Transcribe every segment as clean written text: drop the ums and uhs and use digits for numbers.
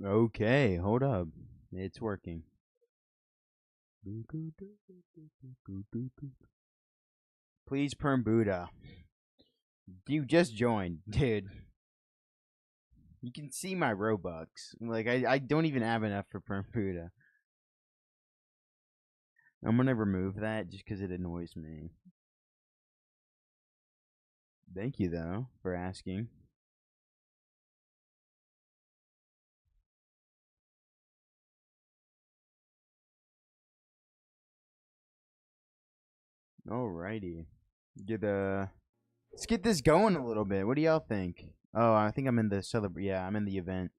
Okay, hold up. It's working. Please perm Buddha. You just joined, dude. You can see my Robux. Like I don't even have enough for perm Buddha. I'm gonna remove that just because it annoys me. Thank you though for asking. Alrighty. Let's get this going a little bit. What do y'all think? Oh, I think I'm in the Yeah, I'm in the event.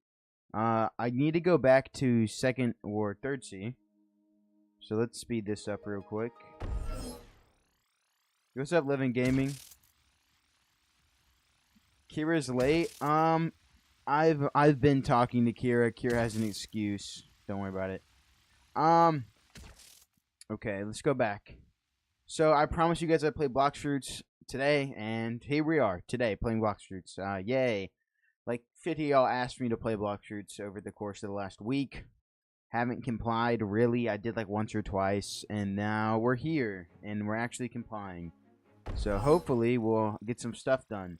I need to go back to second or third C. So let's speed this up real quick. What's up, Living Gaming? Kira's late. I've been talking to Kira. Kira has an excuse. Don't worry about it. Um, okay, let's go back. So I promised you guys I'd play BloxFruits today, and here we are today playing BloxFruits. Yay! Like 50 of y'all asked me to play BloxFruits over the course of the last week. Haven't complied really. I did like once or twice, and now we're here and we're actually complying. So hopefully we'll get some stuff done.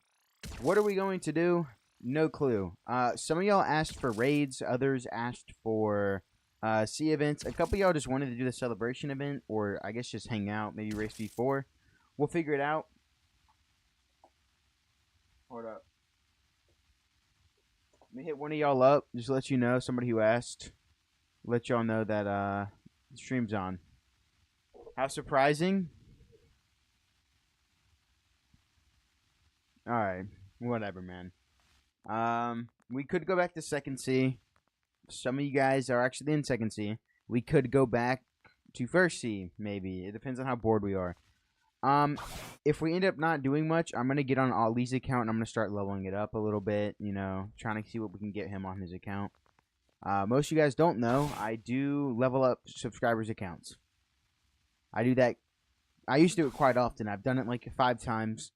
What are we going to do? No clue. Some of y'all asked for raids. Others asked for C events. A couple of y'all just wanted to do the celebration event, or I guess just hang out. Maybe race V4. We'll figure it out. Hold up. Let me hit one of y'all up. Just to let you know, somebody who asked. Let y'all know that the stream's on. How surprising. Alright. Whatever, man. We could go back to second C. Some of you guys are actually in second C. We could go back to first C, maybe. It depends on how bored we are. If we end up not doing much, I'm gonna get on Ali's account and I'm gonna start leveling it up a little bit. You know, trying to see what we can get him on his account. Most of you guys don't know, I do level up subscribers' accounts. I do that. I used to do it quite often. I've done it like 5 times.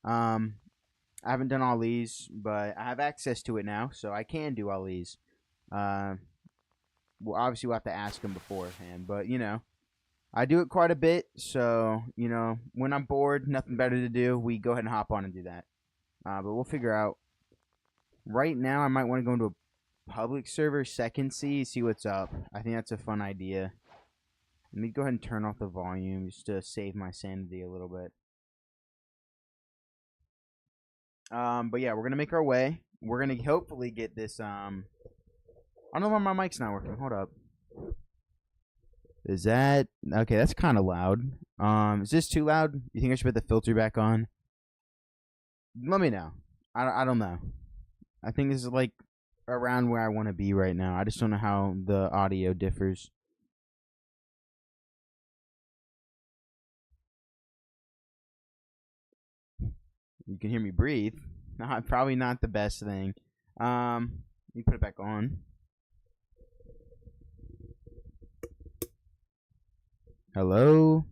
I haven't done all these, but I have access to it now, so I can do all these. Well, obviously we'll have to ask him beforehand, but you know, I do it quite a bit. So you know, when I'm bored, nothing better to do, we go ahead and hop on and do that. But we'll figure out. Right now, I might want to go into a public server, second C, see what's up. I think that's a fun idea. Let me go ahead and turn off the volume just to save my sanity a little bit. But yeah, we're gonna make our way. We're gonna hopefully get this. I don't know why my mic's not working. Hold up. Is that okay? That's kind of loud. Is this too loud? You think I should put the filter back on? Let me know. I don't know. I think this is like around where I want to be right now. I just don't know how the audio differs. You can hear me breathe. Not probably not the best thing. Let me put it back on. Hello?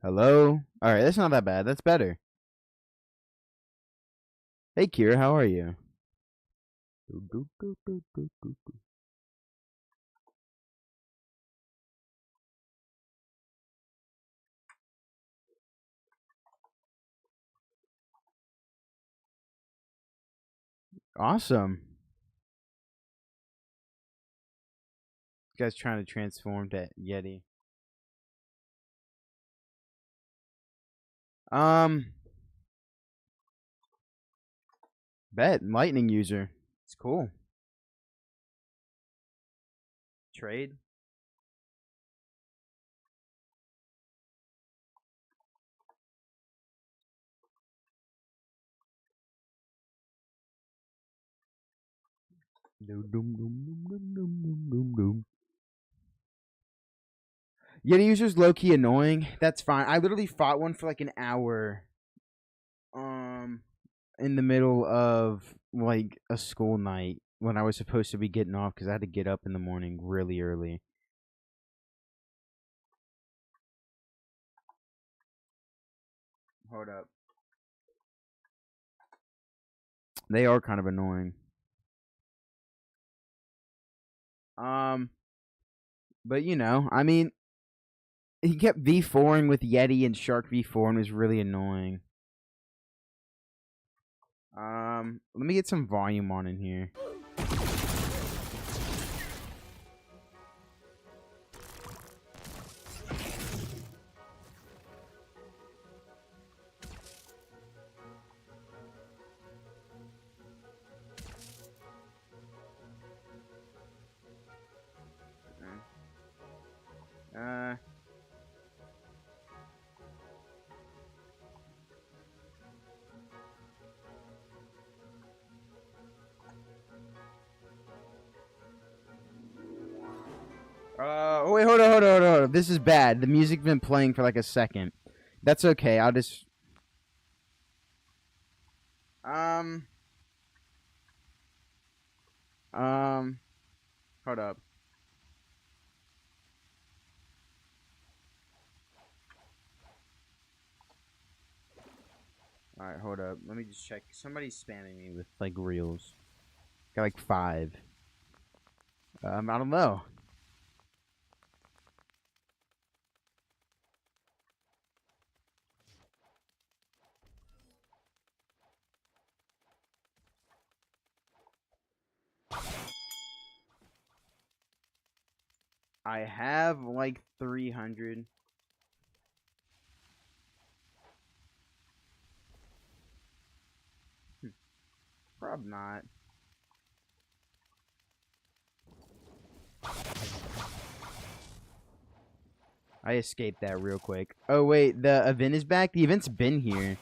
Hello? Alright, that's not that bad. That's better. Hey Kira, how are you? Awesome. You guys trying to transform to Yeti. Um Bet lightning user. It's cool. Trade. Yeti user's low key annoying. That's fine. I literally fought one for like an hour. In the middle of like a school night when I was supposed to be getting off because I had to get up in the morning really early. Hold up. They are kind of annoying. Um, but you know, I mean, he kept V4ing with Yeti and Shark V4 and was really annoying. Let me get some volume on in here. Oh wait, hold on. This is bad. The music's been playing for like a second. That's okay. I'll just. Um. Hold up. All right, hold up. Let me just check. Somebody's spamming me with like reels. Got like 5. I don't know. I have like 300. Probably not. I escaped that real quick. Oh wait, the event is back. The event's been here,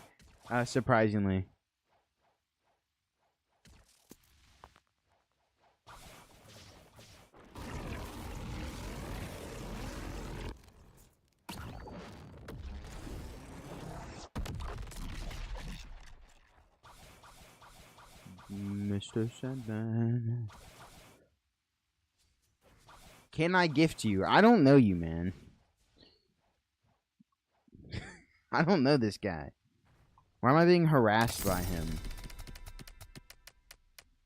surprisingly. Mr. Sandman. Can I gift you? I don't know you, man. I don't know this guy. Why am I being harassed by him?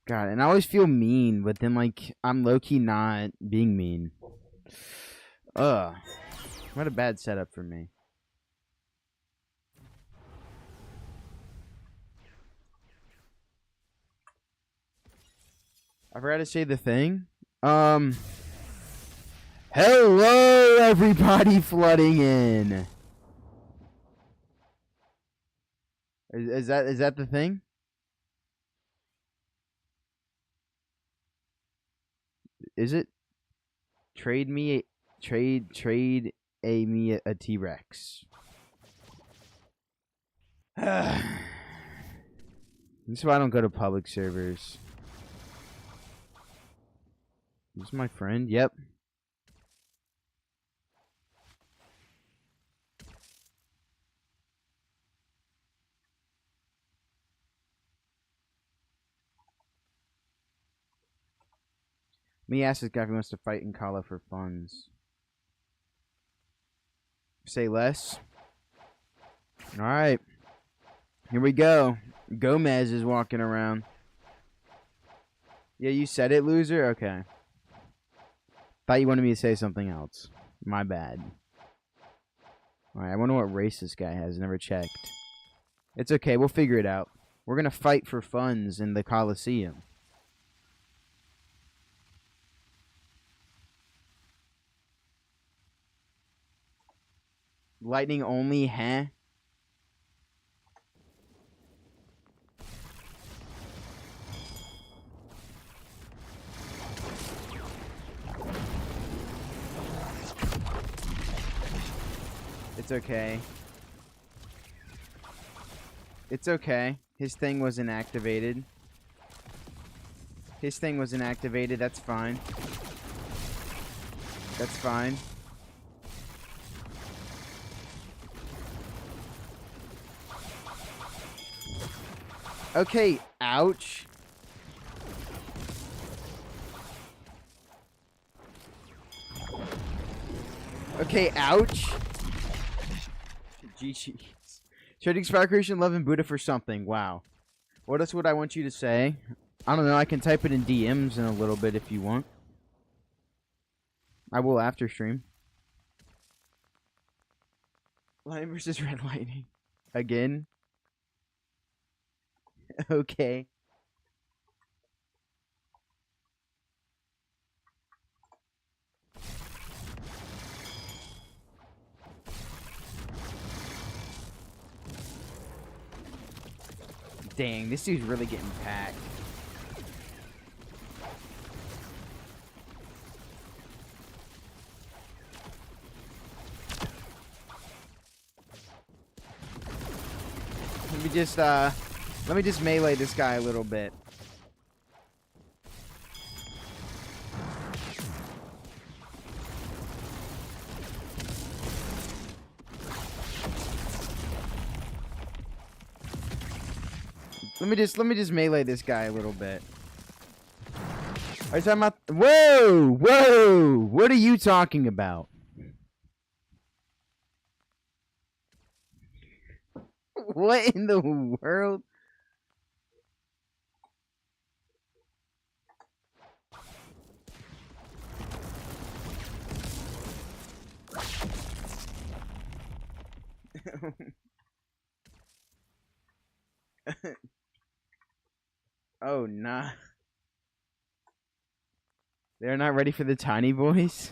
God, and I always feel mean, but then, like, I'm low-key not being mean. Ugh. What a bad setup for me. I forgot to say the thing. Hello, everybody flooding in. Is that the thing? Is it? Trade me a T-Rex. This is why I don't go to public servers. Is this my friend? Yep. Let me ask this guy if he wants to fight in Kala for funds. Say less. Alright. Here we go. Gomez is walking around. Yeah, you said it, loser? Okay. Thought you wanted me to say something else. My bad. Alright, I wonder what race this guy has. Never checked. It's okay, we'll figure it out. We're gonna fight for funds in the Coliseum. Lightning only, huh? It's okay. It's okay. His thing wasn't activated. His thing wasn't activated. That's fine. That's fine. Okay, ouch. Okay, ouch. GG's. Trading Fire Creation, Love, and Buddha for something. Wow. What else would I want you to say? I don't know. I can type it in DMs in a little bit if you want. I will after stream. Lightning versus red lightning. Again? Okay. Dang, this dude's really getting packed. Let me just melee this guy a little bit. Let me just melee this guy a little bit. Are you talking about? Whoa! Whoa! What are you talking about? What in the world? Oh, nah. They're not ready for the tiny boys?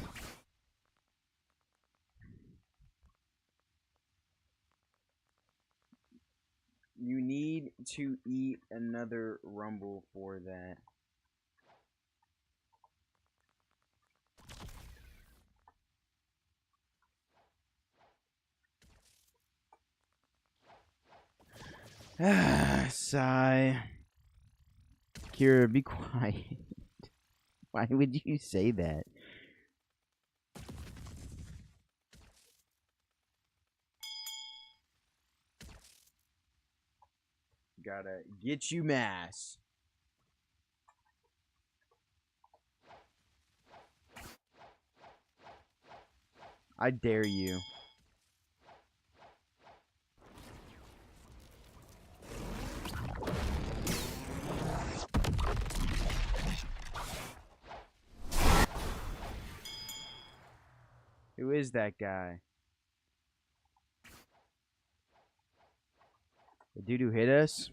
You need to eat another rumble for that. Sigh. Kira, be quiet. Why would you say that? Gotta get you mass. I dare you. Who is that guy? The dude who hit us?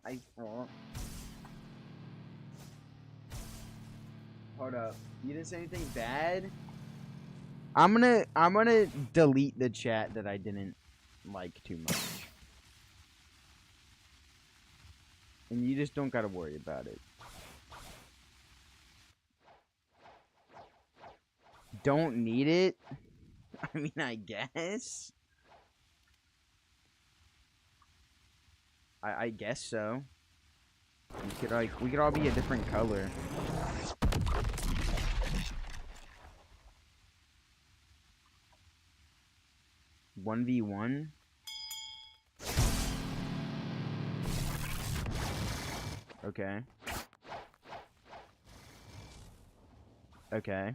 My fault. Hold up. You didn't say anything bad? I'm gonna delete the chat that I didn't like too much. And you just don't gotta worry about it. Don't need it? I mean, I guess. I guess so. We could all be a different color. One v one. Okay. Okay.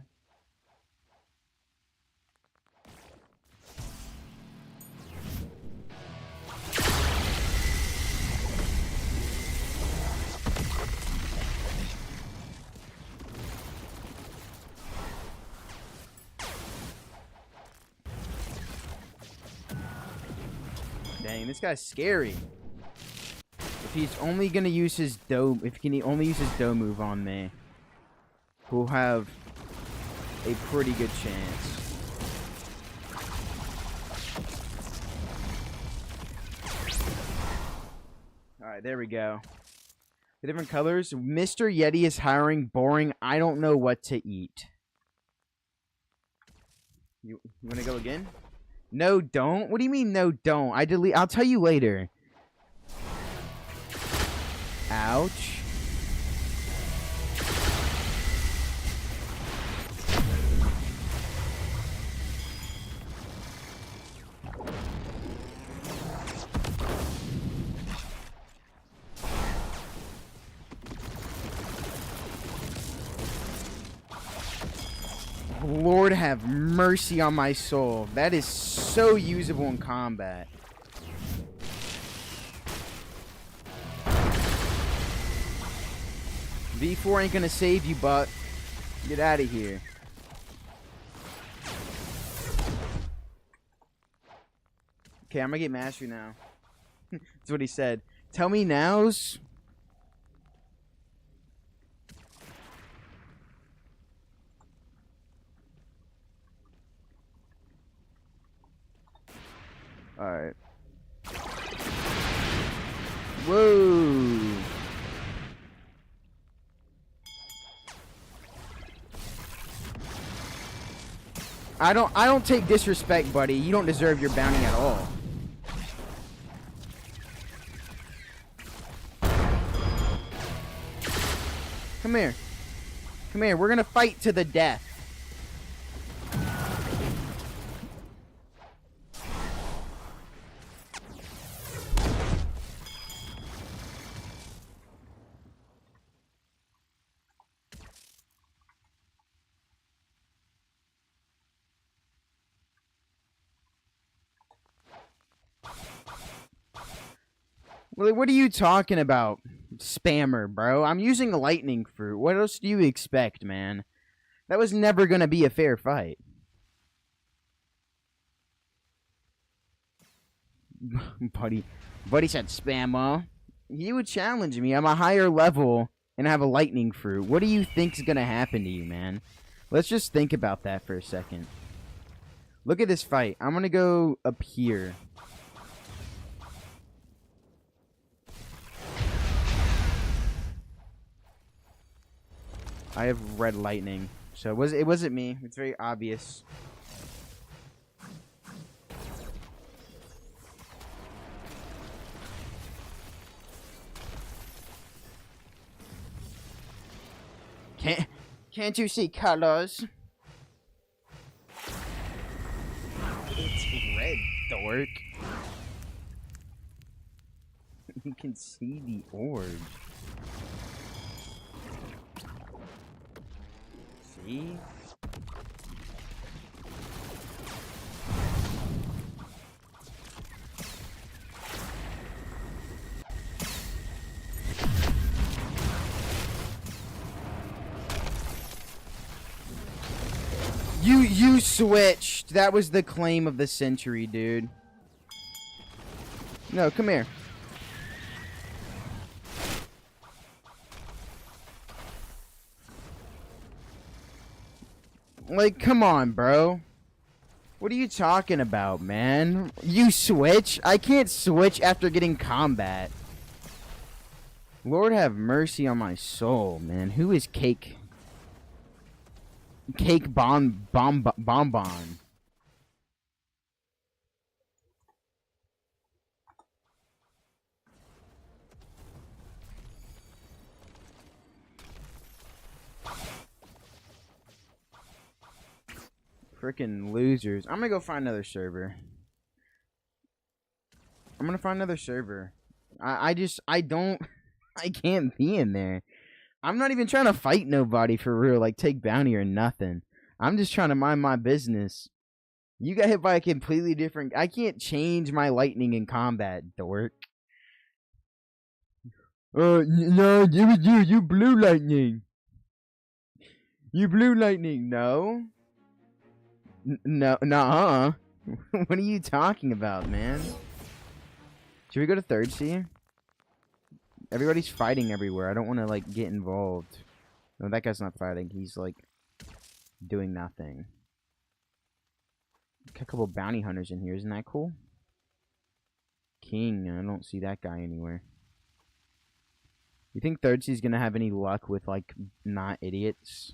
Dang, this guy's scary. If he's only gonna use his if he can only use his dough move on me, we'll have a pretty good chance. Alright, there we go. The different colors. Mr. Yeti is hiring. Boring. I don't know what to eat. You wanna go again? No, don't? What do you mean, no, don't? I'll tell you later. Ouch. Lord have mercy on my soul. That is so usable in combat. V4 ain't gonna save you, Buck. Get out of here. Okay, I'm gonna get mastery now. That's what he said. Tell me nows. Alright. Whoa. I don't take disrespect, buddy. You don't deserve your bounty at all. Come here. Come here. We're gonna fight to the death. What are you talking about, spammer, bro? I'm using a lightning fruit. What else do you expect, man? That was never gonna be a fair fight. Buddy said spammer. You would challenge me. I'm a higher level and I have a lightning fruit. What do you think's gonna happen to you, man? Let's just think about that for a second. Look at this fight. I'm gonna go up here. I have red lightning, so it wasn't me. It's very obvious. Can't you see colors? It's red, dork. You can see the orb. See? You switched. That was the claim of the century, dude. No, come here. Like, come on, bro. What are you talking about, man? You switch? I can't switch after getting combat. Lord have mercy on my soul, man. Who is Cake? Cake Bonbon. Freaking losers. I'm gonna go find another server. I don't, I can't be in there. I'm not even trying to fight nobody for real, like take bounty or nothing. I'm just trying to mind my business. You got hit by a completely different... I can't change my lightning in combat, dork. No, it was you. You blue lightning. You blue lightning. No. No, nuh-uh. What are you talking about, man? Should we go to third C? Everybody's fighting everywhere. I don't want to, like, get involved. No, that guy's not fighting. He's, like, doing nothing. Got a couple bounty hunters in here. Isn't that cool? King. I don't see that guy anywhere. You think third C's gonna have any luck with, like, not idiots?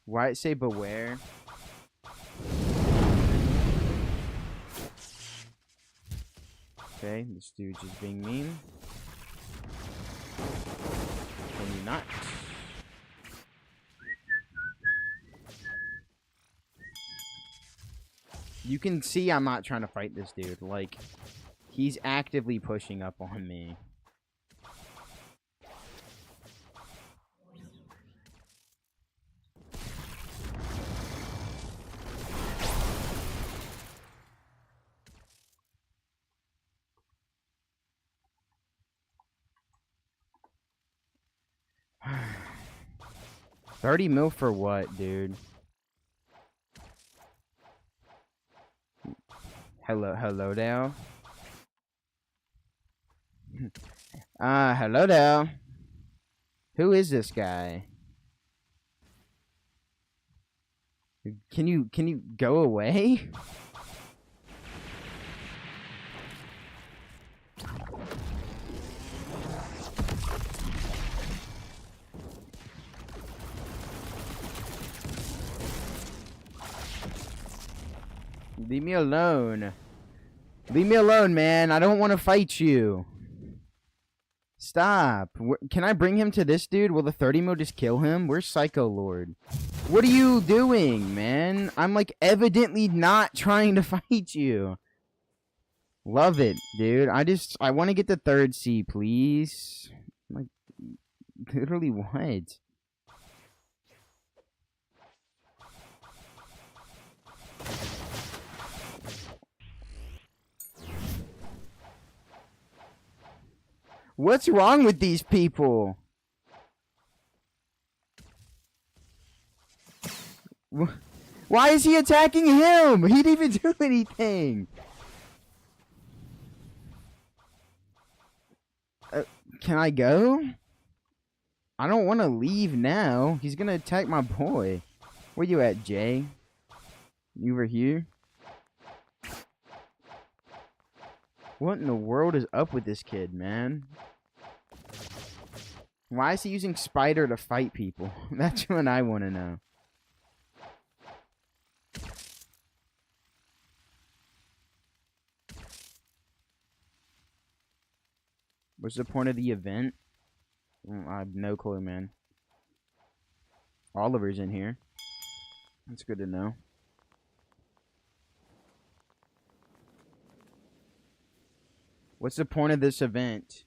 Why it say beware? Okay, this dude's just being mean. Can you not? You can see I'm not trying to fight this dude. Like, he's actively pushing up on me. 30 mil for what, dude? Hello there. Hello there. Who is this guy? Can you go away? Leave me alone. Leave me alone, man. I don't want to fight you. Stop. Can I bring him to this dude? Will the 30 mil just kill him? Where's Psycho Lord? What are you doing, man? I'm like evidently not trying to fight you. Love it, dude. I want to get the 3rd C, please. Like, literally what? What's wrong with these people? Why is he attacking him? He didn't even do anything. Can I go? I don't want to leave now. He's gonna attack my boy. Where you at, Jay? You over here? What in the world is up with this kid, man? Why is he using Spider to fight people? That's what I want to know. What's the point of the event? I have no clue, man. Oliver's in here. That's good to know. What's the point of this event?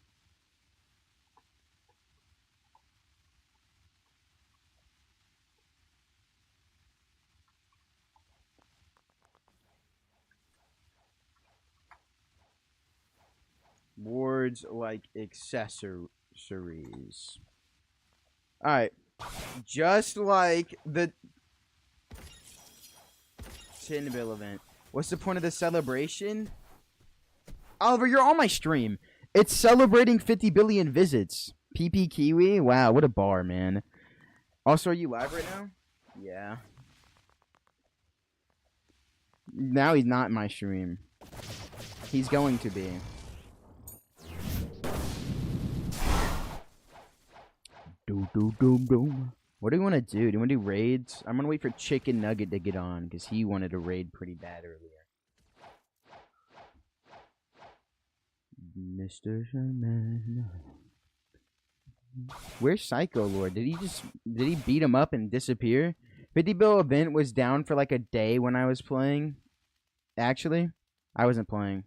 Words like accessories. Alright. Just like the Tin Bill event. What's the point of the celebration? Oliver, you're on my stream. It's celebrating 50 billion visits. PP Kiwi? Wow, what a bar, man. Also, are you live right now? Yeah. Now he's not in my stream. He's going to be. What do you want to do? Do you want to do raids? I'm going to wait for Chicken Nugget to get on, because he wanted to raid pretty bad earlier. Mr. Sherman. Where's Psycho Lord? Did he beat him up and disappear? 50 bill event was down for like a day when I was playing. Actually, I wasn't playing.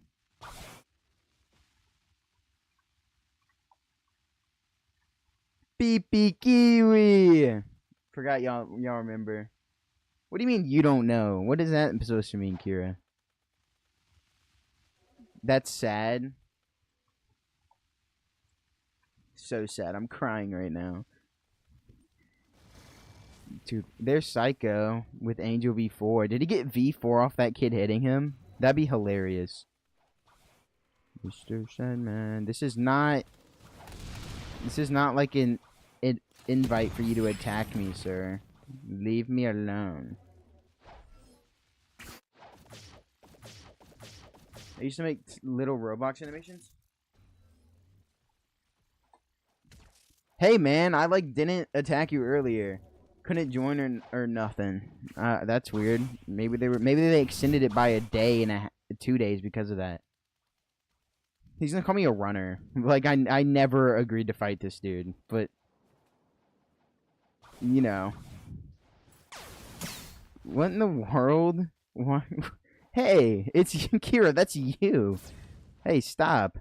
Beep beep kiwi. Forgot y'all remember. What do you mean you don't know? What is that supposed to mean, Kira? That's sad. So sad. I'm crying right now. Dude, there's Psycho with Angel V4. Did he get V4 off that kid hitting him? That'd be hilarious. Mr. Sandman. This is not like an invite for you to attack me, sir. Leave me alone. I used to make little Roblox animations. Hey man, I like didn't attack you earlier. Couldn't join or nothing. That's weird. Maybe they extended it by a day and 2 days because of that. He's gonna call me a runner. Like I never agreed to fight this dude, but you know. What in the world? What? Hey, it's Kira. That's you. Hey, stop.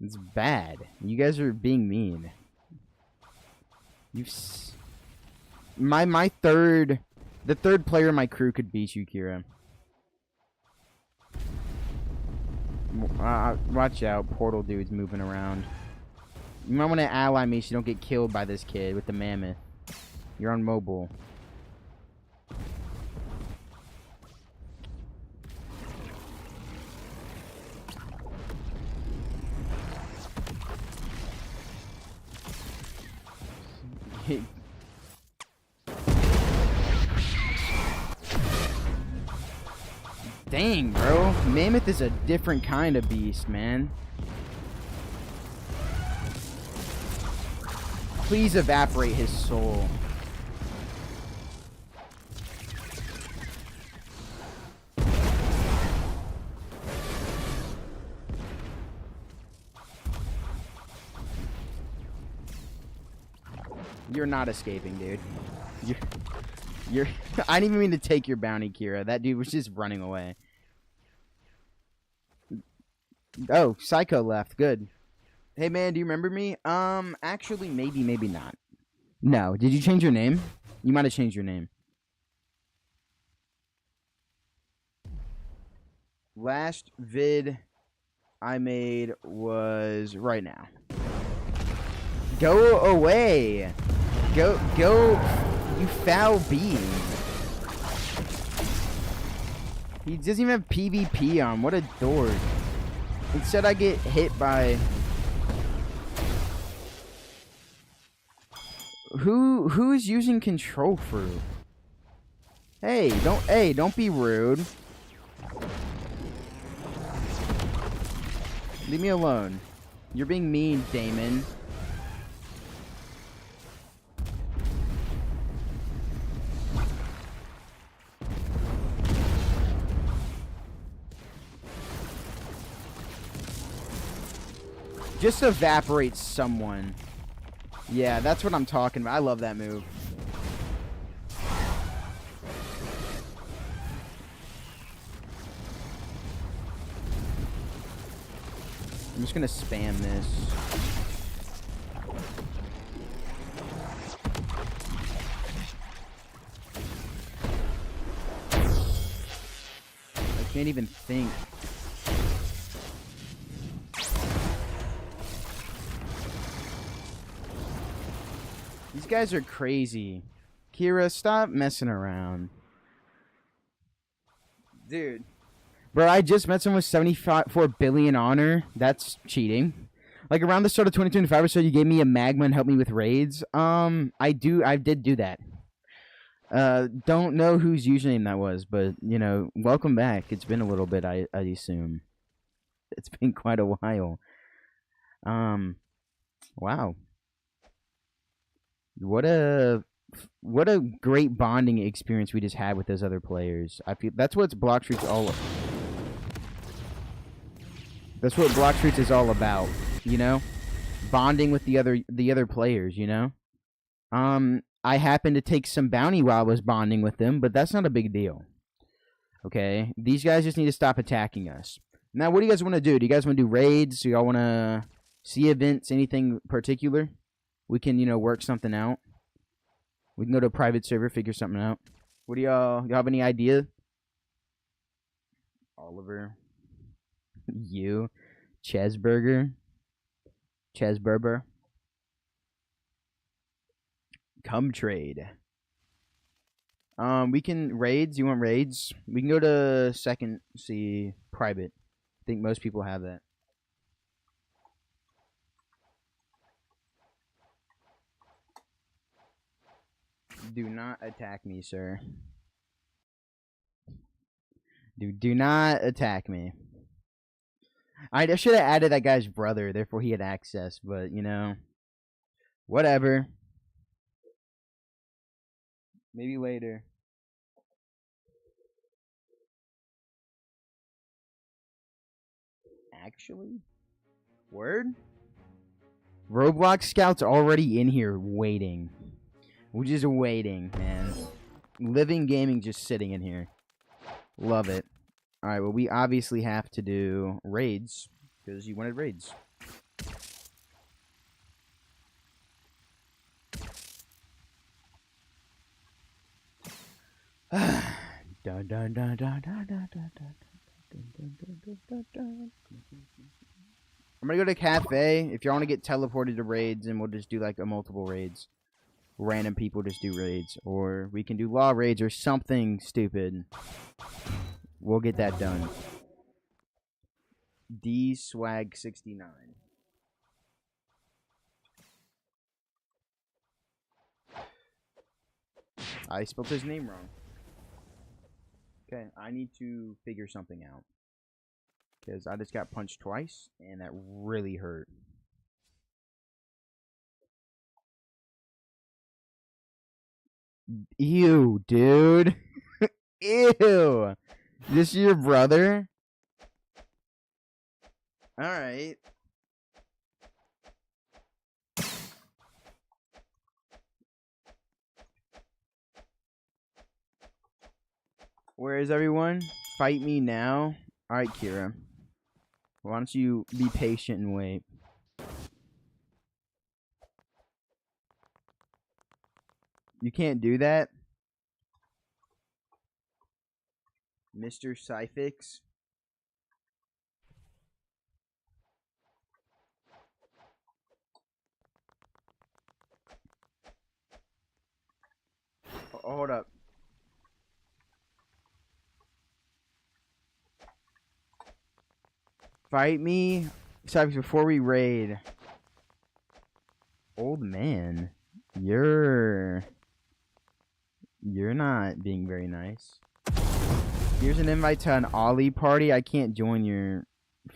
It's bad. You guys are being mean. The third player in my crew could beat you, Kira. Watch out, Portal dude's moving around. You might want to ally me so you don't get killed by this kid with the mammoth. You're on mobile. Dang, bro. Mammoth is a different kind of beast, man. Please evaporate his soul. You're not escaping, dude. You're I didn't even mean to take your bounty, Kira. That dude was just running away. Oh, Psycho left. Good. Hey, man, do you remember me? Actually, maybe not. No. Did you change your name? You might have changed your name. Last vid I made was right now. Go away. Go, you foul being. He doesn't even have PvP on. What a dork. Instead, I get hit by... Who's using control fruit? Hey, don't be rude. Leave me alone. You're being mean, Damon. Just evaporate someone. Yeah, that's what I'm talking about. I love that move. I'm just gonna spam this. I can't even think. These guys are crazy. Kira, stop messing around. Dude. Bro, I just met someone with 74 billion honor. That's cheating. Like, around the start of 2025 or so, you gave me a magma and helped me with raids. I did do that. Don't know whose username that was, but, you know, welcome back. It's been a little bit, I assume. It's been quite a while. Wow. What a great bonding experience we just had with those other players. I feel that's what BloxFruits all. That's what BloxFruits is all about, you know, bonding with the other players, you know. I happened to take some bounty while I was bonding with them, but that's not a big deal. Okay, these guys just need to stop attacking us. Now, what do you guys want to do? Do you guys want to do raids? Do y'all want to see events? Anything particular? We can, you know, work something out. We can go to a private server, figure something out. What do y'all have any idea? Oliver. You. Chesburger. Come trade. We can raids. You want raids? We can go to second, see, private. I think most people have that. Do not attack me, sir. Do not attack me. I should have added that guy's brother, therefore he had access, but, you know, whatever. Maybe later. Actually? Word? Roblox Scout's already in here waiting. We're just waiting, man. Living gaming just sitting in here. Love it. Alright, well, we obviously have to do raids, because you wanted raids. Dun, dun, dun, dun, dun, dun, dun, dun, dun, dun, dun, dun, dun, dun. I'm gonna go to a cafe. If y'all want to get teleported to raids, and we'll just do like a multiple raids. Random people just do raids. Or we can do law raids or something stupid. We'll get that done. D Swag 69. I spelled his name wrong. Okay, I need to figure something out. Because I just got punched twice, and that really hurt. Ew, dude. Ew. This your brother? Alright. Where is everyone? Fight me now. Alright, Kira. Why don't you be patient and wait? You can't do that? Mr. Syphix? Oh, hold up. Fight me, Syphix, before we raid. Old man, you're not being very nice. Here's an invite to an Ollie party. I can't join your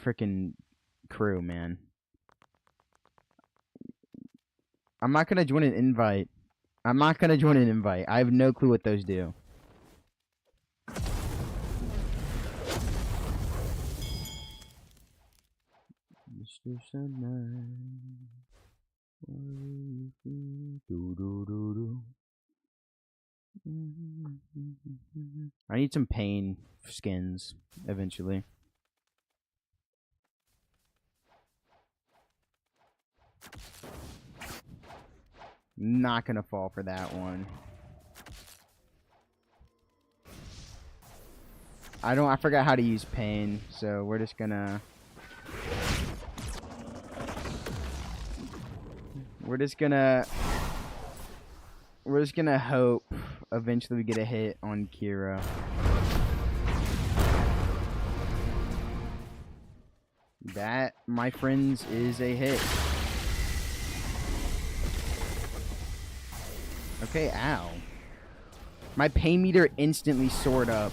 freaking crew, man. I'm not gonna join an invite. I'm not gonna join an invite. I have no clue what those do. Mr. Sandman. I need some pain skins eventually. Not gonna fall for that one. I forgot how to use pain, so we're just gonna hope eventually we get a hit on Kira. That, my friends, is a hit. Okay, ow. My pain meter instantly soared up.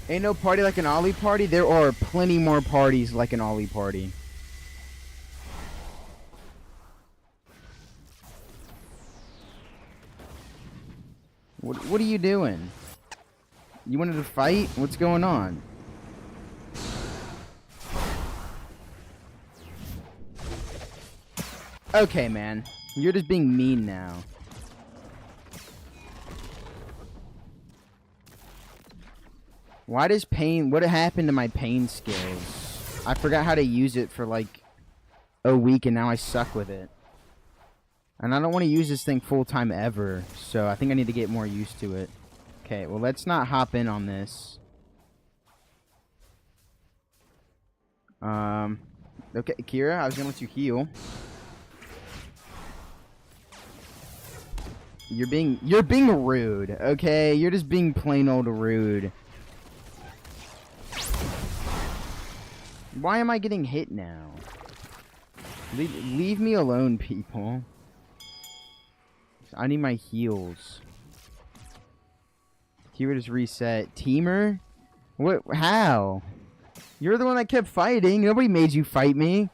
Ain't no party like an Ollie party. There are plenty more parties like an Ollie party. What are you doing? You wanted to fight? What's going on? Okay, man. You're just being mean now. Why does pain... What happened to my pain skills? I forgot how to use it for like a week and now I suck with it. And I don't want to use this thing full time ever. So I think I need to get more used to it. Okay, well let's not hop in on this. Okay, Kira, I was gonna let you heal. You're being rude, okay? You're just being plain old rude. Why am I getting hit now? Leave me alone, people. I need my heals. Kira just reset. Teamer? What? How? You're the one that kept fighting. Nobody made you fight me.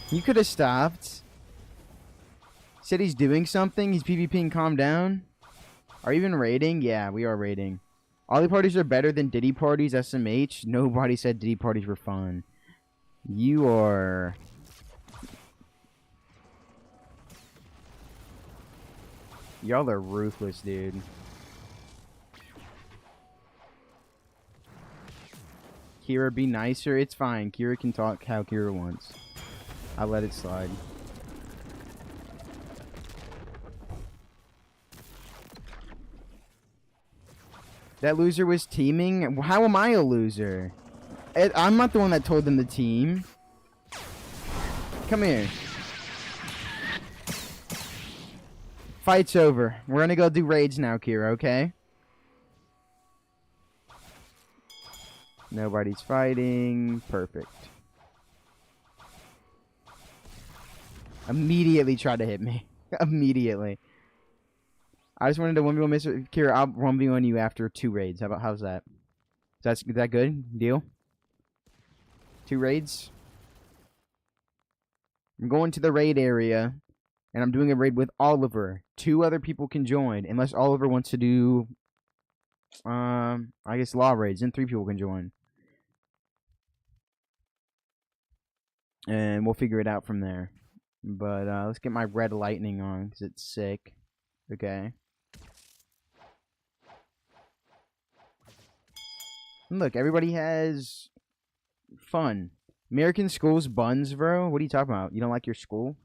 You could have stopped. Said he's doing something. He's PvPing. Calm down. Are you even raiding? Yeah, we are raiding. Ollie parties are better than Diddy parties. SMH. Nobody said Diddy parties were fun. You are... Y'all are ruthless, dude. Kira, be nicer. It's fine. Kira can talk how Kira wants. I'll let it slide. That loser was teaming? How am I a loser? I'm not the one that told them to team. Come here. Fight's over. We're gonna go do raids now, Kira, okay? Nobody's fighting. Perfect. Immediately tried to hit me. Immediately. I just wanted to 1v1 miss Kira. I'll 1v1 you after 2 raids. How's that? Is that good? Deal? 2 raids? I'm going to the raid area, and I'm doing a raid with Oliver. 2 other people can join, unless Oliver wants to do, I guess law raids, and 3 people can join. And we'll figure it out from there. But let's get my red lightning on, because it's sick. Okay. And look, everybody has fun. American schools buns, bro? What are you talking about? You don't like your school?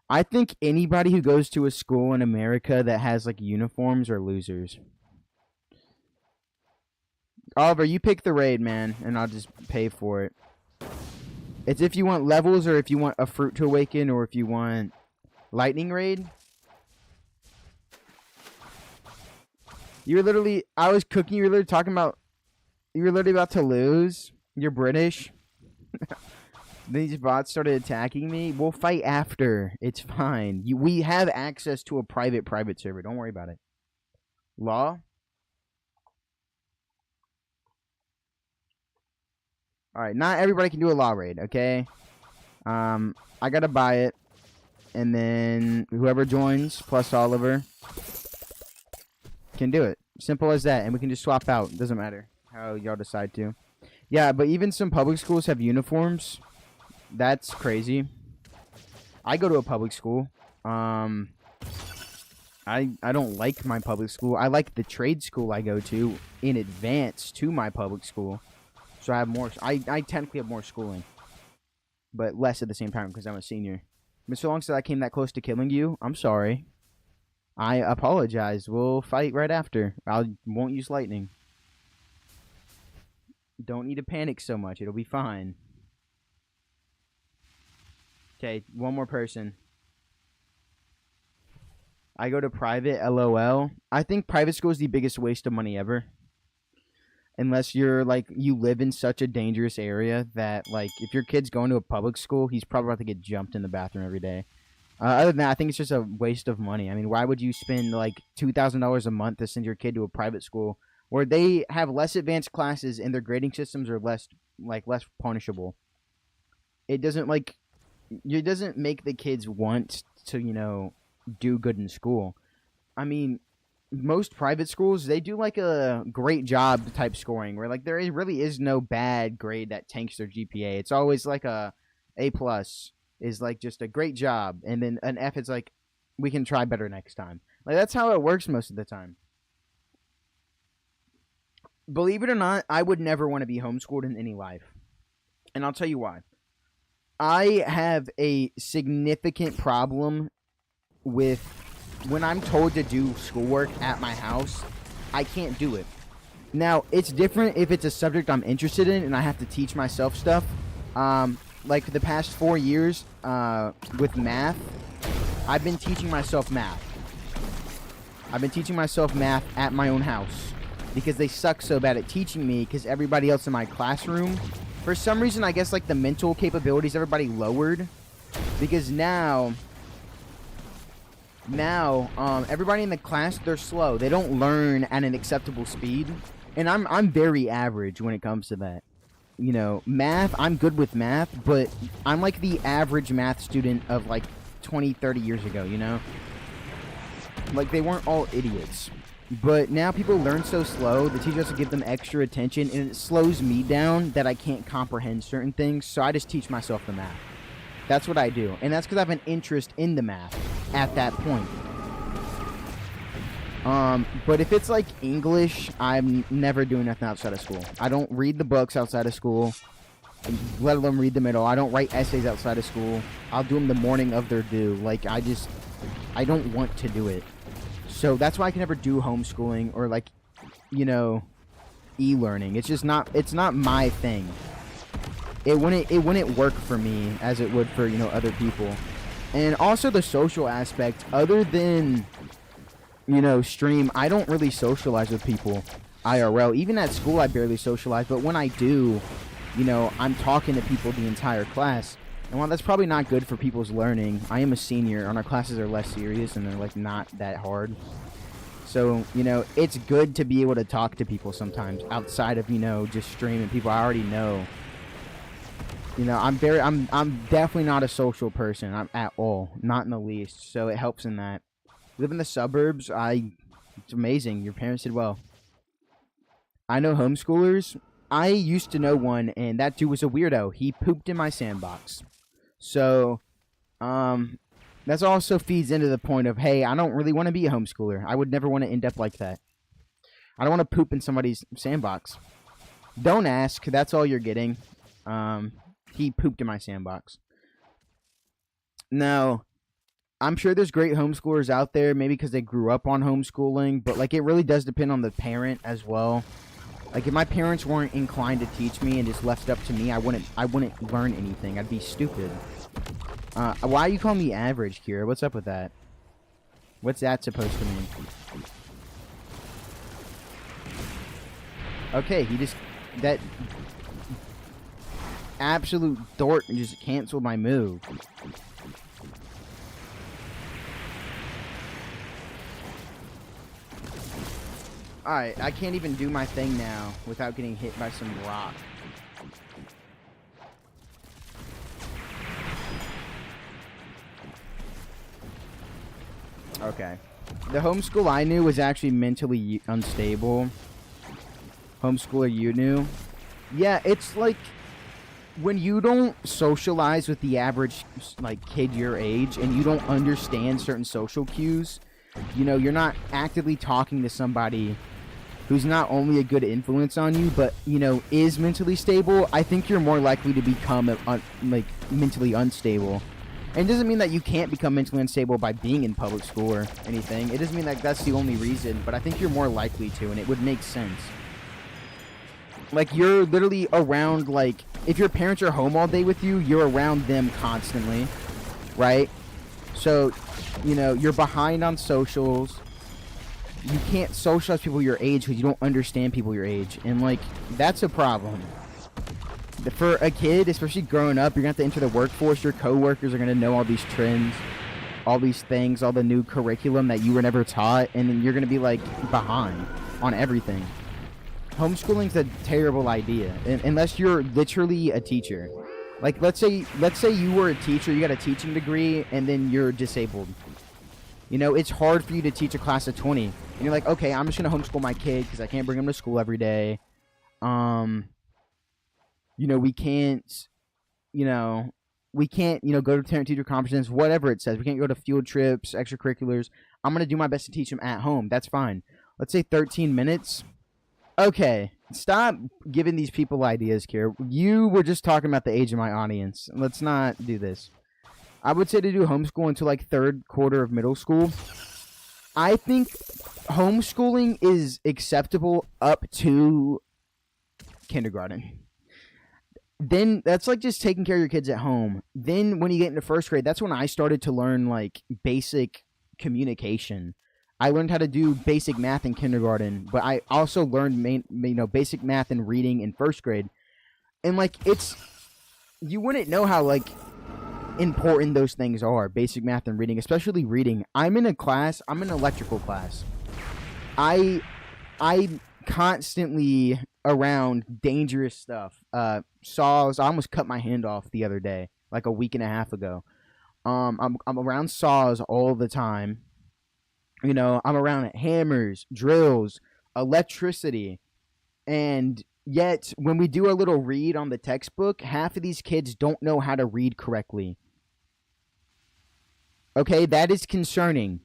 I think anybody who goes to a school in America that has, like, uniforms are losers. Oliver, you pick the raid, man, and I'll just pay for it. It's if you want levels, or if you want a fruit to awaken, or if you want lightning raid. You were literally, I was cooking, you were literally talking about, you were literally about to lose. You're British. These bots started attacking me. We'll fight after. It's fine. We have access to a private server. Don't worry about it. Law? Alright, not everybody can do a law raid, okay? I gotta buy it. And then whoever joins, plus Oliver, can do it. Simple as that. And we can just swap out. Doesn't matter how y'all decide to. Yeah, but even some public schools have uniforms. That's crazy. I go to a public school. I don't like my public school. I like the trade school I go to in advance to my public school. So I have more. I technically have more schooling, but less at the same time because I'm a senior. Mr. Long said I came that close to killing you. I'm sorry. I apologize. We'll fight right after. I won't use lightning. Don't need to panic so much. It'll be fine. Okay, one more person. I go to private, LOL. I think private school is the biggest waste of money ever. Unless you're, like, you live in such a dangerous area that, like, if your kid's going to a public school, he's probably about to get jumped in the bathroom every day. Other than that, I think it's just a waste of money. I mean, why would you spend, like, $2,000 a month to send your kid to a private school where they have less advanced classes and their grading systems are less punishable? It doesn't, like, it doesn't make the kids want to, you know, do good in school. I mean, most private schools, they do like a great job type scoring where like there really is no bad grade that tanks their GPA. It's always like A+ is like just a great job, and then an F is like we can try better next time. Like that's how it works most of the time. Believe it or not, I would never want to be homeschooled in any life. And I'll tell you why. I have a significant problem with when I'm told to do schoolwork at my house, I can't do it. Now, it's different if it's a subject I'm interested in and I have to teach myself stuff. Like the past 4 years with math, I've been teaching myself math. I've been teaching myself math at my own house because they suck so bad at teaching me because everybody else in my classroom, for some reason, I guess like the mental capabilities, everybody lowered because now everybody in the class, they're slow. They don't learn at an acceptable speed. And I'm very average when it comes to that. You know, math, I'm good with math, but I'm like the average math student of like 20, 30 years ago, you know? Like, they weren't all idiots. But now people learn so slow, the teacher has to give them extra attention, and it slows me down that I can't comprehend certain things, so I just teach myself the math. That's what I do. And that's because I have an interest in the math at that point. But if it's like English, I'm never doing nothing outside of school. I don't read the books outside of school, let alone read them at all. I don't write essays outside of school. I'll do them the morning of their due. Like, I don't want to do it. So that's why I can never do homeschooling or like, you know, e-learning. It's just not. It's not my thing. It wouldn't work for me as it would for, you know, other people. And also the social aspect. Other than, you know, stream, I don't really socialize with people IRL. Even at school, I barely socialize. But when I do, you know, I'm talking to people the entire class. And while that's probably not good for people's learning, I am a senior, and our classes are less serious, and they're, like, not that hard. So, you know, it's good to be able to talk to people sometimes outside of, you know, just streaming people I already know. You know, I'm definitely not a social person. I'm at all. Not in the least. So it helps in that. Live in the suburbs, it's amazing. Your parents did well. I know homeschoolers. I used to know one, and that dude was a weirdo. He pooped in my sandbox. So, that also feeds into the point of, hey, I don't really want to be a homeschooler. I would never want to end up like that. I don't want to poop in somebody's sandbox. Don't ask. That's all you're getting. He pooped in my sandbox. Now, I'm sure there's great homeschoolers out there, maybe because they grew up on homeschooling, but, like, it really does depend on the parent as well. Like, if my parents weren't inclined to teach me and just left it up to me, I wouldn't learn anything. I'd be stupid. Why are you calling me average, Kira? What's up with that? What's that supposed to mean? Okay, that absolute dork just canceled my move. Alright, I can't even do my thing now without getting hit by some rock. Okay. The homeschool I knew was actually mentally unstable. Homeschooler you knew. Yeah, it's like when you don't socialize with the average, like, kid your age and you don't understand certain social cues, you know, you're not actively talking to somebody who's not only a good influence on you, but, you know, is mentally stable, I think you're more likely to become, like, mentally unstable. And it doesn't mean that you can't become mentally unstable by being in public school or anything. It doesn't mean that that's the only reason, but I think you're more likely to, and it would make sense. Like, you're literally around, like, if your parents are home all day with you, you're around them constantly, right? So, you know, you're behind on socials. You can't socialize people your age because you don't understand people your age. And, like, that's a problem. For a kid, especially growing up, you're going to have to enter the workforce. Your coworkers are going to know all these trends, all these things, all the new curriculum that you were never taught. And then you're going to be, like, behind on everything. Homeschooling's a terrible idea. Unless you're literally a teacher. Like, let's say you were a teacher, you got a teaching degree, and then you're disabled. You know, it's hard for you to teach a class of 20. And you're like, okay, I'm just going to homeschool my kid because I can't bring him to school every day. You know, we can't, go to parent-teacher conferences, whatever it says. We can't go to field trips, extracurriculars. I'm going to do my best to teach them at home. That's fine. Let's say 13 minutes. Okay, stop giving these people ideas, Kira. You were just talking about the age of my audience. Let's not do this. I would say to do homeschool until, like, third quarter of middle school. I think homeschooling is acceptable up to kindergarten. Then that's like just taking care of your kids at home. Then when you get into first grade, that's when I started to learn, like, basic communication. I learned how to do basic math in kindergarten, but I also learned basic math and reading in first grade. And, like, you wouldn't know how, like, important those things are, basic math and reading, especially reading. I'm in an electrical class. I constantly around dangerous stuff. Saws. I almost cut my hand off the other day, like a week and a half ago. I'm around saws all the time. You know, I'm around hammers, drills, electricity, and yet when we do a little read on the textbook, half of these kids don't know how to read correctly. Okay, that is concerning.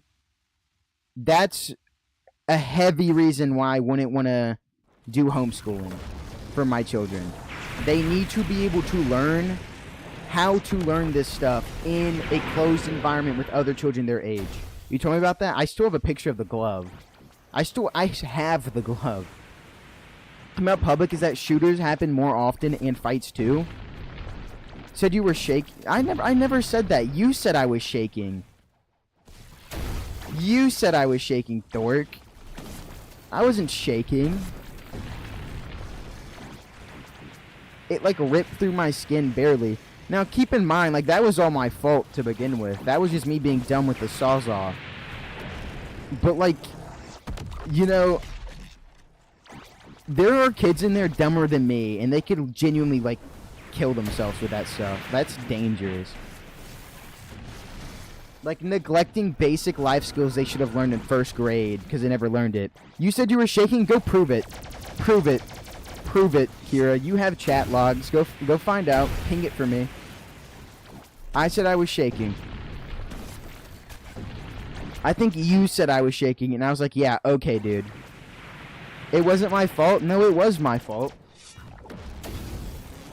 That's a heavy reason why I wouldn't want to do homeschooling for my children. They need to be able to learn how to learn this stuff in a closed environment with other children their age. You told me about that? I still have a picture of the glove. I have the glove. Come out public is that shooters happen more often and fights too. Said you were shaking. I never said that. You said I was shaking. You said I was shaking, dork. I wasn't shaking. It like ripped through my skin barely. Now keep in mind, like that was all my fault to begin with. That was just me being dumb with the sawzall. But like, you know, there are kids in there dumber than me, and they could genuinely like kill themselves with that stuff. That's dangerous. Like neglecting basic life skills they should have learned in 1st grade because they never learned it. You said you were shaking? Go prove it. Prove it. Prove it, Kira. You have chat logs. Go find out. Ping it for me. I said I was shaking. I think you said I was shaking, and I was like, yeah, okay, dude. It wasn't my fault. No, it was my fault.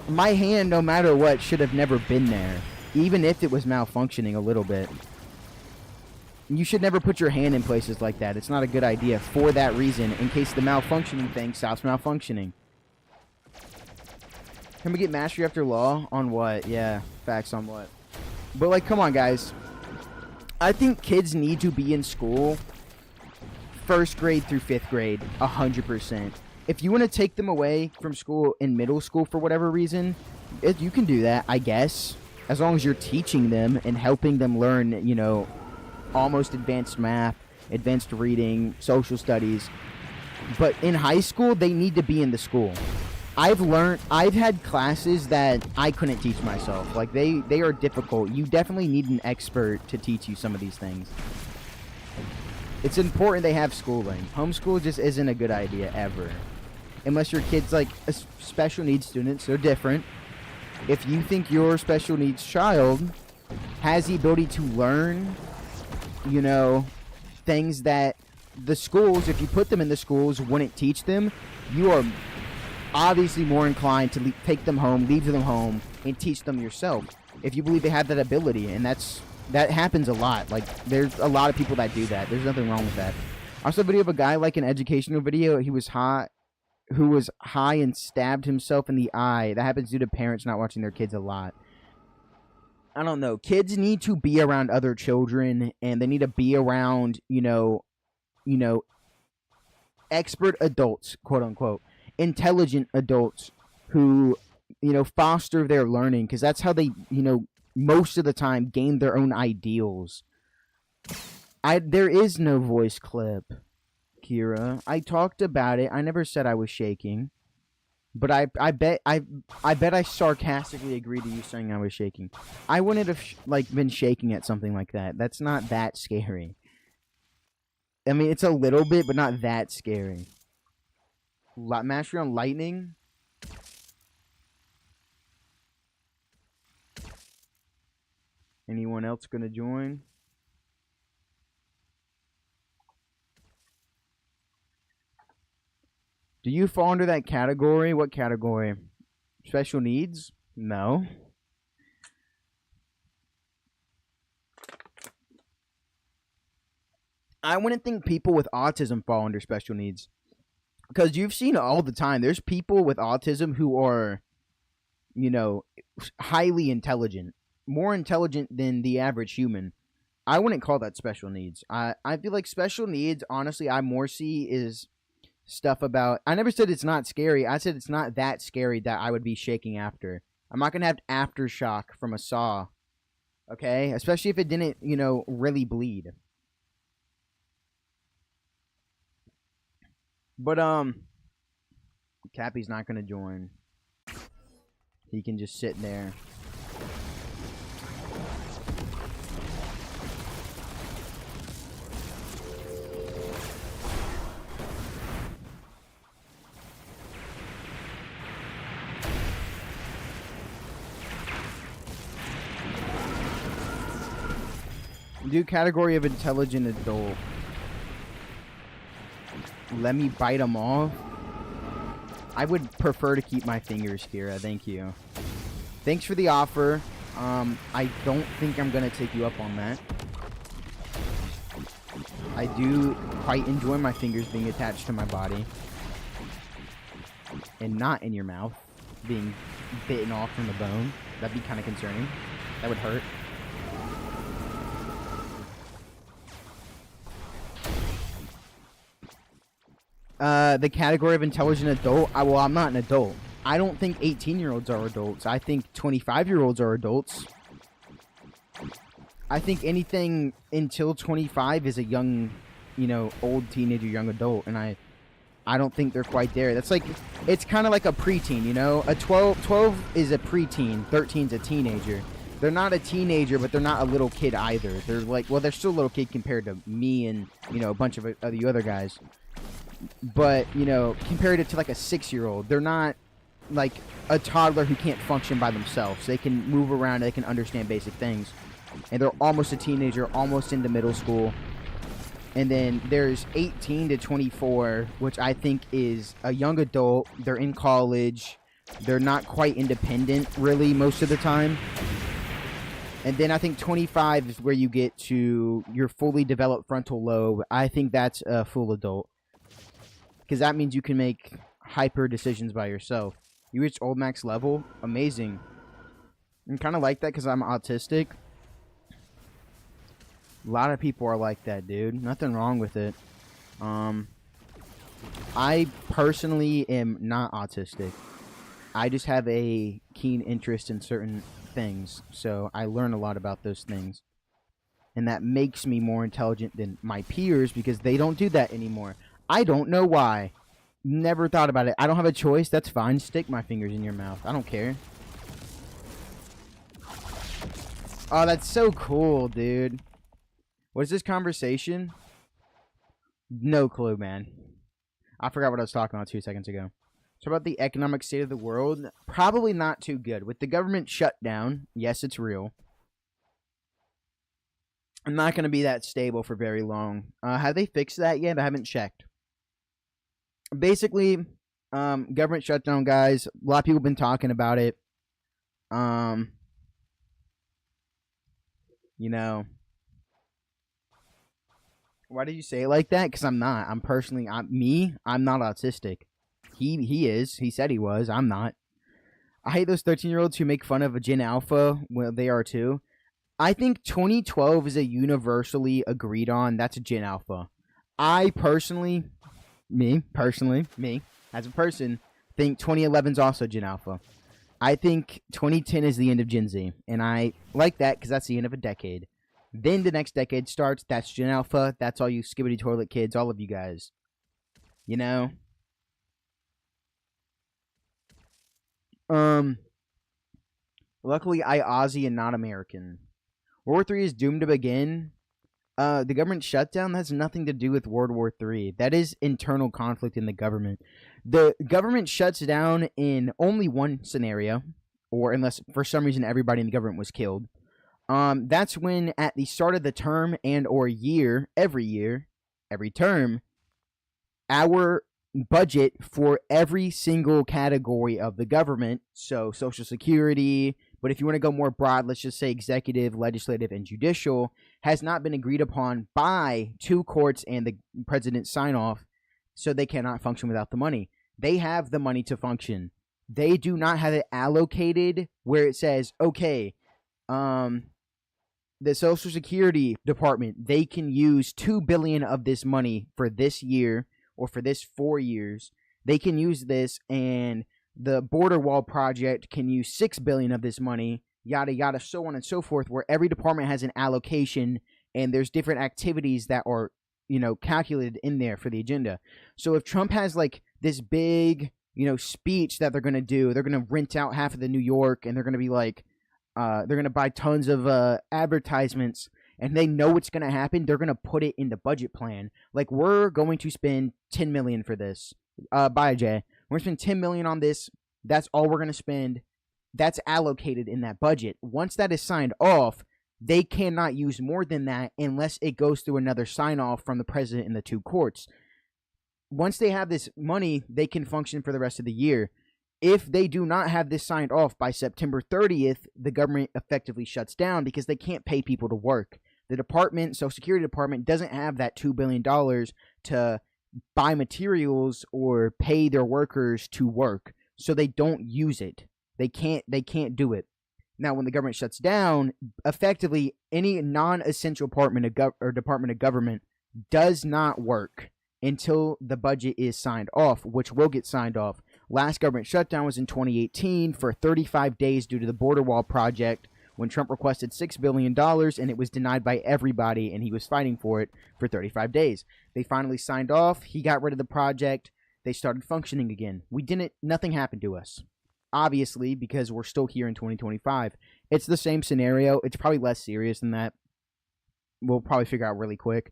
My hand, no matter what, should have never been there, even if it was malfunctioning a little bit. You should never put your hand in places like that. It's not a good idea for that reason, in case the malfunctioning thing stops malfunctioning. Can we get mastery after law? On what? Yeah, facts on what? But, like, come on, guys. I think kids need to be in school 1st grade through 5th grade, 100%. If you want to take them away from school in middle school for whatever reason, you can do that, I guess. As long as you're teaching them and helping them learn, you know, almost advanced math, advanced reading, social studies. But in high school, they need to be in the school. I've had classes that I couldn't teach myself. Like, they are difficult. You definitely need an expert to teach you some of these things. It's important they have schooling. Homeschool just isn't a good idea ever. Unless your kid's like a special needs student, they're different. If you think your special needs child has the ability to learn, you know, things that the schools, if you put them in the schools, wouldn't teach them, you are obviously more inclined to take them home, leave them home, and teach them yourself. If you believe they have that ability, and that happens a lot. Like, there's a lot of people that do that. There's nothing wrong with that. I saw a video of a guy, like an educational video. Who was high and stabbed himself in the eye. That happens due to parents not watching their kids a lot. I don't know. Kids need to be around other children, and they need to be around, you know, expert adults, quote unquote, intelligent adults who, you know, foster their learning, because that's how they, you know, most of the time gain their own ideals. There is no voice clip, Kira. I talked about it. I never said I was shaking. But I bet I sarcastically agreed to you saying I was shaking. I wouldn't have been shaking at something like that. That's not that scary. I mean, it's a little bit, but not that scary. Mastery on lightning. Anyone else gonna join? Do you fall under that category? What category? Special needs? No. I wouldn't think people with autism fall under special needs. Because you've seen it all the time. There's people with autism who are, you know, highly intelligent. More intelligent than the average human. I wouldn't call that special needs. I feel like special needs, honestly, I more see is stuff about... I never said it's not scary. I said it's not that scary that I would be shaking after. I'm not going to have aftershock from a saw. Okay? Especially if it didn't, you know, really bleed. But, Cappy's not going to join. He can just sit there. Do category of intelligent adult. Let me bite them off. I would prefer to keep my fingers, Kira. Thank you. Thanks for the offer. I don't think I'm gonna take you up on that. I do quite enjoy my fingers being attached to my body. And not in your mouth. Being bitten off from the bone. That'd be kind of concerning. That would hurt. The category of intelligent adult. Well, I'm not an adult. I don't think 18-year-olds are adults. I think 25-year-olds are adults. I think anything until 25 is a young, old teenager, young adult, and I don't think they're quite there. That's like, it's kind of like a preteen, A 12 is a preteen, 13's a teenager. They're not a teenager, but they're not a little kid either. They're like, well, they're still a little kid compared to me and, a bunch of the other guys. But, compared it to like a 6-year-old, they're not like a toddler who can't function by themselves. They can move around, they can understand basic things. And they're almost a teenager, almost into middle school. And then there's 18 to 24, which I think is a young adult. They're in college. They're not quite independent, really, most of the time. And then I think 25 is where you get to your fully developed frontal lobe. I think that's a full adult. Because that means you can make hyper decisions by yourself. You reach old max level, amazing. I'm kind of like that because I'm autistic. A lot of people are like that, dude. Nothing wrong with it. I personally am not autistic. I just have a keen interest in certain things, so I learn a lot about those things. And that makes me more intelligent than my peers because they don't do that anymore. I don't know why. Never thought about it. I don't have a choice. That's fine. Stick my fingers in your mouth. I don't care. Oh, that's so cool, dude. What is this conversation? No clue, man. I forgot what I was talking about 2 seconds ago. So about the economic state of the world, probably not too good. With the government shutdown, yes, it's real. I'm not going to be that stable for very long. Have they fixed that yet? I haven't checked. Basically, government shutdown, guys. A lot of people have been talking about it. Why did you say it like that? Because I'm not. I'm not autistic. He is. He said he was. I'm not. I hate those 13-year-olds who make fun of a Gen Alpha. Well, they are too. I think 2012 is a universally agreed on. That's a Gen Alpha. I personally, as a person, think 2011 is also Gen Alpha. I think 2010 is the end of Gen Z. And I like that because that's the end of a decade. Then the next decade starts. That's Gen Alpha. That's all you skibbity toilet kids, all of you guys. Luckily, I Aussie and not American. World War III is doomed to begin. The government shutdown has nothing to do with World War III. That is internal conflict in the government. The government shuts down in only one scenario, or unless for some reason everybody in the government was killed. That's when at the start of the term and or year, every term, our budget for every single category of the government, so Social Security, but if you want to go more broad, let's just say executive, legislative, and judicial, has not been agreed upon by two courts and the president's sign-off, so they cannot function without the money. They have the money to function. They do not have it allocated where it says, okay, the Social Security Department, they can use $2 billion of this money for this year or for this 4 years. They can use this, and the border wall project can use $6 billion of this money, yada, yada, so on and so forth, where every department has an allocation, and there's different activities that are, calculated in there for the agenda. So if Trump has, like, this big, speech that they're going to do, they're going to rent out half of the New York, and they're going to be like, they're going to buy tons of advertisements, and they know what's going to happen. They're going to put it in the budget plan. Like, we're going to spend $10 million for this. Bye, Jay. We're going to spend $10 million on this. That's all we're going to spend. That's allocated in that budget. Once that is signed off, they cannot use more than that unless it goes through another sign-off from the president and the two courts. Once they have this money, they can function for the rest of the year. If they do not have this signed off by September 30th, the government effectively shuts down because they can't pay people to work. The Social Security Department doesn't have that $2 billion to buy materials or pay their workers to work, so they don't use it. They can't do it. Now, when the government shuts down, effectively any non-essential department of government does not work until the budget is signed off, which will get signed off. Last government shutdown was in 2018 for 35 days due to the border wall project, when Trump requested $6 billion and it was denied by everybody, and he was fighting for it for 35 days. They finally signed off. He got rid of the project. They started functioning again. Nothing happened to us. Obviously, because we're still here in 2025. It's the same scenario. It's probably less serious than that. We'll probably figure out really quick.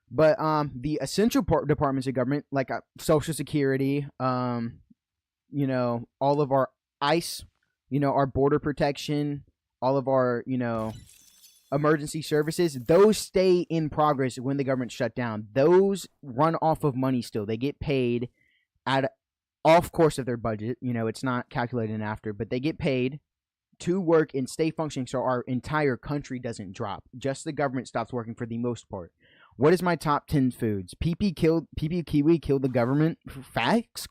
But the essential departments of government, like Social Security, all of our ICE, our border protection, all of our, emergency services, those stay in progress when the government shut down. Those run off of money still. They get paid off course of their budget. It's not calculated after, but they get paid to work and stay functioning so our entire country doesn't drop. Just the government stops working for the most part. What is my top 10 foods? PP Kiwi killed the government? Facts? ?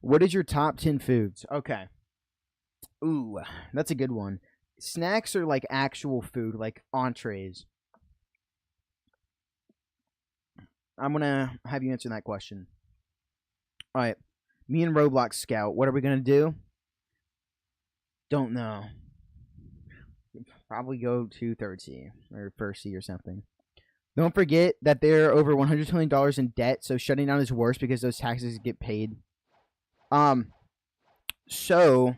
What is your top 10 foods? Okay. Ooh, that's a good one. Snacks are like actual food, like entrees. I'm going to have you answer that question. All right. Me and Roblox Scout, what are we going to do? Don't know. Probably go to 3rd C or 1st C or something. Don't forget that they're over $100 million in debt, so shutting down is worse because those taxes get paid. So,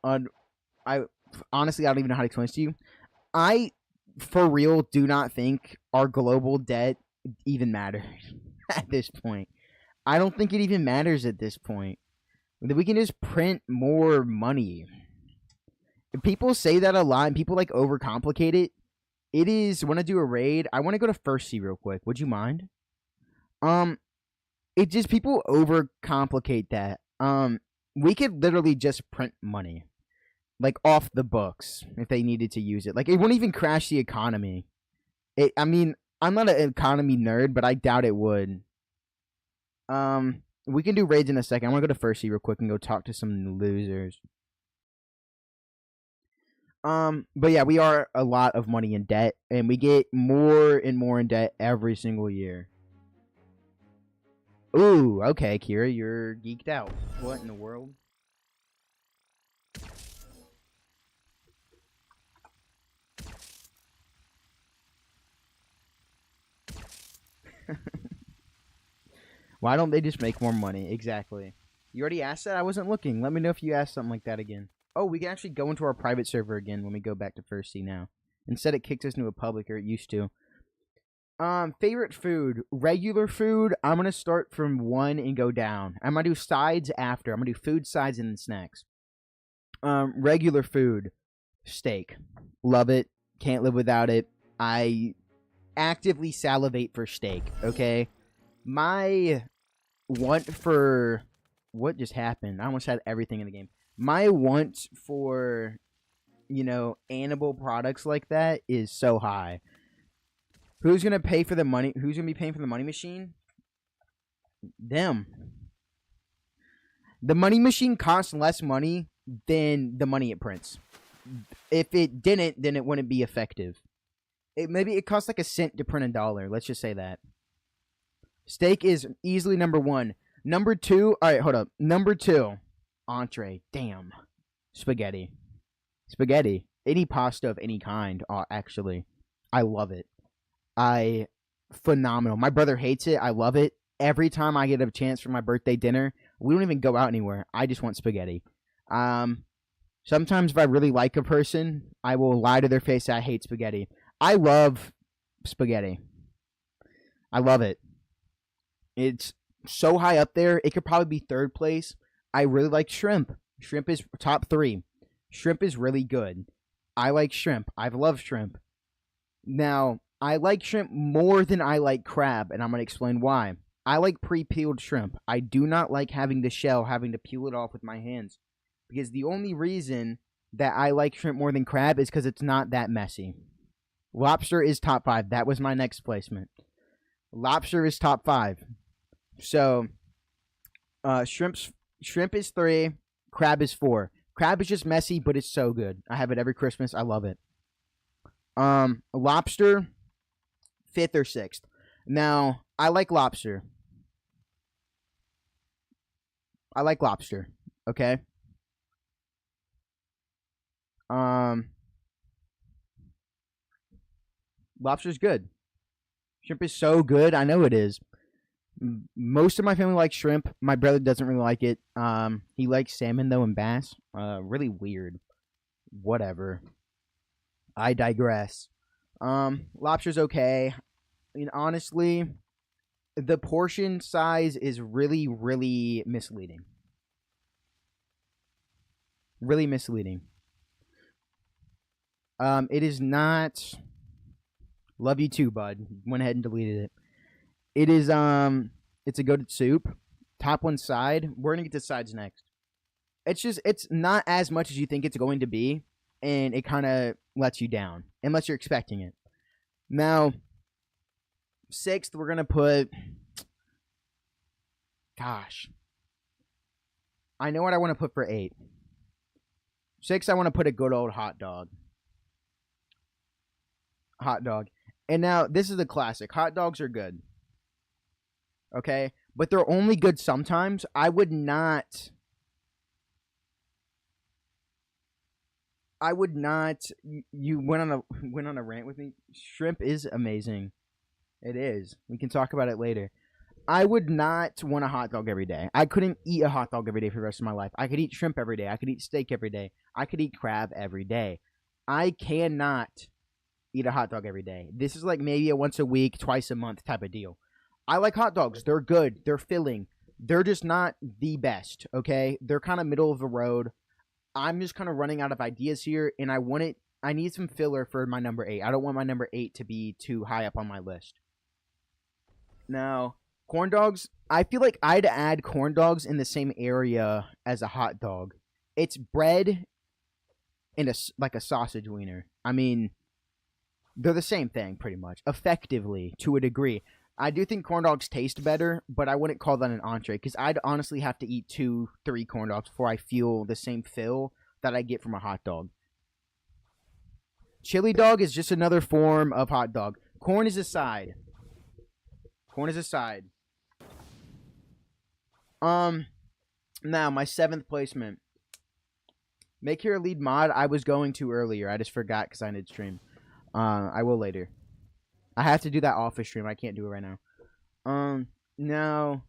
I honestly, I don't even know how to explain this to you. I, for real, do not think our global debt even matters at this point. I don't think it even matters at this point. We can just print more money. People say that a lot, and people overcomplicate it. It is, when I do a raid, I want to go to 1st C real quick. Would you mind? It just, people overcomplicate that. We could literally just print money. Off the books, if they needed to use it. It wouldn't even crash the economy. I'm not an economy nerd, but I doubt it would. We can do raids in a second. I want to go to 1st C real quick and go talk to some losers. But yeah, we are a lot of money in debt, and we get more and more in debt every single year. Ooh, okay, Kira, you're geeked out. What in the world? Why don't they just make more money? Exactly. You already asked that? I wasn't looking. Let me know if you asked something like that again. Oh, we can actually go into our private server again when we go back to 1st C now. Instead, it kicks us into a public, or it used to. Favorite food. Regular food, I'm going to start from 1 and go down. I'm going to do sides after. I'm going to do food, sides, and then snacks. Regular food. Steak. Love it. Can't live without it. I actively salivate for steak, okay? My want for... What just happened? I almost had everything in the game. My want for, animal products like that is so high. Who's going to pay for the money? Who's going to be paying for the money machine? Them. The money machine costs less money than the money it prints. If it didn't, then it wouldn't be effective. Maybe it costs like a cent to print $1. Let's just say that. Steak is easily number 1. Number 2, all right, hold up. Number 2, entree. Damn. Spaghetti. Spaghetti. Any pasta of any kind, actually. I love it. Phenomenal. My brother hates it. I love it. Every time I get a chance for my birthday dinner, we don't even go out anywhere. I just want spaghetti. Sometimes if I really like a person, I will lie to their face that I hate spaghetti. I love spaghetti. I love it. It's so high up there. It could probably be 3rd place. I really like shrimp. Shrimp is top 3. Shrimp is really good. I like shrimp. I've loved shrimp. Now, I like shrimp more than I like crab, and I'm going to explain why. I like pre-peeled shrimp. I do not like having the shell, having to peel it off with my hands. Because the only reason that I like shrimp more than crab is because it's not that messy. Lobster is top 5. That was my next placement. Lobster is top 5. So, shrimp is 3. Crab is 4. Crab is just messy, but it's so good. I have it every Christmas. I love it. Lobster, 5th or 6th. Now, I like lobster. Okay? Lobster's good. Shrimp is so good. I know it is. Most of my family likes shrimp. My brother doesn't really like it. He likes salmon, though, and bass. Really weird. Whatever. I digress. Lobster's okay. I mean, honestly, the portion size is really, really misleading. Really misleading. It is not. Love you too, bud. Went ahead and deleted it. It is it's a goated soup. Top one side. We're gonna get to sides next. It's not as much as you think it's going to be, and it kind of lets you down unless you're expecting it. Now, 6th we're gonna put. Gosh, I know what I want to put for 8. 6, I want to put a good old hot dog. Hot dog. And now, this is a classic. Hot dogs are good. Okay? But they're only good sometimes. I would not... You went on a rant with me. Shrimp is amazing. It is. We can talk about it later. I would not want a hot dog every day. I couldn't eat a hot dog every day for the rest of my life. I could eat shrimp every day. I could eat steak every day. I could eat crab every day. I cannot eat a hot dog every day. This is like maybe a once a week, twice a month type of deal. I like hot dogs. They're good. They're filling. They're just not the best, okay? They're kind of middle of the road. I'm just kind of running out of ideas here, and I need some filler for my number 8. I don't want my number 8 to be too high up on my list. Now, corn dogs, I feel like I'd add corn dogs in the same area as a hot dog. It's bread and like a sausage wiener. I mean, they're the same thing, pretty much. Effectively, to a degree. I do think corn dogs taste better, but I wouldn't call that an entree, because I'd honestly have to eat 2-3 corn dogs before I feel the same fill that I get from a hot dog. Chili dog is just another form of hot dog. Corn is a side. Corn is a side. Now, my 7th placement. Make here a lead mod. I was going to earlier. I just forgot because I did stream. I will later. I have to do that off of stream. I can't do it right now. Now,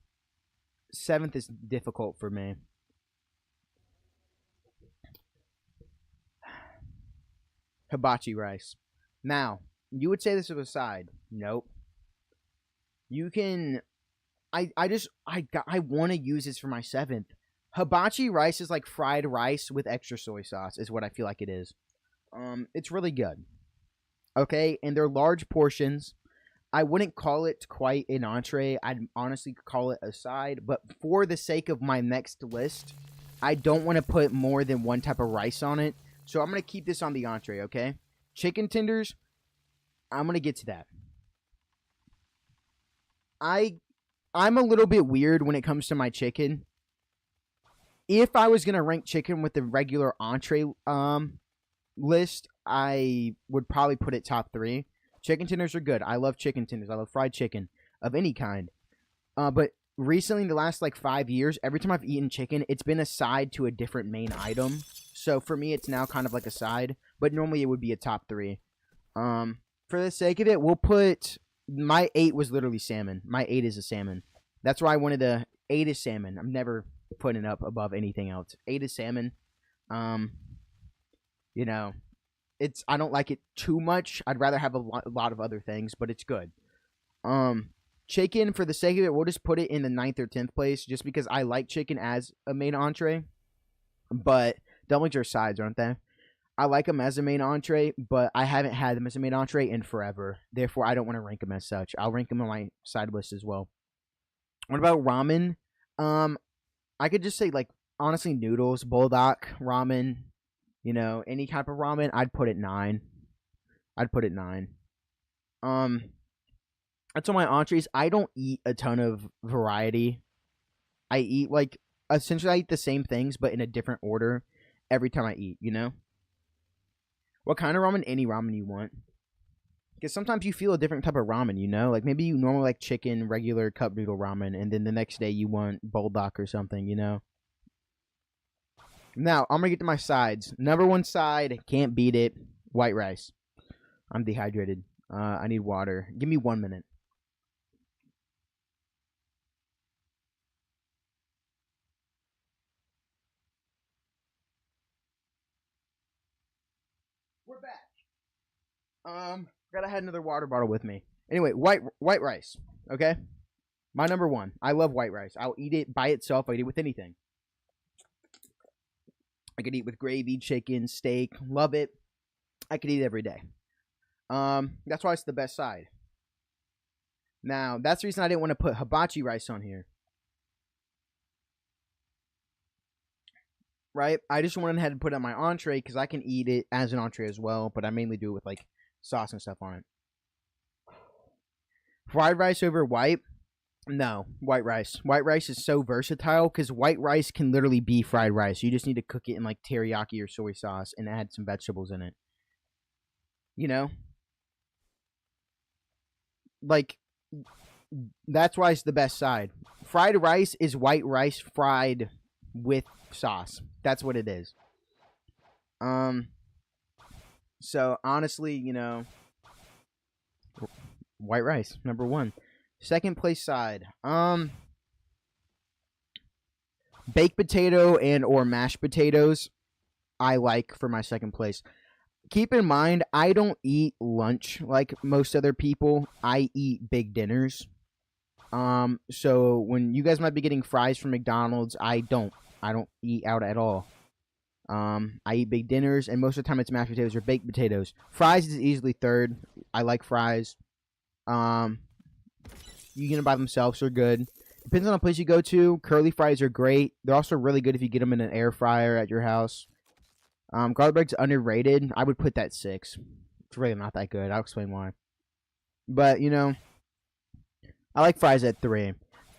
7th is difficult for me. Hibachi rice. Now, you would say this is a side. Nope. You can... I want to use this for my 7th. Hibachi rice is like fried rice with extra soy sauce is what I feel like it is. It's really good. Okay, and they're large portions. I wouldn't call it quite an entree. I'd honestly call it a side. But for the sake of my next list, I don't want to put more than one type of rice on it. So I'm going to keep this on the entree, okay? Chicken tenders, I'm going to get to that. I'm a little bit weird when it comes to my chicken. If I was going to rank chicken with the regular entree list, I would probably put it top 3. Chicken tenders are good. I love chicken tenders. I love fried chicken of any kind. But recently, in the last like 5 years, every time I've eaten chicken, it's been a side to a different main item. So for me, it's now kind of like a side. But normally it would be a top 3. For the sake of it, we'll put... My 8 was literally salmon. My 8 is a salmon. That's why I wanted to... 8 is salmon. I'm never putting it up above anything else. 8 is salmon. You know, I don't like it too much. I'd rather have a lot of other things, but it's good. Chicken, for the sake of it, we'll just put it in the 9th or 10th place, just because I like chicken as a main entree. But dumplings are sides, aren't they? I like them as a main entree, but I haven't had them as a main entree in forever. Therefore, I don't want to rank them as such. I'll rank them on my side list as well. What about ramen? I could just say, like, honestly, noodles, bulldog ramen, you know, any type of ramen, I'd put it 9. I'd put it 9. That's all my entrees. I don't eat a ton of variety. I eat like essentially I eat the same things but in a different order every time I eat, you know? What kind of ramen? Any ramen you want. Because sometimes you feel a different type of ramen, you know? Like maybe you normally like chicken, regular cup noodle ramen, and then the next day you want bulldog or something, you know? Now, I'm going to get to my sides. Number one side, can't beat it, white rice. I'm dehydrated. I need water. Give me 1 minute. We're back. Gotta have another water bottle with me. Anyway, white rice. Okay, my number one. I love white rice. I'll eat it by itself. I eat it with anything. I could eat with gravy, chicken, steak. Love it. I could eat it every day. That's why it's the best side. Now, that's the reason I didn't want to put hibachi rice on here. Right? I just went ahead and put it on my entree because I can eat it as an entree as well, but I mainly do it with like sauce and stuff on it. Fried rice over white? No, white rice. White rice is so versatile because white rice can literally be fried rice. You just need to cook it in like teriyaki or soy sauce and add some vegetables in it. You know? Like, that's why it's the best side. Fried rice is white rice fried with sauce. That's what it is. So honestly, you know, white rice, number one. Second place side. Baked potato and or mashed potatoes I like for my second place. Keep in mind, I don't eat lunch like most other people. I eat big dinners. So when you guys might be getting fries from McDonald's, I don't eat out at all. I eat big dinners, and most of the time it's mashed potatoes or baked potatoes. Fries is easily third. I like fries. You get them by themselves, they're good. Depends on the place you go to. Curly fries are great. They're also really good if you get them in an air fryer at your house. Garlic bread's underrated. I would put that 6. It's really not that good. I'll explain why. But, you know, I like fries at 3.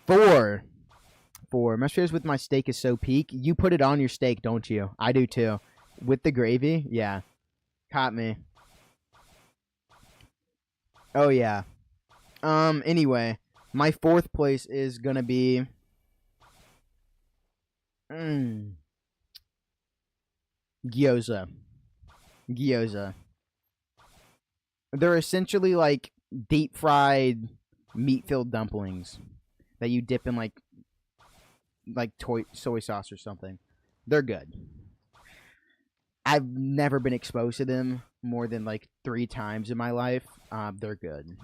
4. Mashed potatoes with my steak is so peak. You put it on your steak, don't you? I do too. With the gravy? Yeah. Caught me. Oh, yeah. Anyway. My fourth place is gonna be... Gyoza. They're essentially like deep fried meat filled dumplings that you dip in like soy sauce or something. They're good. I've never been exposed to them more than like 3 times in my life. They're good.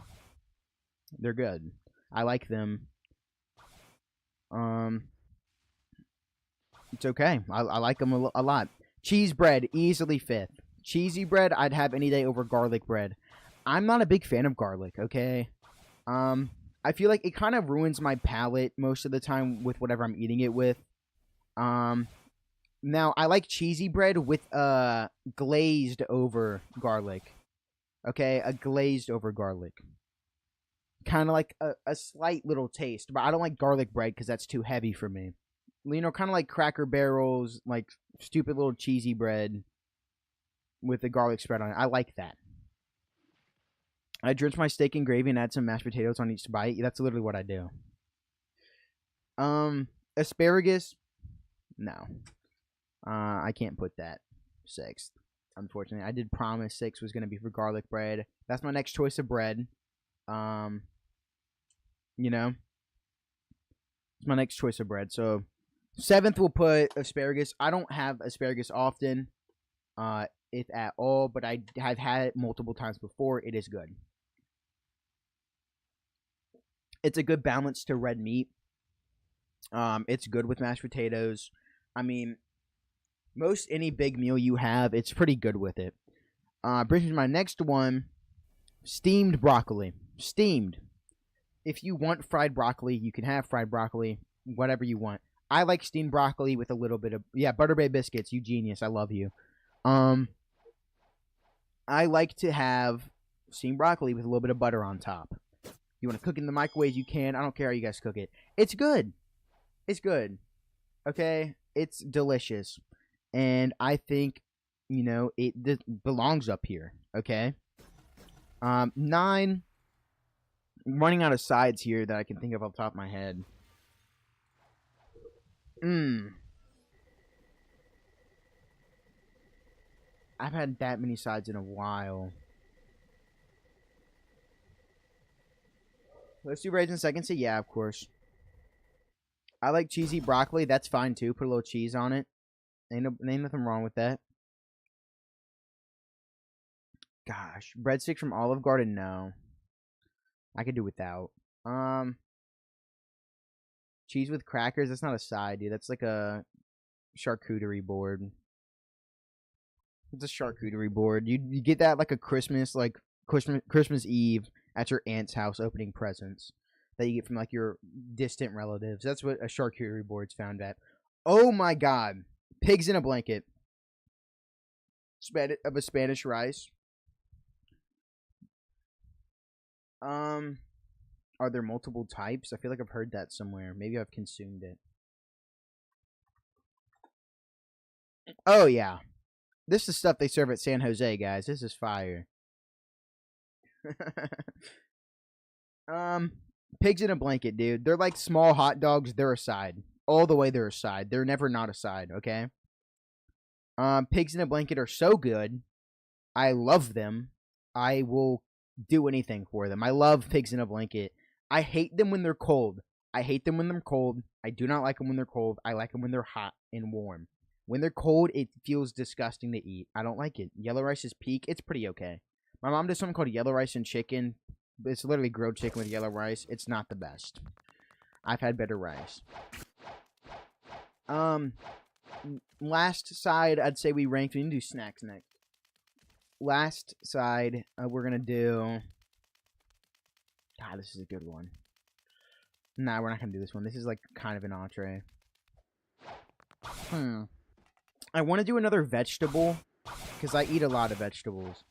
I like them. It's okay. I like them a lot. Cheese bread, easily 5th. Cheesy bread, I'd have any day over garlic bread. I'm not a big fan of garlic, okay? I feel like it kind of ruins my palate most of the time with whatever I'm eating it with. Now, I like cheesy bread with glazed over garlic. Okay? A glazed over garlic. Kind of like a slight little taste. But I don't like garlic bread because that's too heavy for me. You know, kind of like Cracker Barrel's, like, stupid little cheesy bread with the garlic spread on it. I like that. I drench my steak in gravy and add some mashed potatoes on each bite. That's literally what I do. Asparagus? No. I can't put that 6th, unfortunately. I did promise 6 was going to be for garlic bread. That's my next choice of bread. You know? It's my next choice of bread. So, 7th we'll put asparagus. I don't have asparagus often, if at all, but I have had it multiple times before. It is good. It's a good balance to red meat. It's good with mashed potatoes. I mean, most any big meal you have, it's pretty good with it. Brings me to my next one, steamed broccoli. Steamed. If you want fried broccoli, you can have fried broccoli, whatever you want. I like steamed broccoli with a little bit of... Yeah, Butter Bay Biscuits, you genius. I love you. I like to have steamed broccoli with a little bit of butter on top. You want to cook it in the microwave, you can. I don't care how you guys cook it. It's good. It's good. Okay? It's delicious. And I think, it belongs up here. Okay? 9. I'm running out of sides here that I can think of off the top of my head. I've had that many sides in a while. Let's do raisins seconds. Say yeah, of course. I like cheesy broccoli. That's fine too. Put a little cheese on it. Ain't nothing wrong with that. Gosh, breadsticks from Olive Garden. No, I could do without. Cheese with crackers. That's not a side, dude. That's like a charcuterie board. It's a charcuterie board. You get that like a Christmas Eve at your aunt's house opening presents that you get from like your distant relatives. That's what a charcuterie board's found at. Oh my god. Pigs in a blanket. Of a Spanish rice. Are there multiple types? I feel like I've heard that somewhere. Maybe I've consumed it. Oh yeah. This is stuff they serve at San Jose, guys. This is fire. Pigs in a blanket, dude. They're like small hot dogs. They're a side. All the way they're a side. They're never not a side, okay? Pigs in a blanket are so good. I love them. I will do anything for them. I love pigs in a blanket. I hate them when they're cold. I hate them when they're cold. I do not like them when they're cold. I like them when they're hot and warm. When they're cold, it feels disgusting to eat. I don't like it. Yellow rice is peak. It's pretty okay. My mom does something called yellow rice and chicken. It's literally grilled chicken with yellow rice. It's not the best. I've had better rice. Last side, I'd say we ranked. We can do snacks next. Last side, we're going to do... God, this is a good one. Nah, we're not going to do this one. This is like kind of an entree. I want to do another vegetable because I eat a lot of vegetables.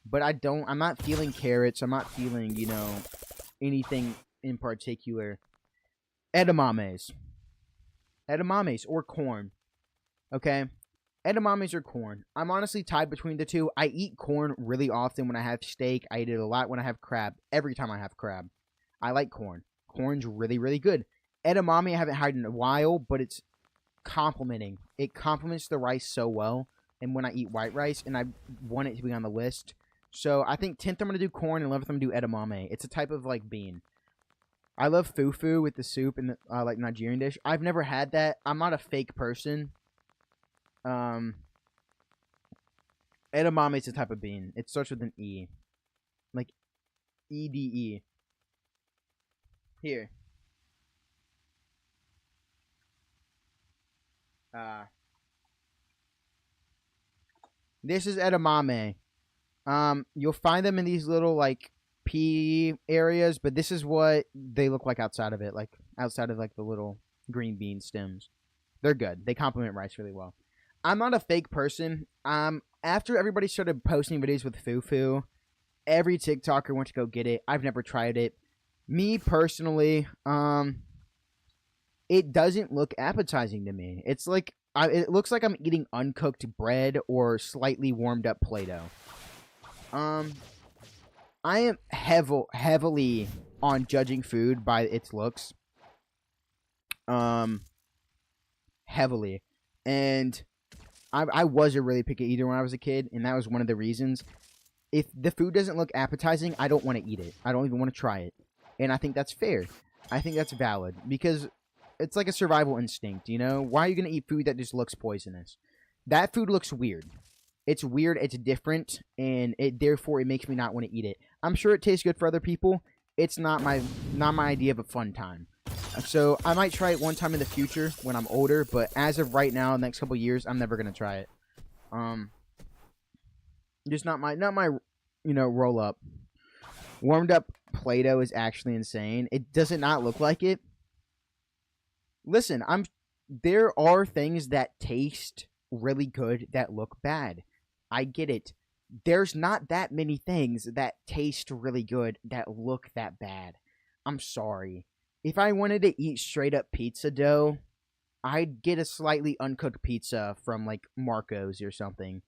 But I'm not feeling carrots. I'm not feeling, anything in particular. Edamames. Edamames or corn. Okay? Edamames or corn. I'm honestly tied between the two. I eat corn really often when I have steak. I eat it a lot when I have crab. Every time I have crab. I like corn. Corn's really, really good. Edamame I haven't had in a while, but it's complimenting. It complements the rice so well. And when I eat white rice, and I want it to be on the list. So I think 10th I'm going to do corn, and 11th I'm going to do edamame. It's a type of like bean. I love fufu with the soup and the like Nigerian dish. I've never had that. I'm not a fake person. Edamame is a type of bean. It starts with an E. Like EDE. Here. This is edamame. You'll find them in these little like pea areas, but this is what they look like outside of it, like outside of like the little green bean stems. They're good. They complement rice really well. I'm not a fake person. After everybody started posting videos with fufu, every TikToker went to go get it. I've never tried it. Me personally, it doesn't look appetizing to me. It's like it looks like I'm eating uncooked bread or slightly warmed up Play-Doh. I am heavily on judging food by its looks. Heavily. And I was a really picky eater when I was a kid, and that was one of the reasons. If the food doesn't look appetizing, I don't want to eat it. I don't even want to try it. And I think that's fair. I think that's valid. Because it's like a survival instinct, Why are you going to eat food that just looks poisonous? That food looks weird. It's weird, it's different, and therefore it makes me not want to eat it. I'm sure it tastes good for other people. It's not my idea of a fun time. So I might try it one time in the future when I'm older, but as of right now, the next couple years, I'm never gonna try it. Just not my roll up. Warmed up Play-Doh is actually insane. Does it not look like it? Listen, there are things that taste really good that look bad. I get it. there's not that many things that taste really good that look that bad. I'm sorry. If I wanted to eat straight up pizza dough, I'd get a slightly uncooked pizza from like Marco's or something.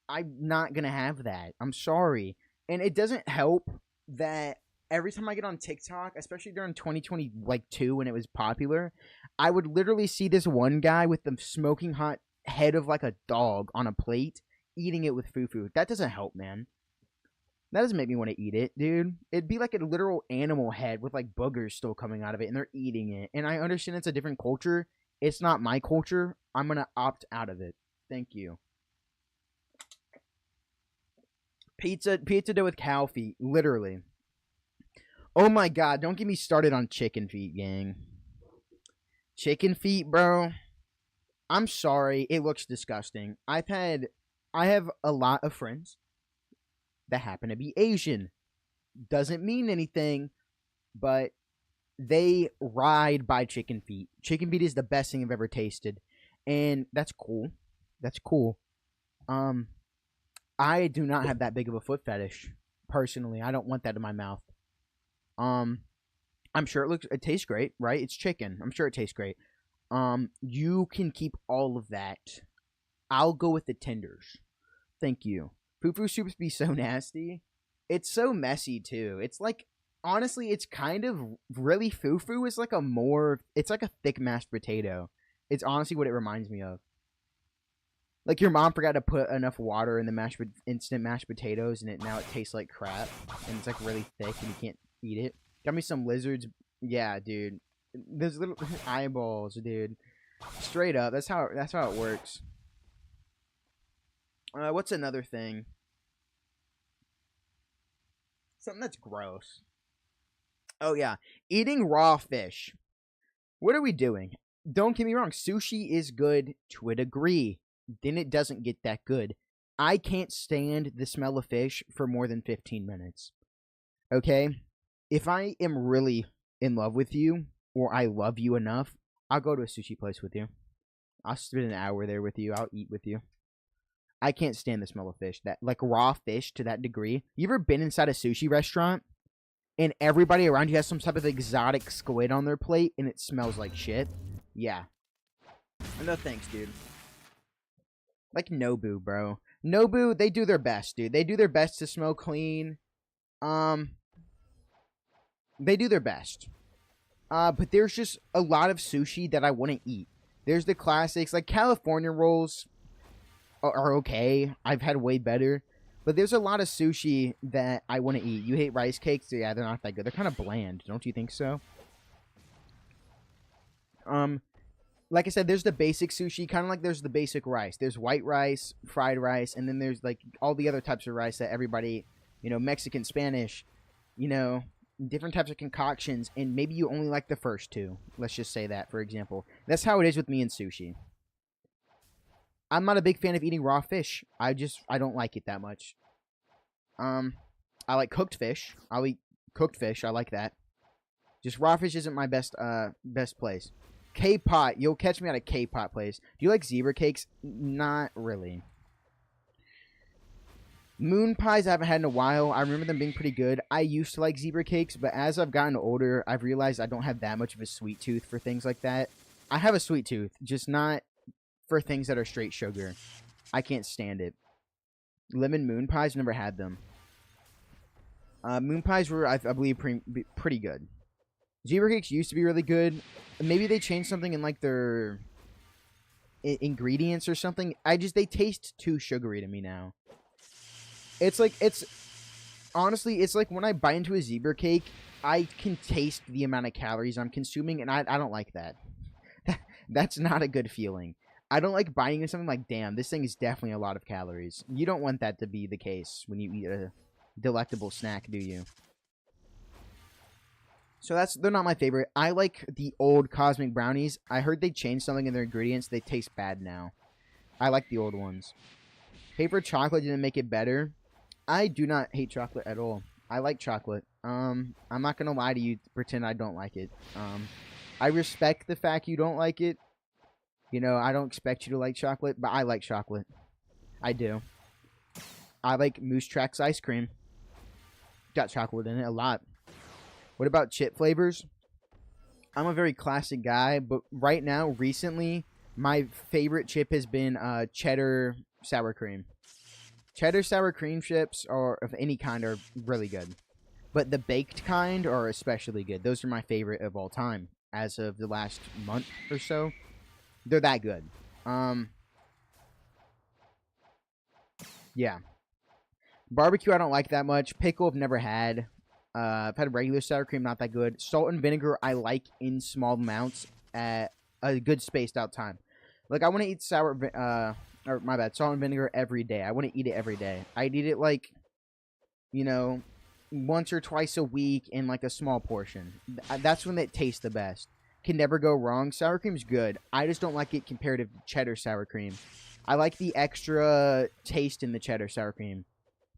I'm not gonna have that. I'm sorry. And it doesn't help that every time I get on TikTok, especially during 2022 when it was popular, I would literally see this one guy with the smoking hot head of like a dog on a plate eating it with fufu. That doesn't help, man. That doesn't make me want to eat it, dude. It'd be like a literal animal head with like boogers still coming out of it, and they're eating it. And I understand it's a different culture. It's not my culture. I'm gonna opt out of it. Thank you. Pizza dough with cow feet, literally. Oh my god, don't get me started on chicken feet, gang. Chicken feet, bro. I'm sorry, it looks disgusting. I have a lot of friends that happen to be Asian. Doesn't mean anything, but they ride by chicken feet. Chicken feet is the best thing I've ever tasted, and that's cool. That's cool. I do not have that big of a foot fetish. Personally, I don't want that in my mouth. I'm sure it tastes great, right? It's chicken. I'm sure it tastes great. You can keep all of that. I'll go with the tenders. Thank you. Fufu soups be so nasty. It's so messy too. It's like, honestly, it's kind of really fufu is like it's like a thick mashed potato. It's honestly what it reminds me of. Like your mom forgot to put enough water in the instant mashed potatoes, and now it tastes like crap, and it's like really thick, and you can't eat it. Got me some lizards. Yeah, dude. There's little eyeballs, dude. Straight up. That's how it works. What's another thing? Something that's gross. Oh yeah, eating raw fish. What are we doing? Don't get me wrong. Sushi is good to a degree. Then it doesn't get that good. I can't stand the smell of fish for more than 15 minutes. Okay? If I am really in love with you, or I love you enough, I'll go to a sushi place with you. I'll spend an hour there with you. I'll eat with you. I can't stand the smell of fish. That like raw fish to that degree. You ever been inside a sushi restaurant and everybody around you has some type of exotic squid on their plate and it smells like shit? Yeah. No thanks, dude. Like Nobu, bro. Nobu, they do their best, dude. They do their best to smell clean. They do their best. But there's just a lot of sushi that I want to eat. There's the classics, like California rolls are okay. I've had way better. But there's a lot of sushi that I want to eat. You hate rice cakes? Yeah, they're not that good. They're kind of bland. Don't you think so? Like I said, there's the basic sushi, kind of like there's the basic rice. There's white rice, fried rice, and then there's like all the other types of rice that everybody, Mexican, Spanish, different types of concoctions, and maybe you only like the first two. Let's just say that, for example. That's how it is with me and sushi. I'm not a big fan of eating raw fish. I don't like it that much. I like cooked fish. I'll eat cooked fish. I like that. Just raw fish isn't my best place. K-pot. You'll catch me at a K-pot place. Do you like zebra cakes? Not really. Moon pies I haven't had in a while. I remember them being pretty good. I used to like zebra cakes, but as I've gotten older, I've realized I don't have that much of a sweet tooth for things like that. I have a sweet tooth, just not for things that are straight sugar. I can't stand it. Lemon moon pies, never had them. Moon pies were, I believe, pretty good. Zebra cakes used to be really good. Maybe they changed something in like their ingredients or something. They taste too sugary to me now. Honestly, it's like when I bite into a zebra cake, I can taste the amount of calories I'm consuming, and I don't like that. That's not a good feeling. I don't like biting into something like, damn, this thing is definitely a lot of calories. You don't want that to be the case when you eat a delectable snack, do you? So they're not my favorite. I like the old Cosmic Brownies. I heard they changed something in their ingredients. They taste bad now. I like the old ones. Paper chocolate didn't make it better. I do not hate chocolate at all. I like chocolate. I'm not gonna lie to you, pretend I don't like it. I respect the fact you don't like it. I don't expect you to like chocolate, but I like chocolate. I do. I like Moose Tracks ice cream. Got chocolate in it a lot. What about chip flavors? I'm a very classic guy, but right now, recently, my favorite chip has been cheddar sour cream. Cheddar sour cream chips, or of any kind, are really good. But the baked kind are especially good. Those are my favorite of all time as of the last month or so. They're that good. Yeah. Barbecue, I don't like that much. Pickle, I've never had. I've had regular sour cream, not that good. Salt and vinegar, I like in small amounts at a good spaced out time. Like, I want to eat or my bad, salt and vinegar every day. I want to eat it every day. I'd eat it like, you know, once or twice a week in like a small portion. That's when it tastes the best. Can never go wrong. Sour cream's good. I just don't like it compared to cheddar sour cream. I like the extra taste in the cheddar sour cream.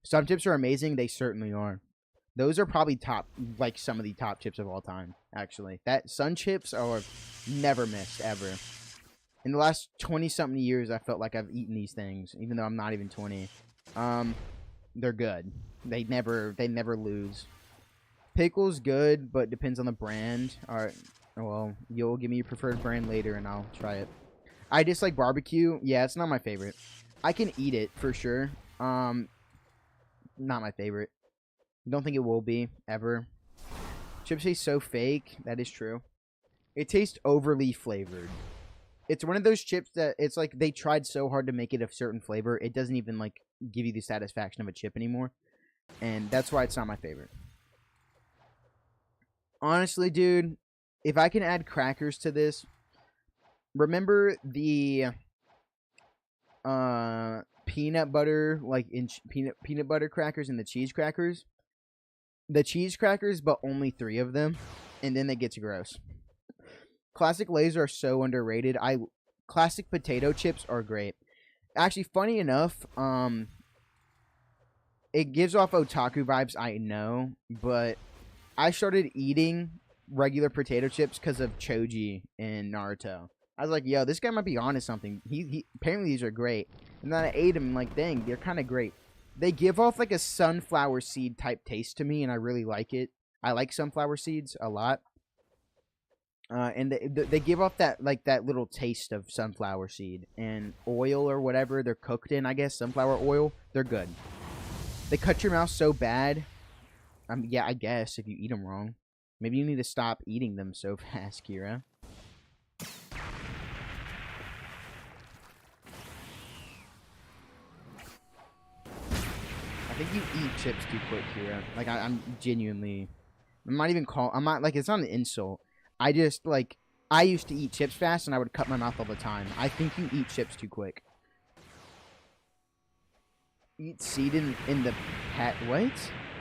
Some chips are amazing. They certainly are. Those are probably top, like some of the top chips of all time, actually. That Sun chips are never missed, ever. In the last 20-something years, I felt like I've eaten these things, even though I'm not even 20. They're good. They never lose. Pickle's good, but depends on the brand. Alright, well, you'll give me your preferred brand later, and I'll try it. I dislike barbecue. Yeah, it's not my favorite. I can eat it, for sure. Not my favorite. Don't think it will be, ever. Chips taste so fake. That is true. It tastes overly flavored. It's one of those chips that it's like they tried so hard to make it a certain flavor, it doesn't even, like, give you the satisfaction of a chip anymore. And that's why it's not my favorite. Honestly, dude, if I can add crackers to this, remember the peanut butter, like in peanut butter crackers and the cheese crackers? The cheese crackers, but only 3 of them, and then it gets gross. Classic Lay's are so underrated. Classic potato chips are great. Actually, funny enough, it gives off otaku vibes, I know, but I started eating regular potato chips because of Choji in Naruto. I was like, yo, this guy might be onto something. He apparently these are great. And then I ate them and like, dang, they're kind of great. They give off like a sunflower seed type taste to me, and I really like it. I like sunflower seeds a lot. And they give off that like that little taste of sunflower seed and oil or whatever they're cooked in. I guess sunflower oil. They're good. They cut your mouth so bad. Yeah, I guess if you eat them wrong, maybe you need to stop eating them so fast, Kira. I think you eat chips too quick, Kira. Like I'm genuinely, I'm not like it's not an insult. I just like I used to eat chips fast and I would cut my mouth all the time. I think you eat chips too quick. Eat seed in the what?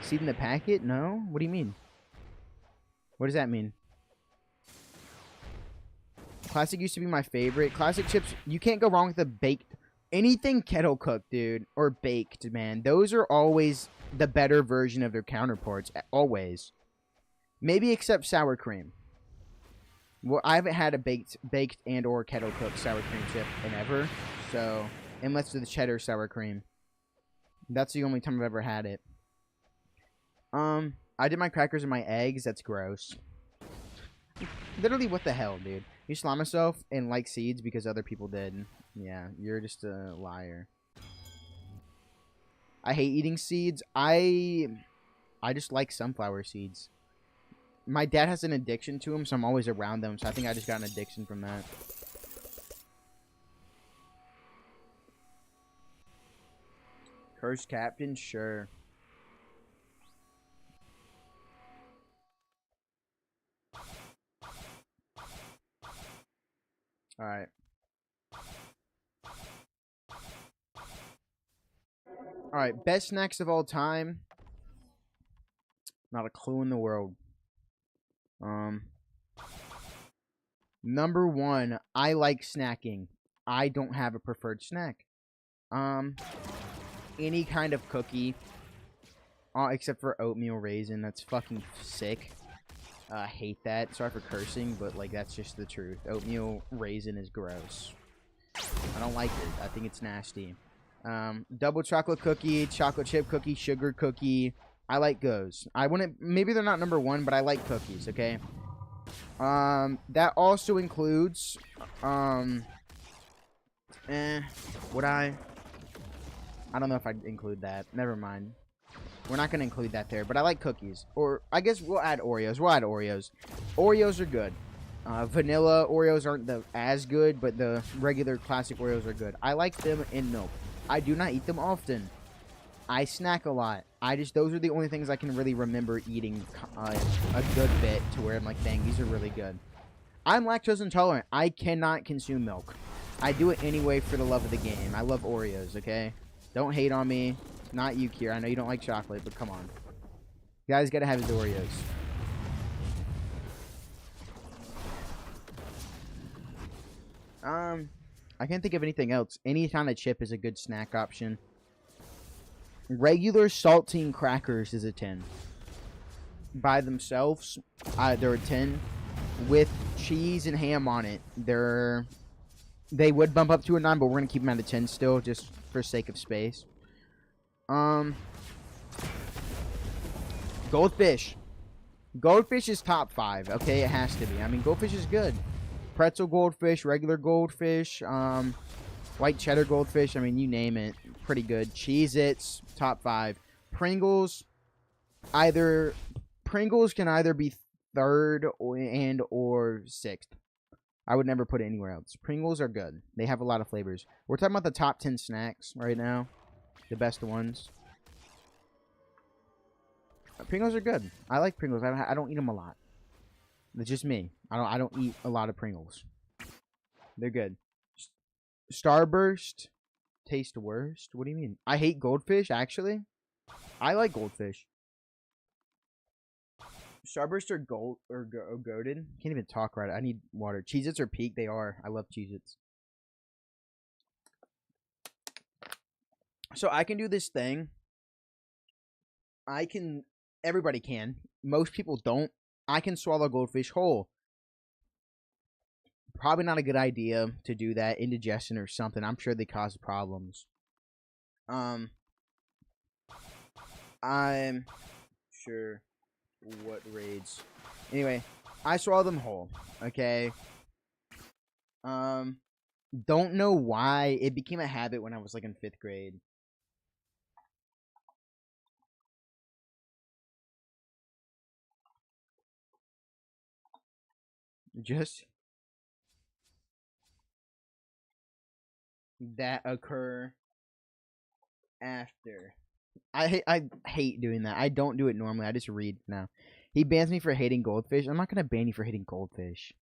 Seed in the packet? No. What do you mean? What does that mean? Classic used to be my favorite. Classic chips. You can't go wrong with the baked. Anything kettle cooked, dude, or baked, man. Those are always the better version of their counterparts. Always. Maybe except sour cream. Well, I haven't had a baked and or kettle cooked sour cream chip in ever. So, unless it's the cheddar sour cream. That's the only time I've ever had it. I did my crackers and my eggs. That's gross. Literally, what the hell, dude? You slime myself and like seeds because other people did. Yeah, you're just a liar. I hate eating seeds. I just like sunflower seeds. My dad has an addiction to them, so I'm always around them. So I think I just got an addiction from that. Cursed Captain? Sure. Alright. Alright, best snacks of all time. Not a clue in the world. Number 1, I like snacking. I don't have a preferred snack. Any kind of cookie. Except for oatmeal raisin. That's fucking sick. I hate that. Sorry for cursing, but like that's just the truth. Oatmeal raisin is gross. I don't like it. I think it's nasty. Double chocolate cookie, chocolate chip cookie, sugar cookie. I like those. I wouldn't. Maybe they're not number one, but I like cookies. Okay. That also includes. Would I? I don't know if I'd include that. Never mind. We're not gonna include that there. But I like cookies. Or I guess we'll add Oreos. We'll add Oreos. Oreos are good. Vanilla Oreos aren't as good, but the regular classic Oreos are good. I like them in milk. I do not eat them often. I snack a lot. Those are the only things I can really remember eating a good bit to where I'm like, dang, these are really good. I'm lactose intolerant. I cannot consume milk. I do it anyway for the love of the game. I love Oreos, okay? Don't hate on me. Not you, Kier. I know you don't like chocolate, but come on. You guys gotta have his Oreos. I can't think of anything else. Any kind of chip is a good snack option. Regular saltine crackers is a 10. By themselves, they're a 10. With cheese and ham on it, they would bump up to a 9, but we're gonna keep them at a 10 still, just for sake of space. Goldfish. Goldfish is top 5. Okay, it has to be. I mean, goldfish is good. Pretzel goldfish, regular goldfish, white cheddar goldfish. I mean, you name it. Pretty good. Cheez-Its, top 5. Pringles can either be 3rd or 6th. I would never put it anywhere else. Pringles are good. They have a lot of flavors. We're talking about the top 10 snacks right now. The best ones. Pringles are good. I like Pringles. I don't eat them a lot. It's just me. I don't eat a lot of Pringles. They're good. Starburst taste worst? What do you mean? I hate goldfish, actually. I like goldfish. Starburst are goated. Can't even talk right. I need water. Cheez-Its are peak. They are. I love Cheez-Its. So I can do this thing. Everybody can. Most people don't. I can swallow goldfish whole. Probably not a good idea to do that. Indigestion or something. I'm sure they cause problems. I'm sure what raids. Anyway, I swallow them whole. Okay. Don't know why. It became a habit when I was like in 5th grade. Just that occur after. I hate doing that. I don't do it normally. I just read now. He bans me for hating goldfish. I'm not gonna ban you for hating goldfish.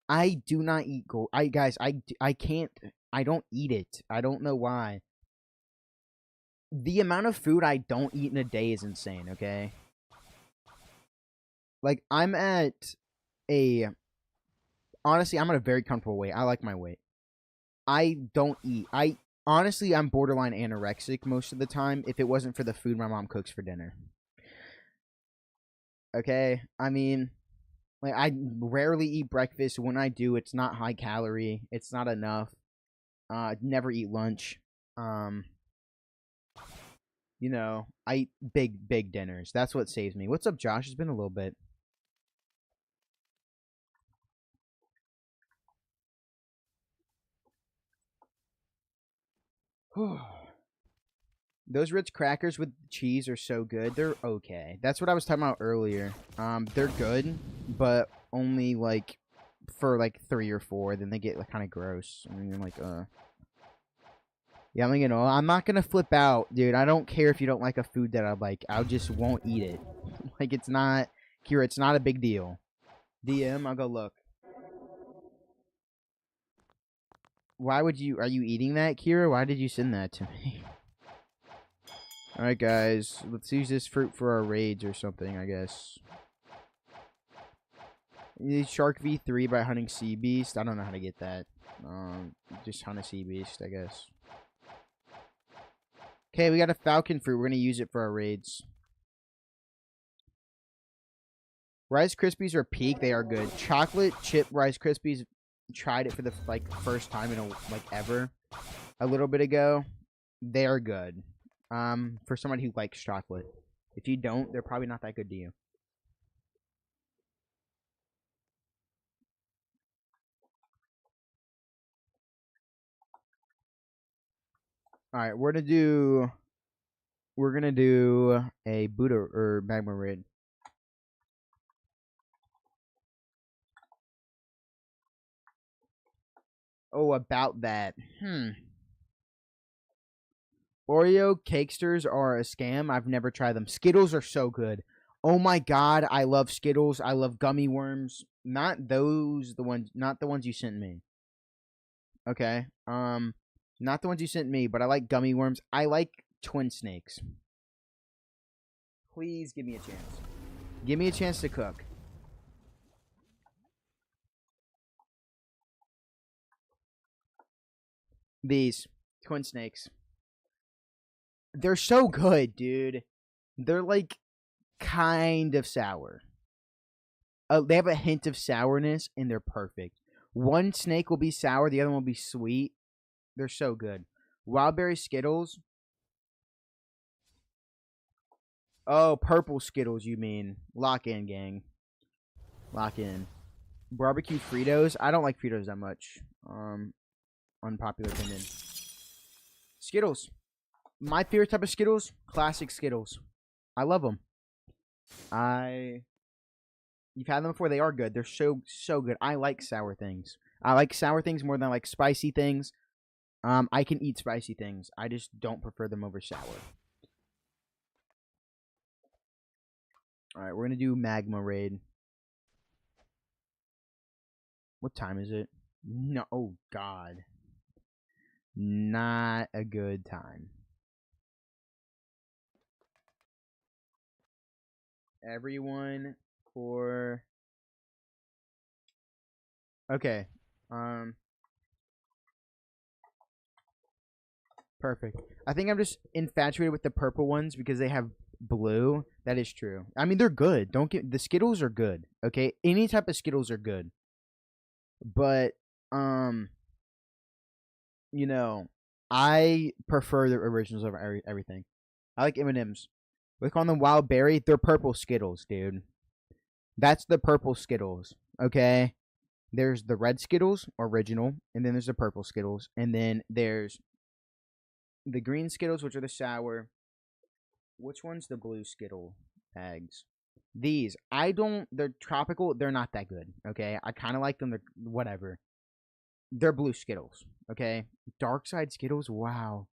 I do not eat guys, I can't. I don't eat it. I don't know why. The amount of food I don't eat in a day is insane. Okay. Like I'm at a. Honestly, I'm at a very comfortable weight. I like my weight. I don't eat. Honestly, I'm borderline anorexic most of the time if it wasn't for the food my mom cooks for dinner. Okay? I mean, like I rarely eat breakfast. When I do, it's not high calorie. It's not enough. Never eat lunch. You know, I eat big dinners. That's what saves me. What's up, Josh? It's been a little bit. Those Ritz crackers with cheese are so good. They're okay. That's what I was talking about earlier. They're good, but only like for like 3 or 4. Then they get like kind of gross. I mean, like yeah, I mean, you know, I'm not gonna flip out, dude. I don't care if you don't like a food that I like. I just won't eat it. Like it's not, Kira. It's not a big deal. DM. I'll go look. Why would you? Are you eating that, Kira? Why did you send that to me? Alright, guys. Let's use this fruit for our raids or something, I guess. Shark V3 by hunting sea beast. I don't know how to get that. Just hunt a sea beast, I guess. Okay, we got a falcon fruit. We're going to use it for our raids. Rice Krispies are peak. They are good. Chocolate chip Rice Krispies. Tried it for the first time in ever a little bit ago. They are good. For somebody who likes chocolate. If you don't, they're probably not that good to you. All right, we're gonna do a Buddha or magma raid. Oh, about that. Oreo Cakesters are a scam. I've never tried them. Skittles are so good. Oh my god, I love Skittles. I love gummy worms. Not those, not the ones you sent me. Okay. Not the ones you sent me, but I like gummy worms. I like twin snakes. Please give me a chance. Give me a chance to cook. These twin snakes. They're so good, dude. They're like kind of sour. They have a hint of sourness, and they're perfect. One snake will be sour, the other one will be sweet. They're so good. Wildberry Skittles. Oh, purple Skittles, you mean. Lock in, gang. Lock in. Barbecue Fritos. I don't like Fritos that much. Unpopular opinion. Skittles. My favorite type of Skittles, classic Skittles. I love them. You've had them before. They are good. They're so good. I like sour things. I like sour things more than I like spicy things. I can eat spicy things. I just don't prefer them over sour. All right, we're gonna do magma raid. What time is it? No, oh god, not a good time. Everyone for okay. Perfect. I think I'm just infatuated with the purple ones because they have blue. That is true. I mean, they're good. Don't get the Skittles are good. Okay, any type of Skittles are good. But you know, I prefer the originals over everything. I like M&Ms. We call them wild berry. They're purple Skittles, dude. That's the purple Skittles. Okay. There's the red Skittles, original, and then there's the purple Skittles, and then there's the green Skittles, which are the sour. Which one's the blue Skittle bags? These. They're tropical. They're not that good, okay? I kind of like them. They're whatever. They're blue Skittles, okay? Dark side Skittles, wow.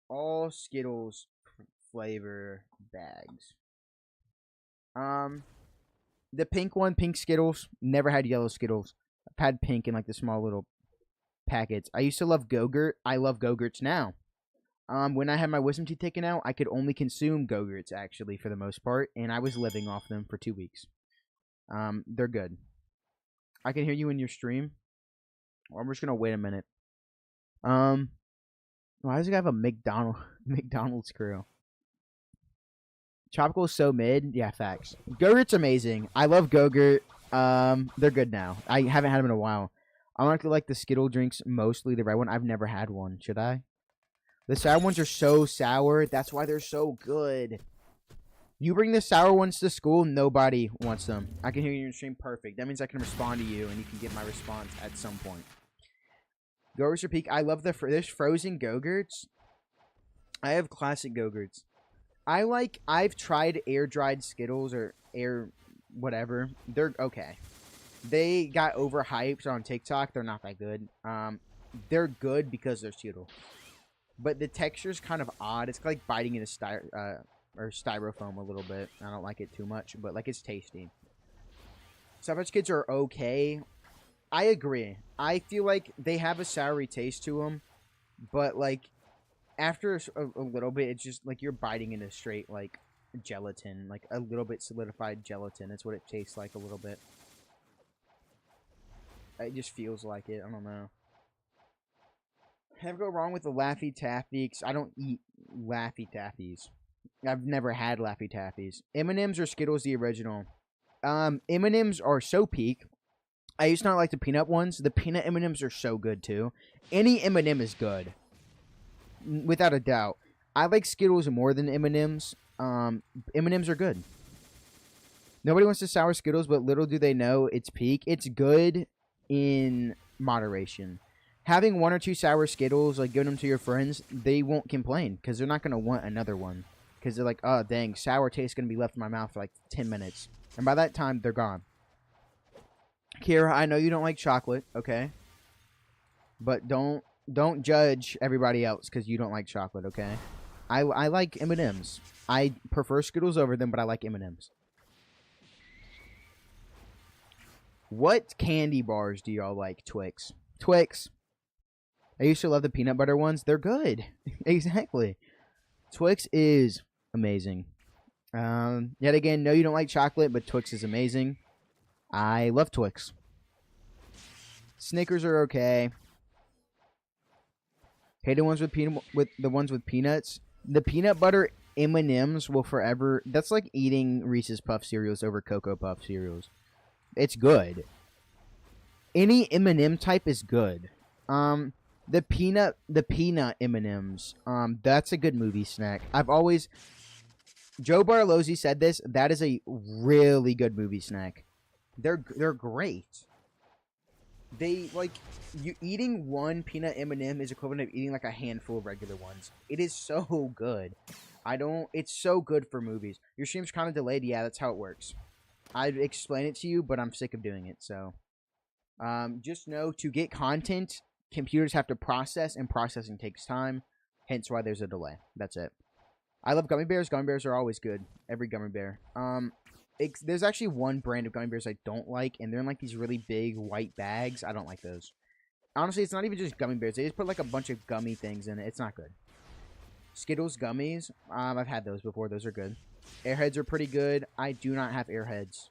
All Skittles flavor bags. The pink one, pink Skittles. Never had yellow Skittles. I've had pink in like the small little packets. I used to love Go-Gurt. I love Go-Gurts now. When I had my wisdom teeth taken out, I could only consume Go-Gurts actually for the most part, and I was living off them for 2 weeks. They're good. I can hear you in your stream. I'm just gonna wait a minute. Why does it have a McDonald's crew? Tropical is so mid. Yeah, facts. Go-Gurt's amazing. I love Go-Gurt. They're good now. I haven't had them in a while. I like the Skittle drinks, mostly the red one. I've never had one. Should I? The sour ones are so sour. That's why they're so good. You bring the sour ones to school, nobody wants them. I can hear you in your stream perfect. That means I can respond to you, and you can get my response at some point. Go-Gurts are peak. I love there's frozen Go-Gurts. I have classic Go-Gurts. I've tried air-dried Skittles or air whatever. They're okay. They got overhyped on TikTok. They're not that good. They're good because they're Skittle. But the texture's kind of odd. It's like biting into styrofoam a little bit. I don't like it too much, but like it's tasty. Sour Patch Kids are okay. I agree. I feel like they have a soury taste to them, but like after a little bit, it's just like you're biting into straight like gelatin, like a little bit solidified gelatin. That's what it tastes like a little bit. It just feels like it. I don't know. Never go wrong with the Laffy Taffy because I don't eat Laffy Taffies. I've never had Laffy Taffies. M&M's or Skittles the original. M&M's are so peak. I used to not like the peanut ones. The peanut M&M's are so good too. Any M&M is good. without a doubt. I like Skittles more than M&Ms. M&Ms are good. Nobody wants to sour Skittles, but little do they know it's peak. It's good in moderation. Having 1 or 2 sour Skittles, like giving them to your friends, they won't complain because they're not going to want another one. Because they're like, oh, dang, sour taste going to be left in my mouth for like 10 minutes. And by that time, they're gone. Kira, I know you don't like chocolate, okay? But don't judge everybody else because you don't like chocolate, okay? I like M&Ms. I prefer Skittles over them, but I like M&Ms. What candy bars do y'all like? Twix. Twix. I used to love the peanut butter ones. They're good. Exactly. Twix is amazing. Yet again, no, you don't like chocolate, but Twix is amazing. I love Twix. Snickers are okay. Hate the ones with the ones with peanuts. The peanut butter M&Ms will forever. That's like eating Reese's Puff cereals over Cocoa Puff cereals. It's good. Any M&M type is good. The peanut M&Ms. That's a good movie snack. Joe Barlozzi said this. That is a really good movie snack. They're great. They you eating one peanut M&M is equivalent of eating like a handful of regular ones. It is so good. It's so good for movies. Your stream's kind of delayed. Yeah, that's how it works. I'd explain it to you, but I'm sick of doing it. So, just know to get content, computers have to process, and processing takes time. Hence why there's a delay. That's it. I love gummy bears. Gummy bears are always good. Every gummy bear. There's actually one brand of gummy bears I don't like, and they're in like these really big white bags. I don't like those. Honestly, it's not even just gummy bears. They just put like a bunch of gummy things in it. It's not good. Skittles gummies. I've had those before. Those are good. Airheads are pretty good. I do not have Airheads.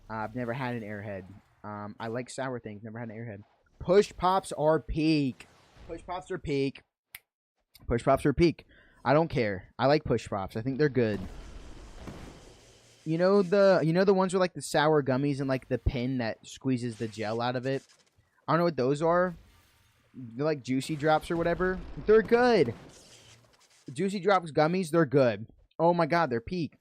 I've never had an Airhead. I like sour things. Never had an Airhead. Push Pops are peak. Push Pops are peak. Push Pops are peak. I don't care. I like Push Pops. I think they're good. You know the ones with like the sour gummies and like the pin that squeezes the gel out of it? I don't know what those are. They're like Juicy Drops or whatever. They're good. Juicy Drops gummies, they're good. Oh my god, they're peak.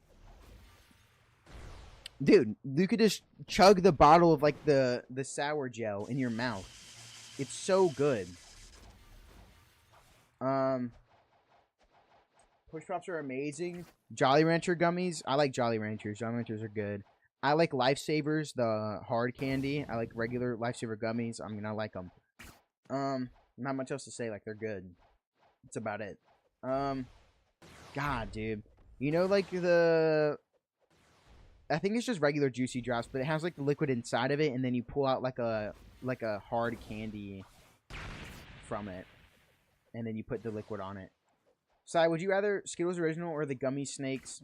Dude, you could just chug the bottle of like the sour gel in your mouth. It's so good. Push Pops are amazing. Jolly Rancher gummies. I like Jolly Ranchers. Jolly Ranchers are good. I like Lifesavers, the hard candy. I like regular Lifesaver gummies. I mean, I like them. Not much else to say. Like, they're good. That's about it. God, dude. You know, like I think it's just regular Juicy Drops, but it has like the liquid inside of it, and then you pull out like a hard candy from it, and then you put the liquid on it. Si, would you rather Skittles Original or the Gummy Snakes?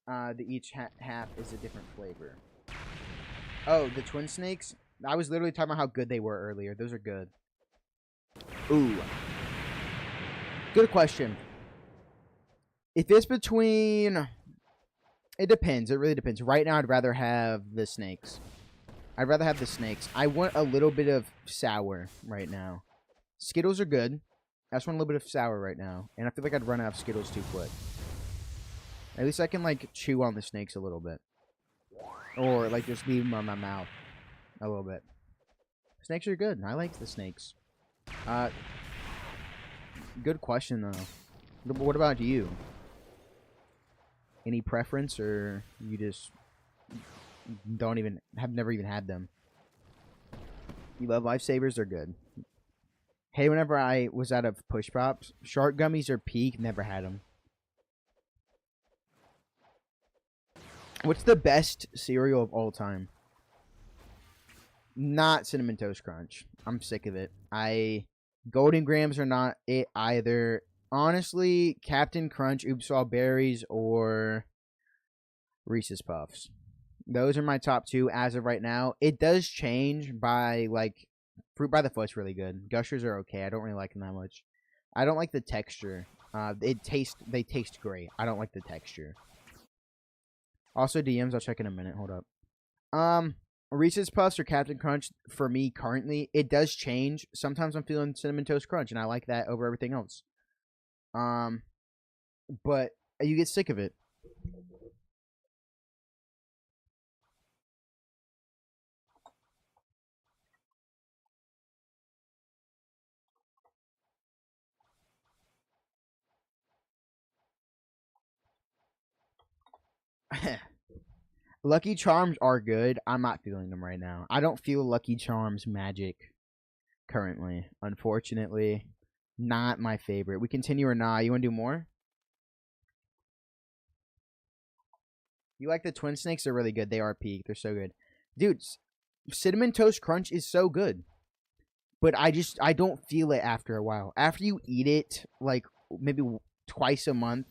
That each half is a different flavor. Oh, the Twin Snakes? I was literally talking about how good they were earlier. Those are good. Ooh. Good question. If it's between... It depends. It really depends. Right now, I'd rather have the snakes. I'd rather have the snakes. I want a little bit of sour right now. Skittles are good. I just want a little bit of sour right now. And I feel like I'd run out of Skittles too quick. At least I can, like, chew on the snakes a little bit. Or, like, just leave them on my mouth a little bit. Snakes are good. I like the snakes. Good question, though. What about you? Any preference, or you just have never even had them? You love Lifesavers? They're good. Hey, whenever I was out of Push Pops, Shark Gummies are peak. Never had them. What's the best cereal of all time? Not Cinnamon Toast Crunch. I'm sick of it. Golden Grams are not it either. Honestly, Captain Crunch, Oops All Berries, or Reese's Puffs. Those are my top two as of right now. It does change by, like, Fruit by the Foot's really good. Gushers are okay. I don't really like them that much. I don't like the texture. They taste great. I don't like the texture. Also, DMs, I'll check in a minute. Hold up. Reese's Puffs or Captain Crunch, for me, currently, it does change. Sometimes I'm feeling Cinnamon Toast Crunch, and I like that over everything else. But you get sick of it. Lucky Charms are good. I'm not feeling them right now. I don't feel Lucky Charms magic currently. Unfortunately, not my favorite. We continue or not? You want to do more? You like the Twin Snakes? They're really good. They are peak. They're so good. Dude, Cinnamon Toast Crunch is so good. But I don't feel it after a while. After you eat it, like, maybe twice a month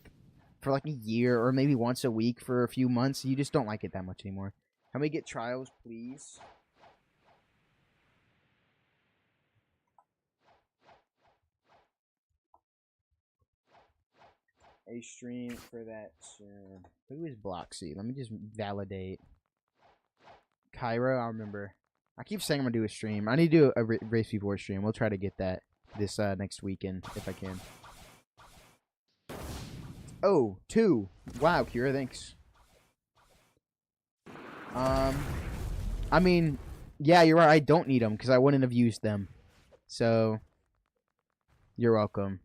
for, like, a year, or maybe once a week for a few months, you just don't like it that much anymore. Can we get trials, please? A stream for that soon. Who is Bloxy? Let me just validate. Cairo, I'll remember. I keep saying I'm gonna do a stream. I need to do a Race V4 stream. We'll try to get that this next weekend if I can. Oh, 2. Wow, Kira, thanks. I mean, yeah, you're right. I don't need them because I wouldn't have used them. So, you're welcome.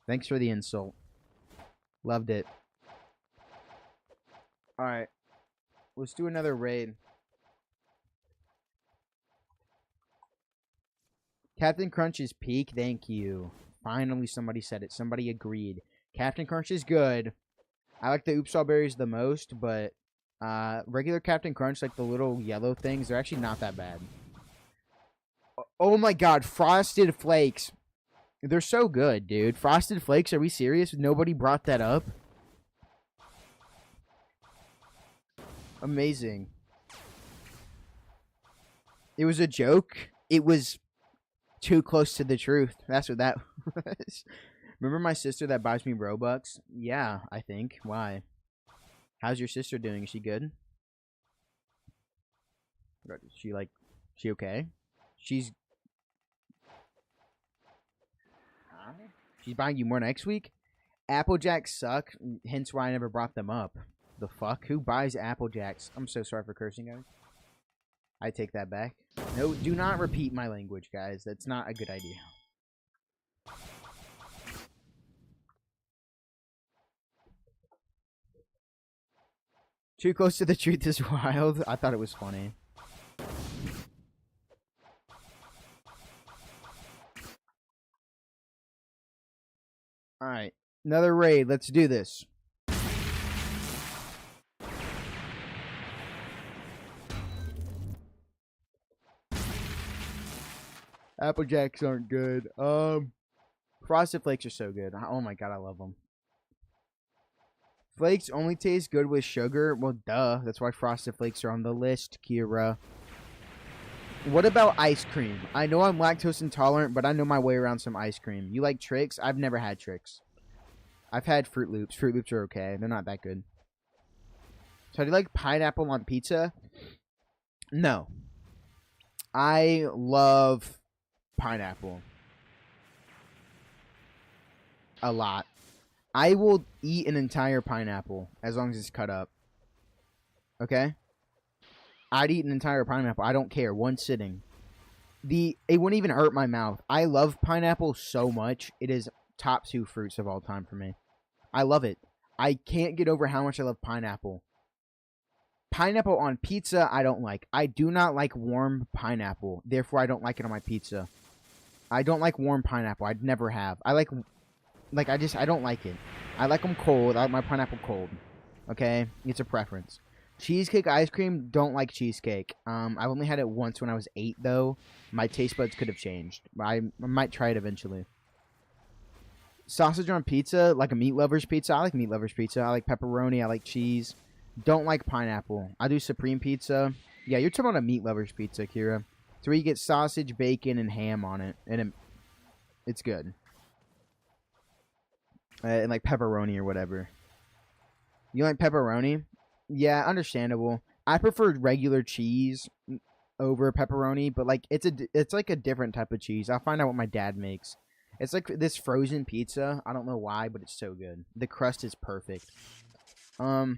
Thanks for the insult. Loved it. Alright. Let's do another raid. Captain Crunch is peak. Thank you. Finally, somebody said it. Somebody agreed. Captain Crunch is good. I like the Oops All Berries the most, but regular Captain Crunch, like the little yellow things, they're actually not that bad. Oh my god, Frosted Flakes. They're so good, dude. Frosted Flakes, are we serious? Nobody brought that up? Amazing. It was a joke. It was too close to the truth. That's what that was. Remember my sister that buys me Robux? Yeah, I think. Why? How's your sister doing? Is she good? She okay? She's buying you more next week? Applejacks suck, hence why I never brought them up. The fuck? Who buys Applejacks? I'm so sorry for cursing, guys. I take that back. No, do not repeat my language, guys. That's not a good idea. Too close to the truth is wild. I thought it was funny. Alright. Another raid. Let's do this. Applejacks aren't good. Frosted Flakes are so good. Oh my god, I love them. Flakes only taste good with sugar. Well, duh. That's why Frosted Flakes are on the list, Kira. What about ice cream? I know I'm lactose intolerant, but I know my way around some ice cream. You like Trix? I've never had Trix. I've had Fruit Loops. Fruit Loops are okay. They're not that good. So do you like pineapple on pizza? No. I love pineapple. A lot. I will eat an entire pineapple as long as it's cut up. Okay? I'd eat an entire pineapple. I don't care. One sitting. It wouldn't even hurt my mouth. I love pineapple so much. It is top 2 fruits of all time for me. I love it. I can't get over how much I love pineapple. Pineapple on pizza, I don't like. I do not like warm pineapple. Therefore, I don't like it on my pizza. I don't like warm pineapple. I'd never have. I don't like it. I like them cold. I like my pineapple cold. Okay? It's a preference. Cheesecake ice cream, don't like cheesecake. I've only had it once when I was 8, though. My taste buds could have changed. I might try it eventually. Sausage on pizza, like a meat lover's pizza. I like meat lover's pizza. I like pepperoni. I like cheese. Don't like pineapple. I do supreme pizza. Yeah, you're talking about a meat lover's pizza, Kira. It's where you get sausage, bacon, and ham on it. And it's good. And like pepperoni or whatever. You like pepperoni? Yeah, understandable. I prefer regular cheese over pepperoni, but like it's like a different type of cheese. I'll find out what my dad makes. It's like this frozen pizza. I don't know why, but it's so good. The crust is perfect. I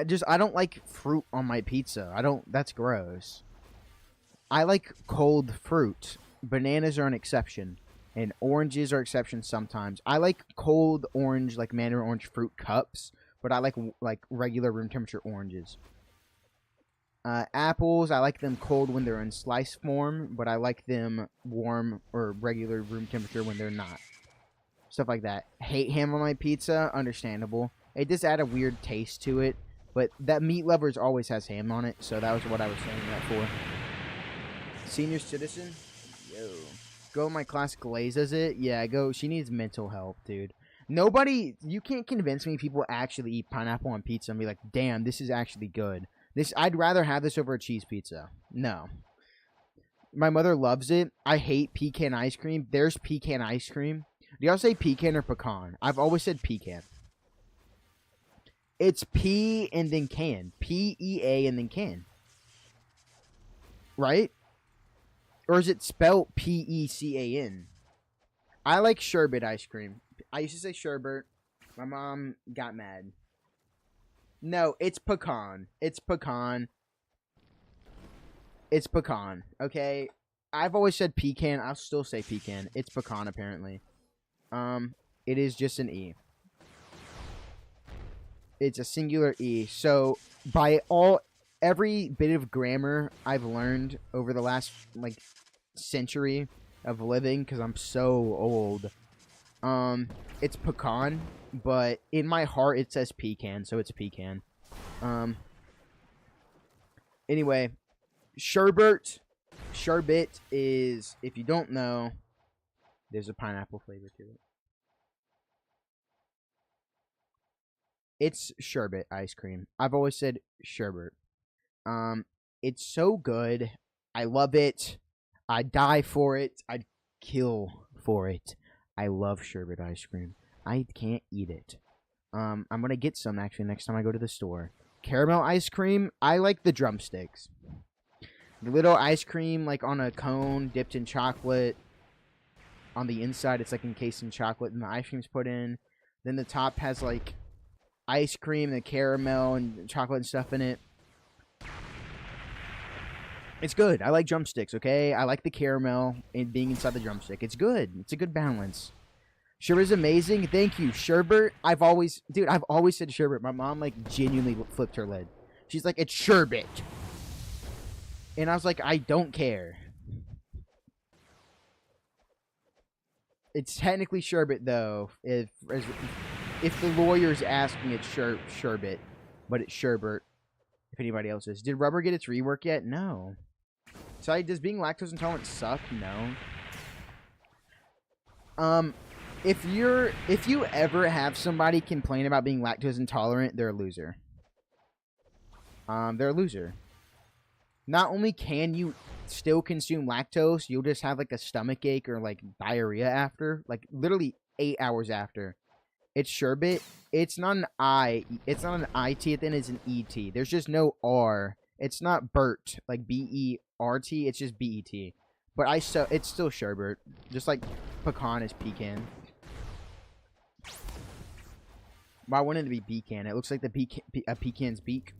don't like fruit on my pizza. That's gross. I like cold fruit. Bananas are an exception. And oranges are exceptions sometimes. I like cold orange, like mandarin orange fruit cups. But I like regular room temperature oranges. Apples, I like them cold when they're in slice form. But I like them warm or regular room temperature when they're not. Stuff like that. Hate ham on my pizza. Understandable. It does add a weird taste to it. But that Meat Lovers always has ham on it, so that was what I was saying that for. Senior citizen? Yo. Go my class glazes it? Yeah, go. She needs mental help, dude. Nobody, you can't convince me people actually eat pineapple on pizza and be like, damn, this is actually good. I'd rather have this over a cheese pizza. No. My mother loves it. I hate pecan ice cream. There's pecan ice cream. Do y'all say pecan or pecan? I've always said pecan. It's P and then can. P-E-A and then can. Right? Or is it spelled P-E-C-A-N? I like sherbet ice cream. I used to say sherbet. My mom got mad. No, it's pecan. It's pecan. It's pecan. Okay? I've always said pecan. I'll still say pecan. It's pecan, apparently. It is just an E. It's a singular E. So, by every bit of grammar I've learned over the last, century of living, because I'm so old, it's pecan, but in my heart it says pecan, so it's pecan. Anyway, sherbet is, if you don't know, there's a pineapple flavor to it. It's sherbet ice cream. I've always said sherbet. It's so good. I love it. I'd die for it. I'd kill for it. I love sherbet ice cream. I can't eat it. I'm gonna get some actually next time I go to the store. Caramel ice cream. I like the drumsticks. The little ice cream like on a cone dipped in chocolate. On the inside, it's like encased in chocolate, and the ice cream's put in. Then the top has like ice cream, the caramel, and chocolate and stuff in it. It's good. I like drumsticks, okay? I like the caramel and being inside the drumstick. It's good. It's a good balance. Sherbet's amazing. Thank you. Sherbet, I've always said sherbet. My mom, genuinely flipped her lid. She's like, it's sherbet. And I was like, I don't care. It's technically sherbet, though. If the lawyer's asking, it's sherbet. But it's sherbet. If anybody else is. Did rubber get its rework yet? No. So, does being lactose intolerant suck? No. If you ever have somebody complain about being lactose intolerant, they're a loser. They're a loser. Not only can you still consume lactose, you'll just have a stomach ache or diarrhea after, literally 8 hours after. It's sherbet. It's not an I. It's not an IT at the end. It's an ET. There's just no R. It's not Bert, B-E-R-T. It's just B-E-T. But it's still sherbet. Just like pecan is pecan. Why wouldn't it be pecan? It looks like a pecan's beak.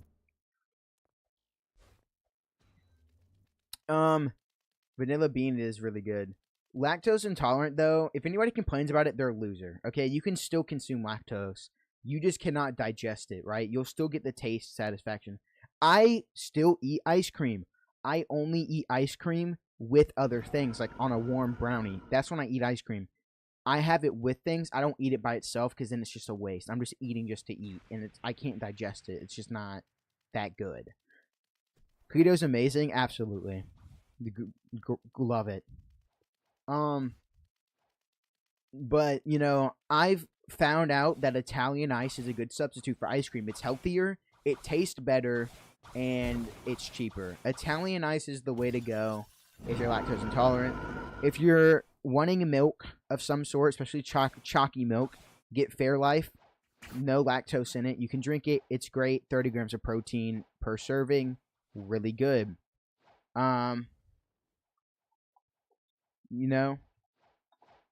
Vanilla bean is really good. Lactose intolerant, though, if anybody complains about it, they're a loser. Okay, you can still consume lactose. You just cannot digest it, right? You'll still get the taste satisfaction. I still eat ice cream. I only eat ice cream with other things, like on a warm brownie. That's when I eat ice cream. I have it with things. I don't eat it by itself because then it's just a waste. I'm just eating just to eat, and I can't digest it. It's just not that good. Cookie amazing? Absolutely. Love it. But, I've found out that Italian ice is a good substitute for ice cream. It's healthier, it tastes better, and it's cheaper. Italian ice is the way to go if you're lactose intolerant. If you're wanting milk of some sort, especially chalky milk, get Fairlife. No lactose in it. You can drink it. It's great. 30 grams of protein per serving. Really good.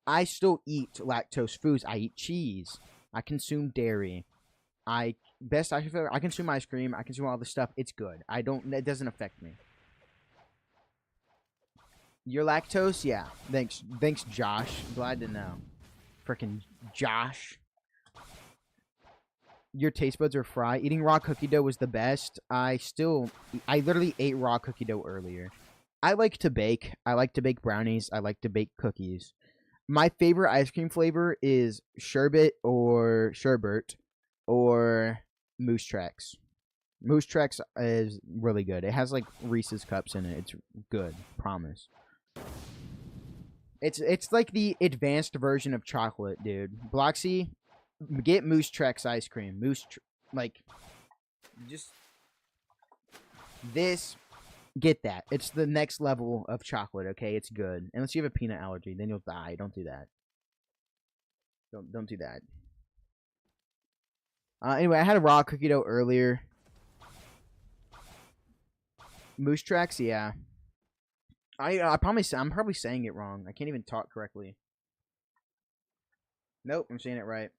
I still eat lactose foods. I eat cheese. I consume dairy. I consume ice cream. I consume all this stuff. It's good. It doesn't affect me. You're lactose? Yeah. Thanks, Josh. Glad to know. Frickin' Josh. Your taste buds are fried. Eating raw cookie dough was the best. I literally ate raw cookie dough earlier. I like to bake. I like to bake brownies. I like to bake cookies. My favorite ice cream flavor is sherbet or Moose Tracks. Moose Tracks is really good. It has like Reese's cups in it. It's good. Promise. It's like the advanced version of chocolate, dude. Bloxy, get Moose Tracks ice cream. Just this. Get that. It's the next level of chocolate, okay? It's good. Unless you have a peanut allergy, then you'll die. Don't do that. Don't do that. Anyway, I had a raw cookie dough earlier. Moose Tracks, yeah. I'm probably saying it wrong. I can't even talk correctly. Nope, I'm saying it right.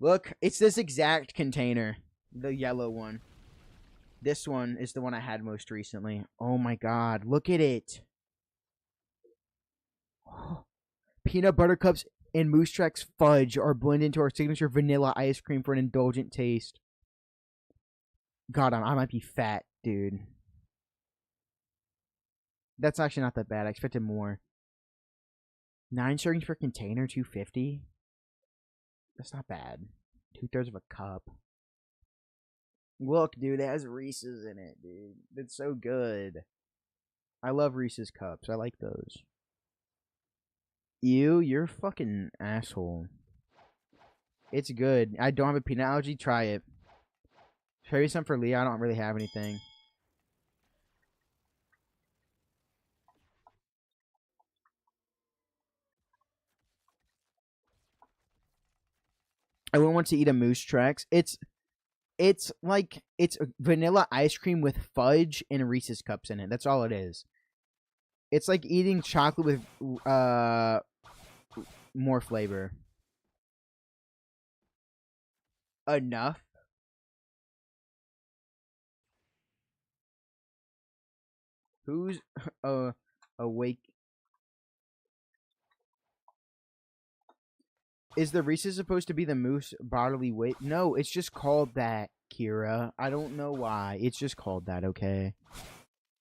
Look, it's this exact container. The yellow one. This one is the one I had most recently. Oh my god, look at it. Peanut butter cups and Moose Tracks fudge are blended into our signature vanilla ice cream for an indulgent taste. God, I might be fat, dude. That's actually not that bad. I expected more. 9 servings per container, $2.50. That's not bad. 2/3 of a cup. Look, dude, it has Reese's in it, dude. It's so good. I love Reese's cups. I like those. Ew, you're a fucking asshole. It's good. I don't have a peanut allergy. Try it. Show you some for Leah. I don't really have anything. I wouldn't want to eat a Moose Tracks. It's vanilla ice cream with fudge and Reese's cups in it. That's all it is. It's like eating chocolate with more flavor. Enough. Who's awake? Is the Reese's supposed to be the moose bodily weight? No, it's just called that, Kira. I don't know why. It's just called that, okay?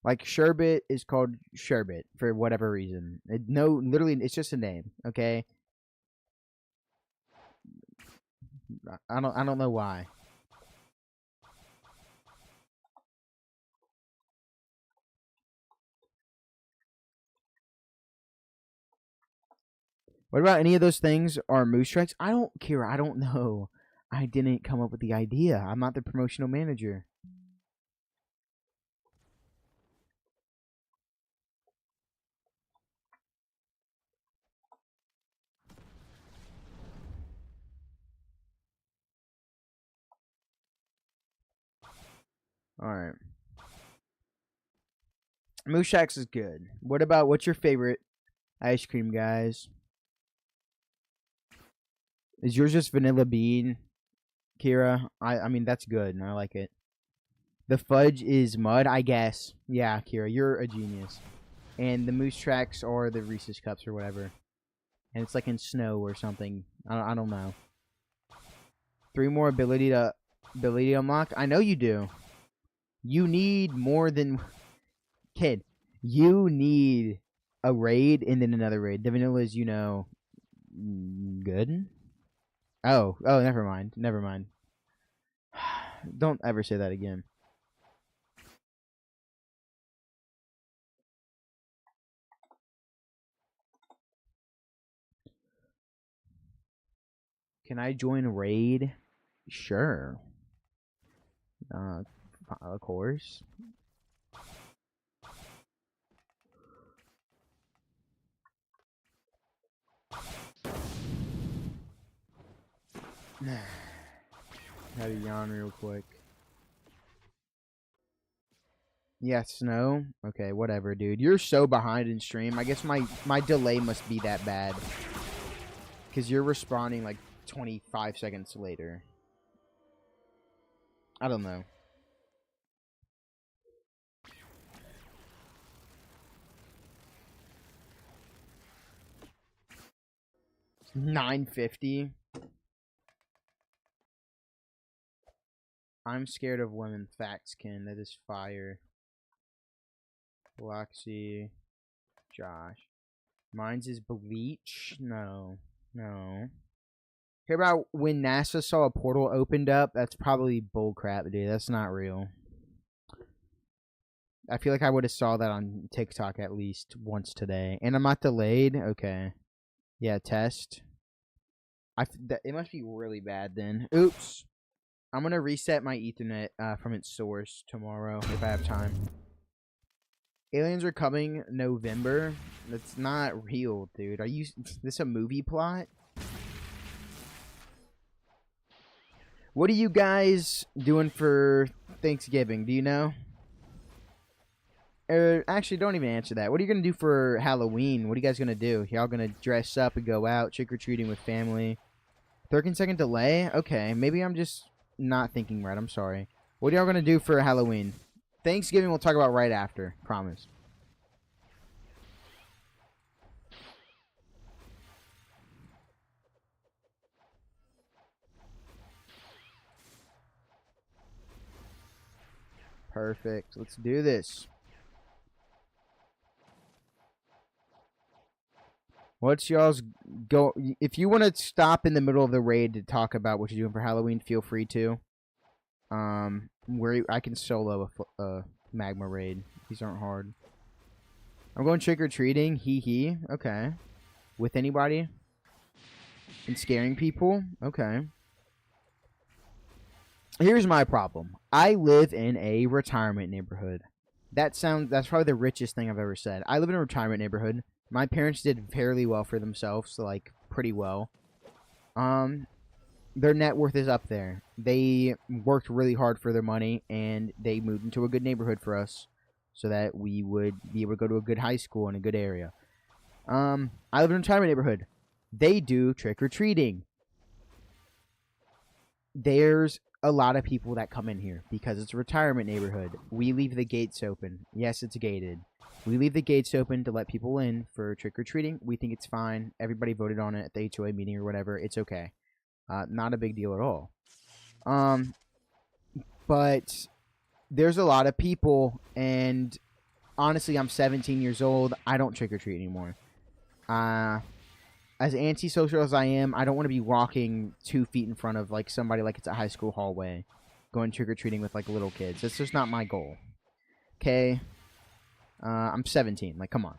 Like, sherbet is called sherbet for whatever reason. Literally, it's just a name, okay? I don't know why. What about any of those things are Moose Tracks? Kira, I don't know. I didn't come up with the idea. I'm not the promotional manager. Alright. Moose Tracks is good. What's your favorite ice cream, guys? Is yours just vanilla bean, Kira? I mean, that's good, and I like it. The fudge is mud, I guess. Yeah, Kira, you're a genius. And the Moose Tracks are the Reese's Cups or whatever. And it's like in snow or something. I don't know. 3 more ability unlock? I know you do. You need more than... Kid, you need a raid and then another raid. The vanilla is, good? Oh, never mind. Don't ever say that again. Can I join raid? Sure. Of course. Had to yawn real quick. Yeah, snow? Okay, whatever, dude. You're so behind in stream. I guess my delay must be that bad. Because you're responding like 25 seconds later. I don't know. $9.50. I'm scared of women. Faxkin. That is fire. Bloxy. Josh. Mine's is Bleach. No. No. Hear about when NASA saw a portal opened up? That's probably bullcrap, dude. That's not real. I feel like I would have saw that on TikTok at least once today. And I'm not delayed? Okay. Yeah, test. It must be really bad then. Oops. I'm going to reset my Ethernet from its source tomorrow if I have time. Aliens are coming November. That's not real, dude. Is this a movie plot? What are you guys doing for Thanksgiving? Do you know? Actually, don't even answer that. What are you going to do for Halloween? What are you guys going to do? Y'all going to dress up and go out trick-or-treating with family? 13-second delay? Okay, maybe I'm just not thinking right. I'm sorry. What are y'all going to do for Halloween? Thanksgiving we'll talk about right after. Promise. Perfect. Let's do this. What's y'all's go? If you want to stop in the middle of the raid to talk about what you're doing for Halloween, feel free to. Where I can solo a magma raid. These aren't hard. I'm going trick or treating. Hee hee. Okay. With anybody? And scaring people. Okay. Here's my problem. I live in a retirement neighborhood. That's probably the richest thing I've ever said. I live in a retirement neighborhood. My parents did fairly well for themselves, so like pretty well. Their net worth is up there. They worked really hard for their money, and they moved into a good neighborhood for us, so that we would be able to go to a good high school in a good area. I live in a retirement neighborhood. They do trick or treating. There's a lot of people that come in here because it's a retirement neighborhood. We leave the gates open. Yes, it's gated. We leave the gates open to let people in for trick-or-treating. We think it's fine. Everybody voted on it at the HOA meeting or whatever. It's okay. Not a big deal at all. But there's a lot of people, and honestly, I'm 17 years old. I don't trick-or-treat anymore. As antisocial as I am, I don't want to be walking 2 feet in front of like somebody like it's a high school hallway going trick-or-treating with like little kids. That's just not my goal. Okay? I'm 17. Like, come on.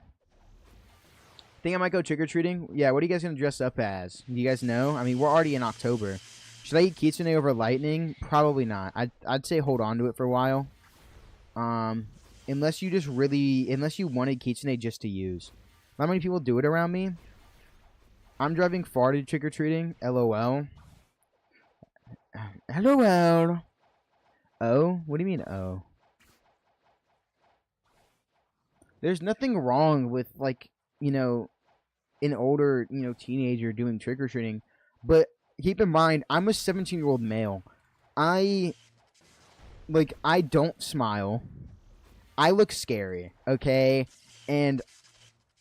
Think I might go trick-or-treating? Yeah, what are you guys going to dress up as? Do you guys know? I mean, we're already in October. Should I eat kitsune over lightning? Probably not. I'd say hold on to it for a while. Unless you wanted kitsune just to use. Not many people do it around me. I'm driving far to trick-or-treating. LOL. LOL. Oh? What do you mean, oh? There's nothing wrong with, like, you know, an older, teenager doing trick-or-treating. But keep in mind, I'm a 17-year-old male. I don't smile. I look scary, okay? And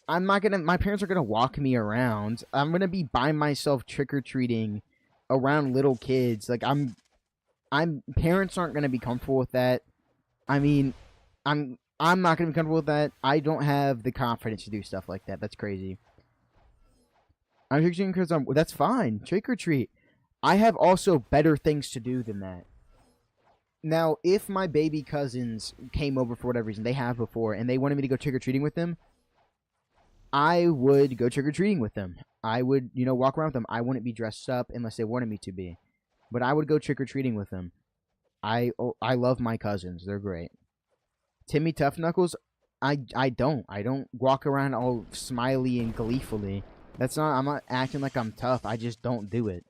my parents are gonna walk me around. I'm gonna be by myself trick-or-treating around little kids. Like, parents aren't gonna be comfortable with that. I mean, I'm not going to be comfortable with that. I don't have the confidence to do stuff like that. That's crazy. I'm trick-or-treating because that's fine. Trick-or-treat. I have also better things to do than that. Now, if my baby cousins came over for whatever reason, they have before, and they wanted me to go trick-or-treating with them, I would go trick-or-treating with them. I would, walk around with them. I wouldn't be dressed up unless they wanted me to be. But I would go trick-or-treating with them. I love my cousins. They're great. Timmy Tough Knuckles, I don't walk around all smiley and gleefully. I'm not acting like I'm tough. I just don't do it.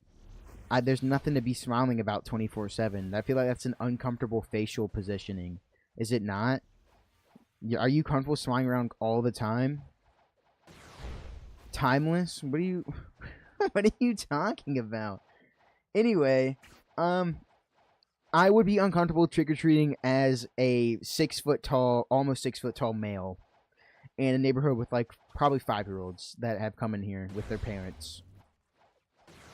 There's nothing to be smiling about 24/7. I feel like that's an uncomfortable facial positioning. Is it not? Are you comfortable smiling around all the time? Timeless? What are you... What are you talking about? Anyway, I would be uncomfortable trick-or-treating as a 6 foot tall, almost 6 foot tall male in a neighborhood with like probably 5-year-olds that have come in here with their parents.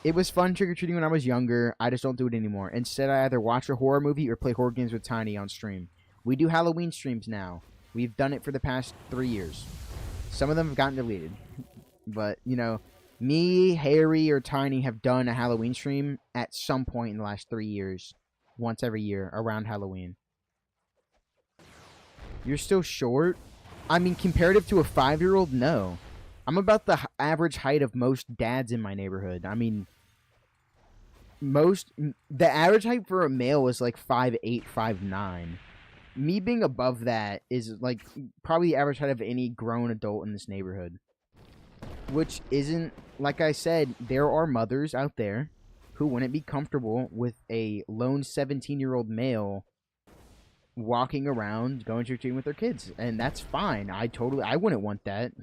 It was fun trick-or-treating when I was younger. I just don't do it anymore. Instead, I either watch a horror movie or play horror games with Tiny on stream. We do Halloween streams now. We've done it for the past 3 years. Some of them have gotten deleted. But, you know, me, Harry, or Tiny have done a Halloween stream at some point in the last 3 years. Once every year around Halloween. You're still short? I mean, comparative to a 5-year-old, no. I'm about the average height of most dads in my neighborhood. I mean, the average height for a male is like 5'8", 5'9". Me being above that is like probably the average height of any grown adult in this neighborhood. Which isn't, like I said, there are mothers out there who wouldn't be comfortable with a lone 17-year-old male walking around going trick-or-treating with their kids, and that's fine. I wouldn't want that.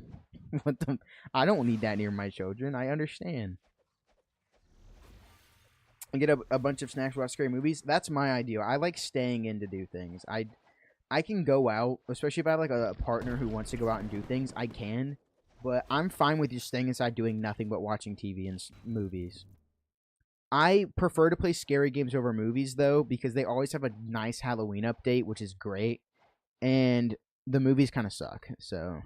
I don't need that near my children. I understand. And get a bunch of snacks, watch scary movies. That's my ideal. I like staying in to do things. I can go out, especially if I have like a partner who wants to go out and do things. I can, but I'm fine with just staying inside doing nothing but watching TV and movies. I prefer to play scary games over movies, though, because they always have a nice Halloween update, which is great. And the movies kind of suck, so.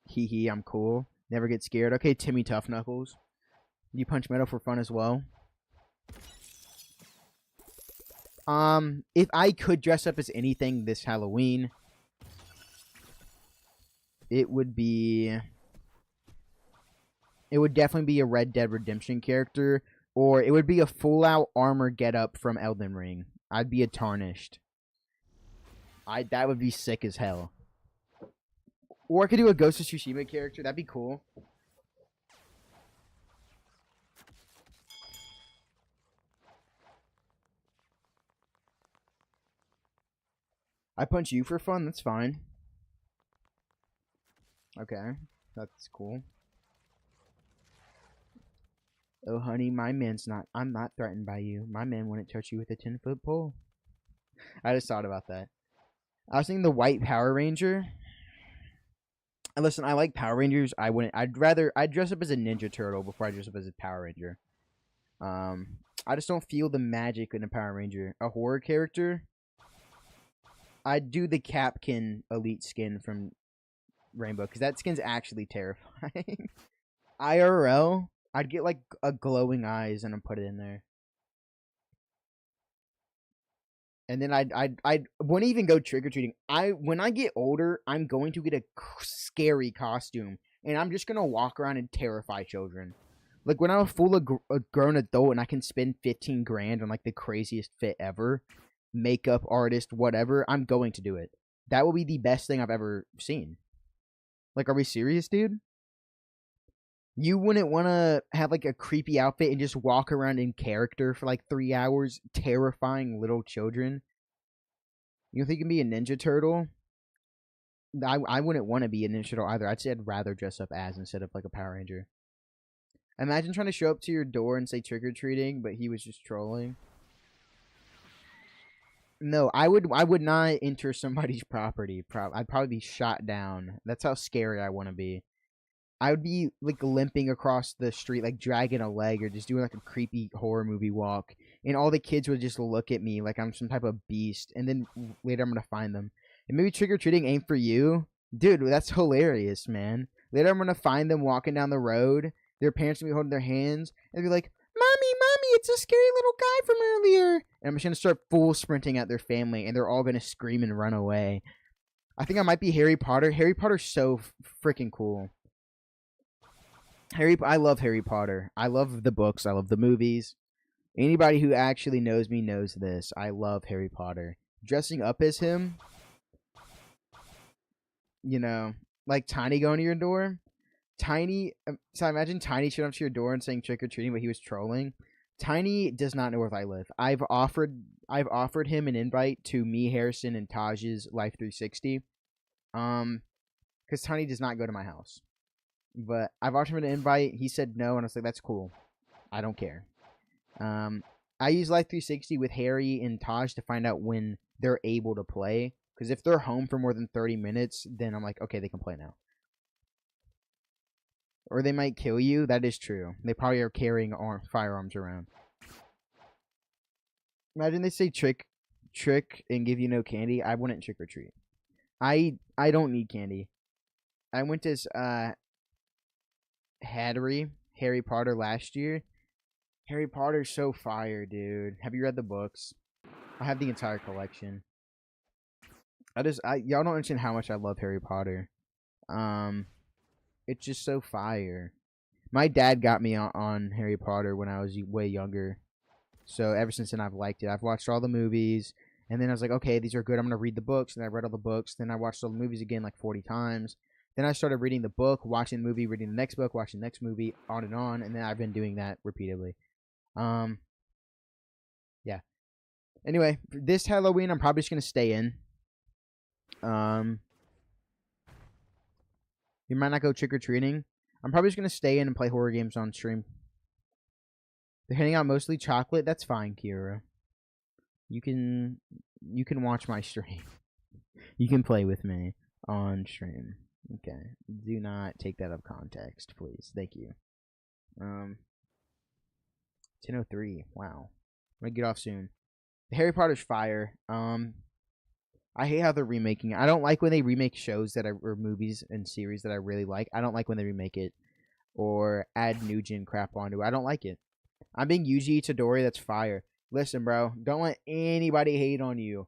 Hee hee, I'm cool. Never get scared. Okay, Timmy Tough Knuckles. You punch metal for fun as well. If I could dress up as anything this Halloween, it would definitely be a Red Dead Redemption character, or it would be a full-out armor getup from Elden Ring. I'd be a Tarnished. That would be sick as hell. Or I could do a Ghost of Tsushima character. That'd be cool. I punch you for fun? That's fine. Okay. That's cool. Oh, honey, I'm not threatened by you. My man wouldn't touch you with a 10-foot pole. I just thought about that. I was thinking the white Power Ranger. And listen, I like Power Rangers. I'd dress up as a Ninja Turtle before I dress up as a Power Ranger. I just don't feel the magic in a Power Ranger. A horror character, I'd do the Capkin Elite skin from Rainbow, because that skin's actually terrifying. IRL, I'd get like a glowing eyes and I'd put it in there. And then I wouldn't even go trick-or-treating. When I get older, I'm going to get a scary costume. And I'm just going to walk around and terrify children. Like, when I'm a grown adult and I can spend 15 grand on, like, the craziest fit ever, makeup artist, whatever, I'm going to do it. That will be the best thing I've ever seen. Like, are we serious, dude? You wouldn't want to have, like, a creepy outfit and just walk around in character for, like, 3 hours, terrifying little children? You don't think you can be a Ninja Turtle? I wouldn't want to be a Ninja Turtle either. I'd say I'd rather dress up as instead of, like, a Power Ranger. Imagine trying to show up to your door and say trick-or-treating, but he was just trolling. No, I would not enter somebody's property. I'd probably be shot down. That's how scary I want to be. I would be, like, limping across the street, like, dragging a leg or just doing, like, a creepy horror movie walk. And all the kids would just look at me like I'm some type of beast. And then later I'm going to find them. And maybe trick-or-treating ain't for you. Dude, that's hilarious, man. Later I'm going to find them walking down the road. Their parents will be holding their hands. And be like, Mommy, it's a scary little guy from earlier. And I'm just going to start full sprinting at their family. And they're all going to scream and run away. I think I might be Harry Potter. Harry Potter's so freaking cool. I love Harry Potter. I love the books. I love the movies. Anybody who actually knows me knows this. I love Harry Potter. Dressing up as him, you know, like Tiny going to your door. Tiny, so imagine Tiny showing up to your door and saying trick or treating, but he was trolling. Tiny does not know where I live. I've offered him an invite to me, Harrison, and Taj's Life 360. Because Tiny does not go to my house. But I've offered him an invite. He said no, and I was like, that's cool. I don't care. I use Life 360 with Harry and Taj to find out when they're able to play. Because if they're home for more than 30 minutes, then I'm like, okay, they can play now. Or they might kill you. That is true. They probably are carrying firearms around. Imagine they say trick and give you no candy. I wouldn't trick or treat. I don't need candy. I went to Harry Potter last year. Harry Potter's so fire, dude. Have you read the books? I have the entire collection. Y'all don't understand how much I love Harry Potter. It's just so fire. My dad got me on Harry Potter when I was way younger. So ever since then, I've liked it. I've watched all the movies. And then I was like, okay, these are good. I'm going to read the books. And I read all the books. Then I watched all the movies again like 40 times. Then I started reading the book, watching the movie, reading the next book, watching the next movie, on. And then I've been doing that repeatedly. Yeah. Anyway, this Halloween, I'm probably just going to stay in. You might not go trick-or-treating. I'm probably just going to stay in and play horror games on stream. They're handing out mostly chocolate. That's fine, Kira. You can watch my stream. You can play with me on stream. Okay. Do not take that out of context, please. Thank you. 10:03. Wow. I'm gonna get off soon. The Harry Potter's fire. I hate how they're remaking it. I don't like when they remake shows or movies and series that I really like. I don't like when they remake it or add new gen crap onto it. I don't like it. I'm being Yuji Itadori. That's fire. Listen, bro. Don't let anybody hate on you.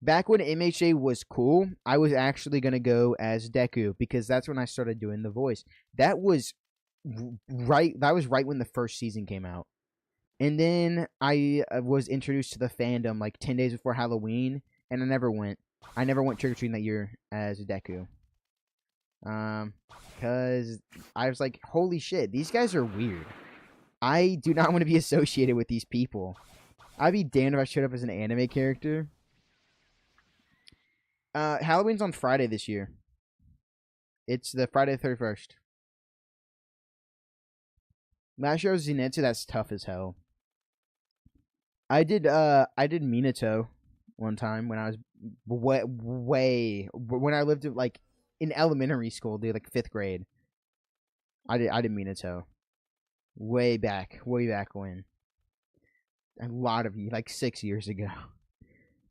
Back when MHA was cool, I was actually going to go as Deku because that's when I started doing the voice. That was right when the first season came out. And then I was introduced to the fandom like 10 days before Halloween, and I never went. I never went trick-or-treating that year as Deku. Because I was like, holy shit, these guys are weird. I do not want to be associated with these people. I'd be damned if I showed up as an anime character. Halloween's on Friday this year. It's the Friday the 31st. Last year was Zenitsu. That's tough as hell. I did Minato one time when I was when I lived like in elementary school, dude, like 5th grade. I did Minato. Way back when. A lot of like 6 years ago.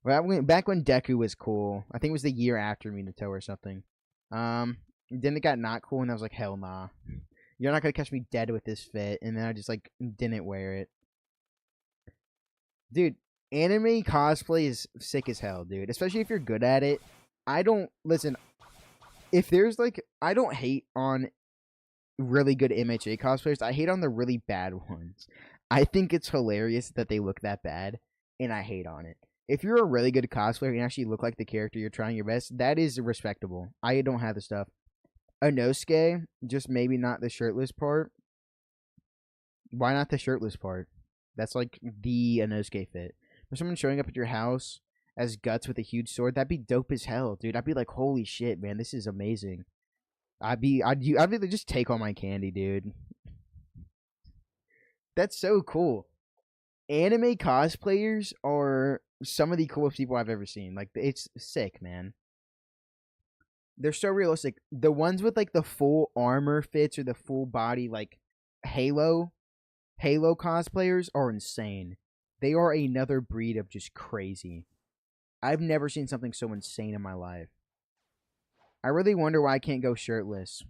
Back when Deku was cool. I think it was the year after Minato or something. Then it got not cool, and I was like, hell nah. You're not gonna catch me dead with this fit. And then I just like didn't wear it. Dude, anime cosplay is sick as hell, dude. Especially if you're good at it. Listen, if there's like, I don't hate on really good MHA cosplayers. I hate on the really bad ones. I think it's hilarious that they look that bad, and I hate on it. If you're a really good cosplayer and actually look like the character, you're trying your best, that is respectable. I don't have the stuff. Inosuke, just maybe not the shirtless part. Why not the shirtless part? That's like the Inosuke fit. For someone showing up at your house as Guts with a huge sword, that'd be dope as hell, dude. I'd be like, holy shit, man, this is amazing. I'd be like, just take all my candy, dude. That's so cool. Anime cosplayers are some of the coolest people I've ever seen. Like, it's sick, man. They're so realistic. The ones with like the full armor fits or the full body like Halo cosplayers are insane. They are another breed of just crazy. I've never seen something so insane in my life. I really wonder why I can't go shirtless.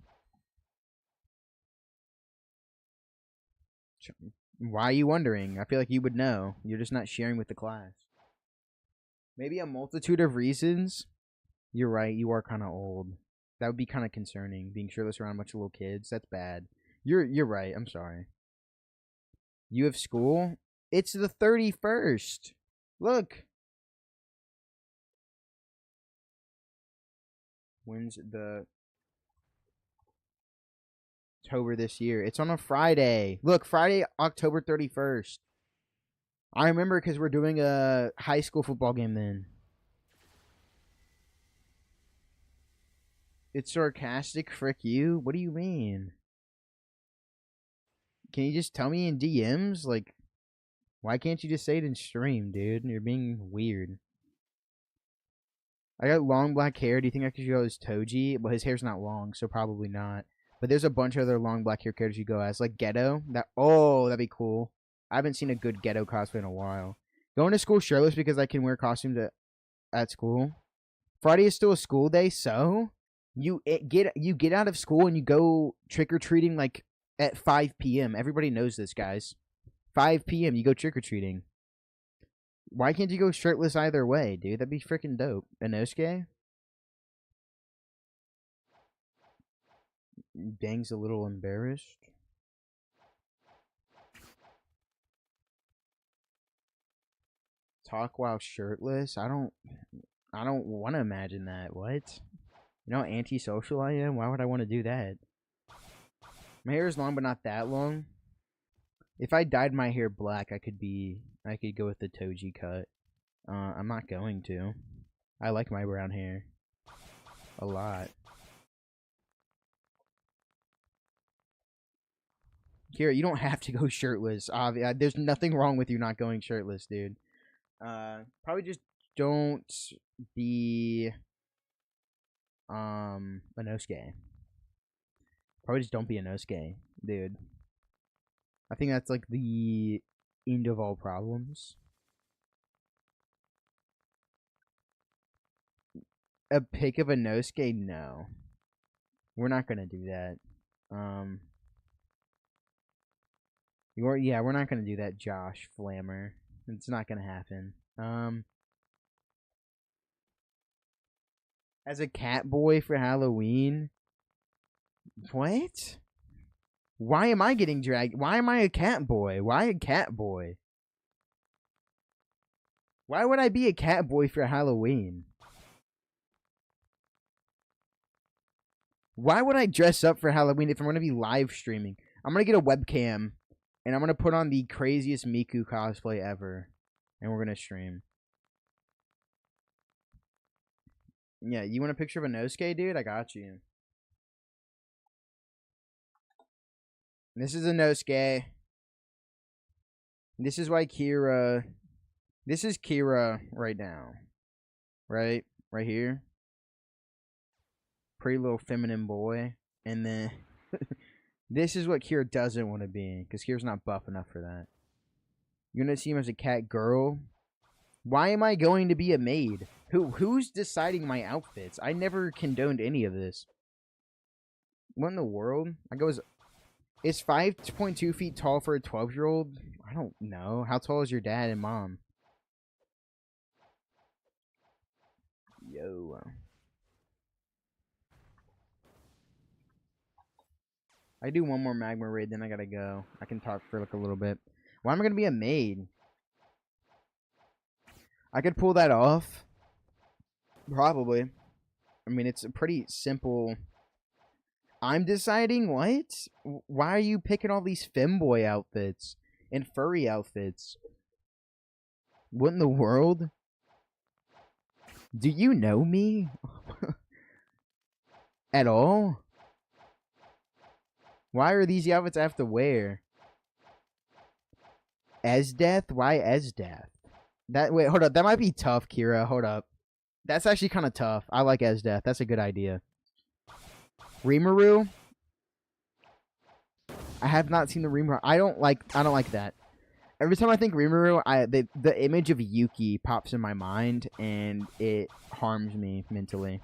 Why are you wondering? I feel like you would know. You're just not sharing with the class. Maybe a multitude of reasons. You're right. You are kind of old. That would be kind of concerning. Being shirtless around a bunch of little kids. That's bad. You're right. I'm sorry. You have school? It's the 31st. Look. When's the October this year? It's on a Friday. Look, Friday, October 31st. I remember because we're doing a high school football game then. It's sarcastic. Frick you. What do you mean? Can you just tell me in DMs? Like, why can't you just say it in stream, dude? You're being weird. I got long black hair. Do you think I could go as Toji? Well, his hair's not long, so probably not. But there's a bunch of other long black hair characters you go as, like Ghetto. That'd be cool. I haven't seen a good Ghetto cosplay in a while. Going to school shirtless because I can wear costumes at school. Friday is still a school day, so you get out of school and you go trick or treating like at 5 p.m. Everybody knows this, guys. 5 p.m. you go trick or treating. Why can't you go shirtless either way, dude? That'd be freaking dope. Inosuke? Dang's a little embarrassed. Talk while shirtless? I don't want to imagine that. What? You know how antisocial I am? Why would I want to do that? My hair is long, but not that long. If I dyed my hair black, I could go with the Toji cut. I'm not going to. I like my brown hair a lot. Kira, you don't have to go shirtless. There's nothing wrong with you not going shirtless, dude. Probably just don't be Inosuke. Probably just don't be Inosuke, dude. I think that's like the end of all problems. A pic of Inosuke? No. We're not gonna do that. We're not gonna do that, Josh Flammer. It's not gonna happen. As a cat boy for Halloween? What? Why am I getting dragged? Why am I a cat boy? Why a cat boy? Why would I be a cat boy for Halloween? Why would I dress up for Halloween if I'm going to be live streaming? I'm going to get a webcam, and I'm going to put on the craziest Miku cosplay ever, and we're going to stream. Yeah, you want a picture of a Inosuke, dude? I got you. This is a Inosuke. This is why Kira... This is Kira right now. Right? Right here. Pretty little feminine boy. And then... this is what Kira doesn't want to be. Because Kira's not buff enough for that. You're going to see him as a cat girl. Why am I going to be a maid? Who's deciding my outfits? I never condoned any of this. What in the world? Is 5.2 feet tall for a 12-year-old? I don't know. How tall is your dad and mom? Yo. I do one more magma raid, then I gotta go. I can talk for like a little bit. Why am I gonna be a maid? I could pull that off. Probably. I mean, it's a pretty simple... I'm deciding what? Why are you picking all these femboy outfits and furry outfits? What in the world? Do you know me? At all? Why are these outfits I have to wear? Esdeath? Why Esdeath? Wait, hold up. That might be tough, Kira. Hold up. That's actually kind of tough. I like Esdeath. That's a good idea. Rimuru? I have not seen the Rimuru. I don't like that. Every time I think Rimuru, the image of Yuki pops in my mind, and it harms me mentally.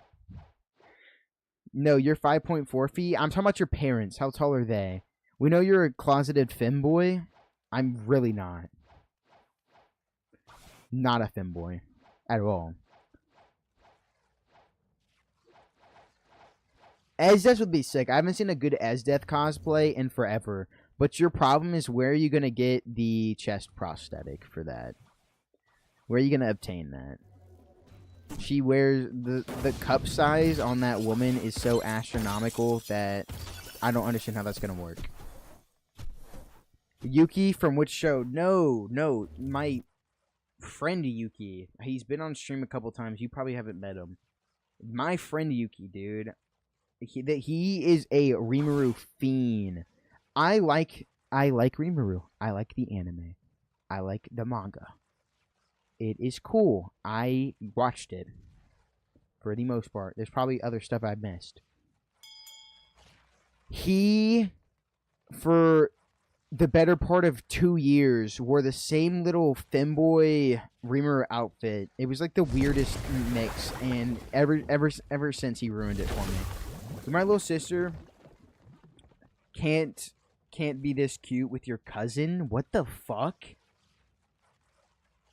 No, you're 5.4 feet. I'm talking about your parents. How tall are they? We know you're a closeted femboy. I'm really not. Not a femboy. At all. Esdeath would be sick. I haven't seen a good Esdeath cosplay in forever. But your problem is, where are you going to get the chest prosthetic for that? Where are you going to obtain that? She wears... The cup size on that woman is so astronomical that I don't understand how that's going to work. Yuki from which show? No. My friend Yuki. He's been on stream a couple times. You probably haven't met him. My friend Yuki, dude. He is a Rimuru fiend. I like Rimuru. I like the anime. I like the manga. It is cool. I watched it for the most part. There's probably other stuff I missed. He, for the better part of 2 years, wore the same little femboy Rimuru outfit. It was like the weirdest mix, and ever since he ruined it for me. So my little sister can't be this cute with your cousin. What the fuck?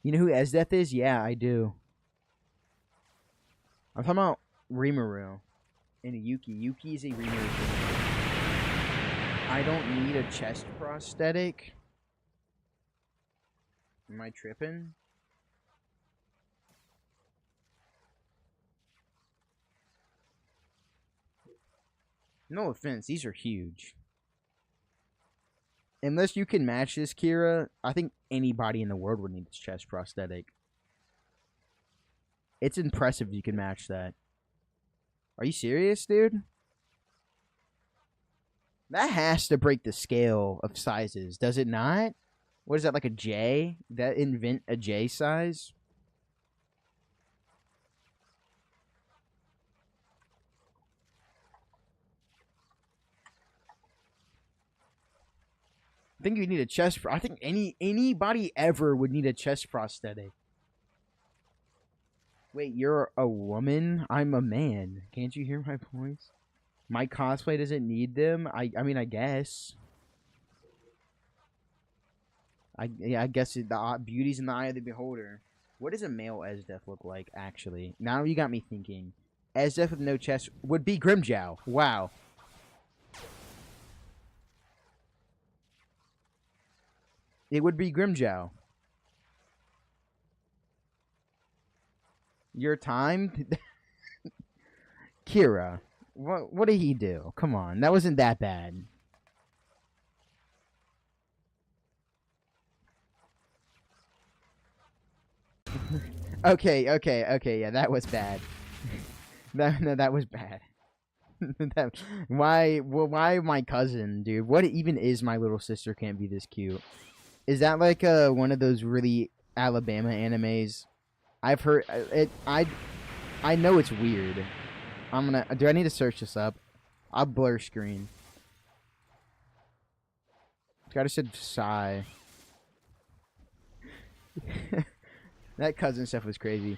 You know who Esdeath is? Yeah, I do. I'm talking about Rimuru and Yuki. Yuki is a Rimuru. I don't need a chest prosthetic. Am I tripping? No offense, these are huge. Unless you can match this, Kira, I think anybody in the world would need this chest prosthetic. It's impressive if you can match that. Are you serious, dude? That has to break the scale of sizes, does it not? What is that, like a J? That invent a J size? I think you need a chest. I think anybody ever would need a chest prosthetic. Wait, you're a woman? I'm a man. Can't you hear my voice? My cosplay doesn't need them. I mean, I guess. I guess the beauty's in the eye of the beholder. What does a male Esdeath look like, actually? Now you got me thinking. Esdeath with no chest would be Grimjow. Wow. It would be Grimjow. Your time? Kira. What did he do? Come on. That wasn't that bad. Okay. Yeah, that was bad. that was bad. Why my cousin, dude? What even is my little sister can't be this cute? Is that like one of those really Alabama animes? I've heard it. I know it's weird. Do I need to search this up? I'll blur screen. Gotta said sigh. That cousin stuff was crazy.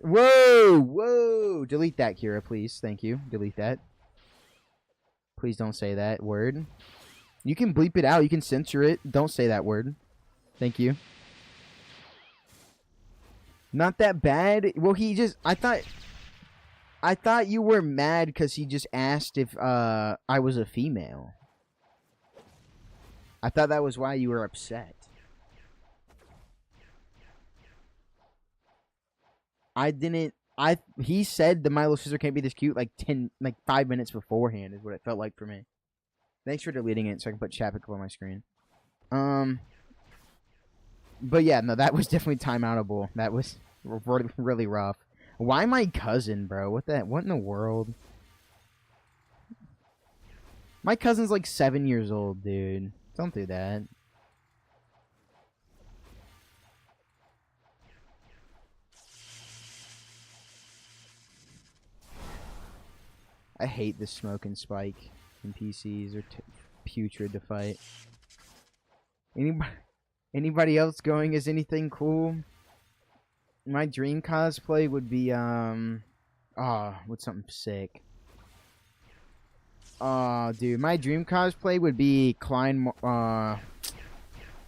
Whoa! Delete that, Kira, please. Thank you. Delete that. Please don't say that word. You can bleep it out. You can censor it. Don't say that word. Thank you. Not that bad. Well, I thought you were mad because he just asked if I was a female. I thought that was why you were upset. He said the My Little Sister can't be this cute like 5 minutes beforehand is what it felt like for me. Thanks for deleting it so I can put chat back up on my screen. But yeah, no, that was definitely timeoutable. That was really rough. Why my cousin, bro? What in the world? My cousin's like 7 years old, dude. Don't do that. I hate the smoke and spike in PCs. They're putrid to fight. Anybody else going as anything cool? My dream cosplay would be what's something sick? Dude, my dream cosplay would be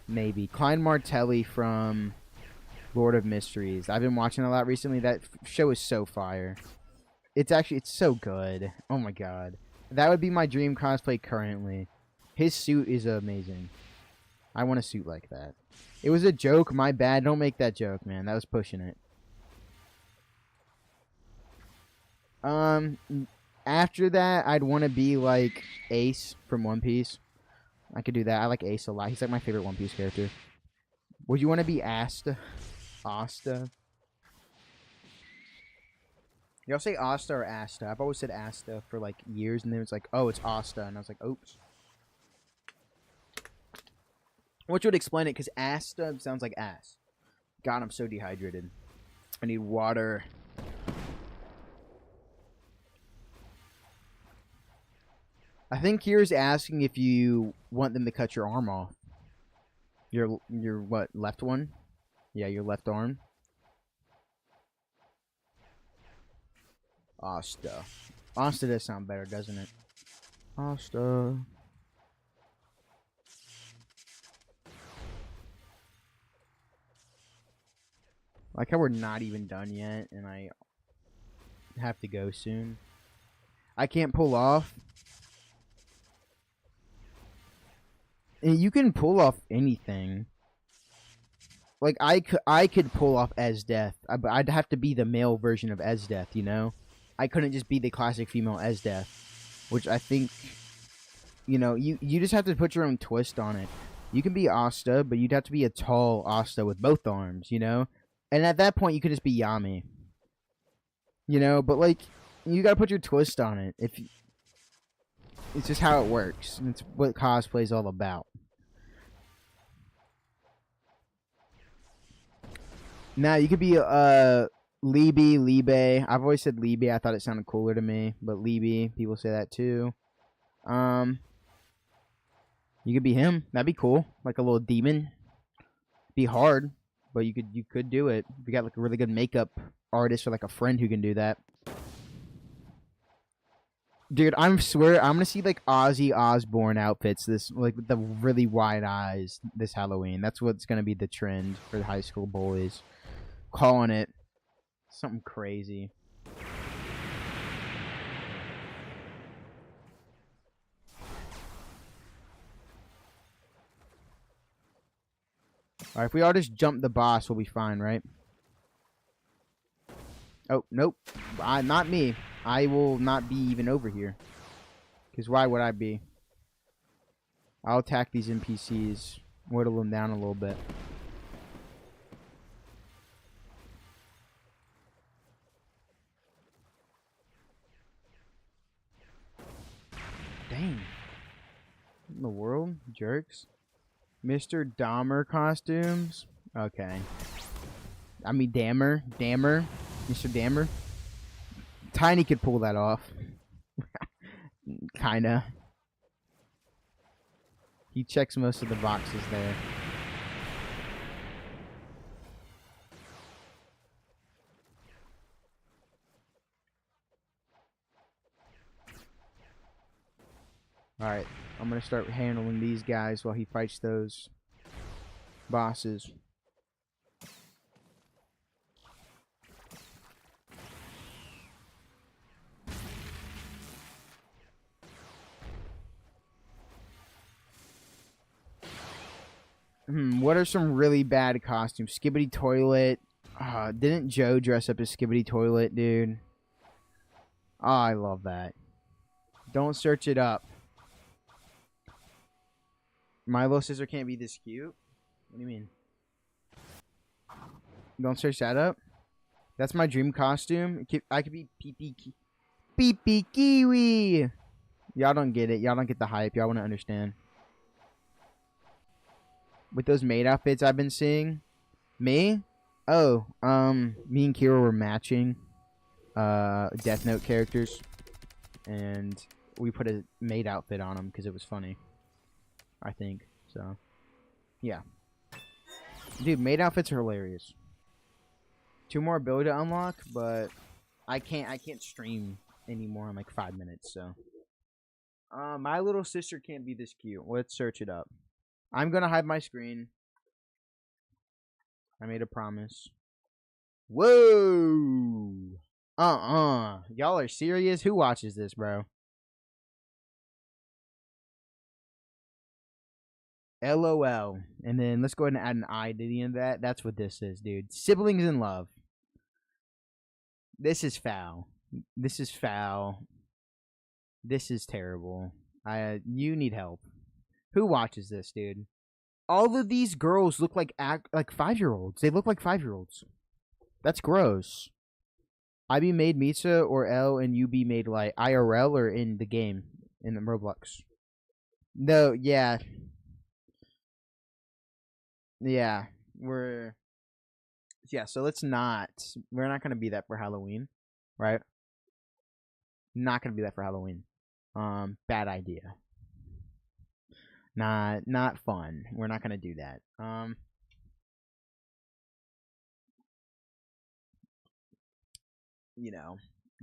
maybe Klein Martelli from Lord of Mysteries. I've been watching a lot recently. That show is so fire. It's so good. Oh my god. That would be my dream cosplay currently. His suit is amazing. I want a suit like that. It was a joke. My bad. Don't make that joke, man. That was pushing it. After that, I'd want to be like Ace from One Piece. I could do that. I like Ace a lot. He's like my favorite One Piece character. Would you want to be Asta? Y'all say Asta or Asta? I've always said Asta for like years, and then it's like, oh, it's Asta, and I was like, oops. What would explain it? Because Asta sounds like ass. God, I'm so dehydrated. I need water. I think Kira's asking if you want them to cut your arm off. Your what, left one? Yeah, your left arm. Asta. Asta does sound better, doesn't it? Asta. Like how we're not even done yet, and I have to go soon. I can't pull off. And you can pull off anything. Like I could pull off Esdeath, but I'd have to be the male version of Esdeath, you know. I couldn't just be the classic female Esdeath, which I think, you know, you just have to put your own twist on it. You can be Asta, but you'd have to be a tall Asta with both arms, you know. And at that point, you could just be Yami. You know, but like, you gotta put your twist on it. It's just how it works. It's what cosplay is all about. Now you could be Libe. I've always said Libe. I thought it sounded cooler to me, but Libe, people say that too. You could be him. That'd be cool, like a little demon. Be hard. But you could do it. We got like a really good makeup artist or like a friend who can do that. Dude, I swear I'm gonna see like Ozzy Osbourne outfits this like with the really wide eyes this Halloween. That's what's gonna be the trend for the high school boys. Calling it something crazy. Alright, if we all just jump the boss, we'll be fine, right? Oh, nope. Not me. I will not be even over here. Because why would I be? I'll attack these NPCs. Whittle them down a little bit. Dang. What in the world? Jerks. Mr. Dahmer costumes? Okay. I mean, Dammer. Mr. Dammer. Tiny could pull that off. Kinda. He checks most of the boxes there. Alright, I'm gonna start handling these guys while he fights those bosses. What are some really bad costumes? Skibidi Toilet. Didn't Joe dress up as Skibidi Toilet, dude? Oh, I love that. Don't search it up. My little sister can't be this cute? What do you mean? Don't search that up? That's my dream costume. I could be Pee-Pee Kiwi. Y'all don't get it. Y'all don't get the hype. Y'all want to understand. With those maid outfits I've been seeing. Me? Oh, me and Kira were matching Death Note characters. And we put a maid outfit on them because it was funny. I think. So, yeah. Dude, maid outfits are hilarious. 2 more ability to unlock, but I can't stream anymore in like 5 minutes, so. My little sister can't be this cute. Let's search it up. I'm gonna hide my screen. I made a promise. Whoa! Y'all are serious? Who watches this, bro? LOL. And then let's go ahead and add an I to the end of that. That's what this is, dude. Siblings in love. This is foul. This is foul. This is terrible. You need help. Who watches this, dude? All of these girls look like 5-year-olds. They look like 5-year-olds. That's gross. I be made Misa or L, and you be made like IRL or in the game in the Roblox. No, yeah, yeah, so let's not. We're not gonna be that for Halloween, right? Not gonna be that for Halloween. Bad idea. Not fun. We're not gonna do that. I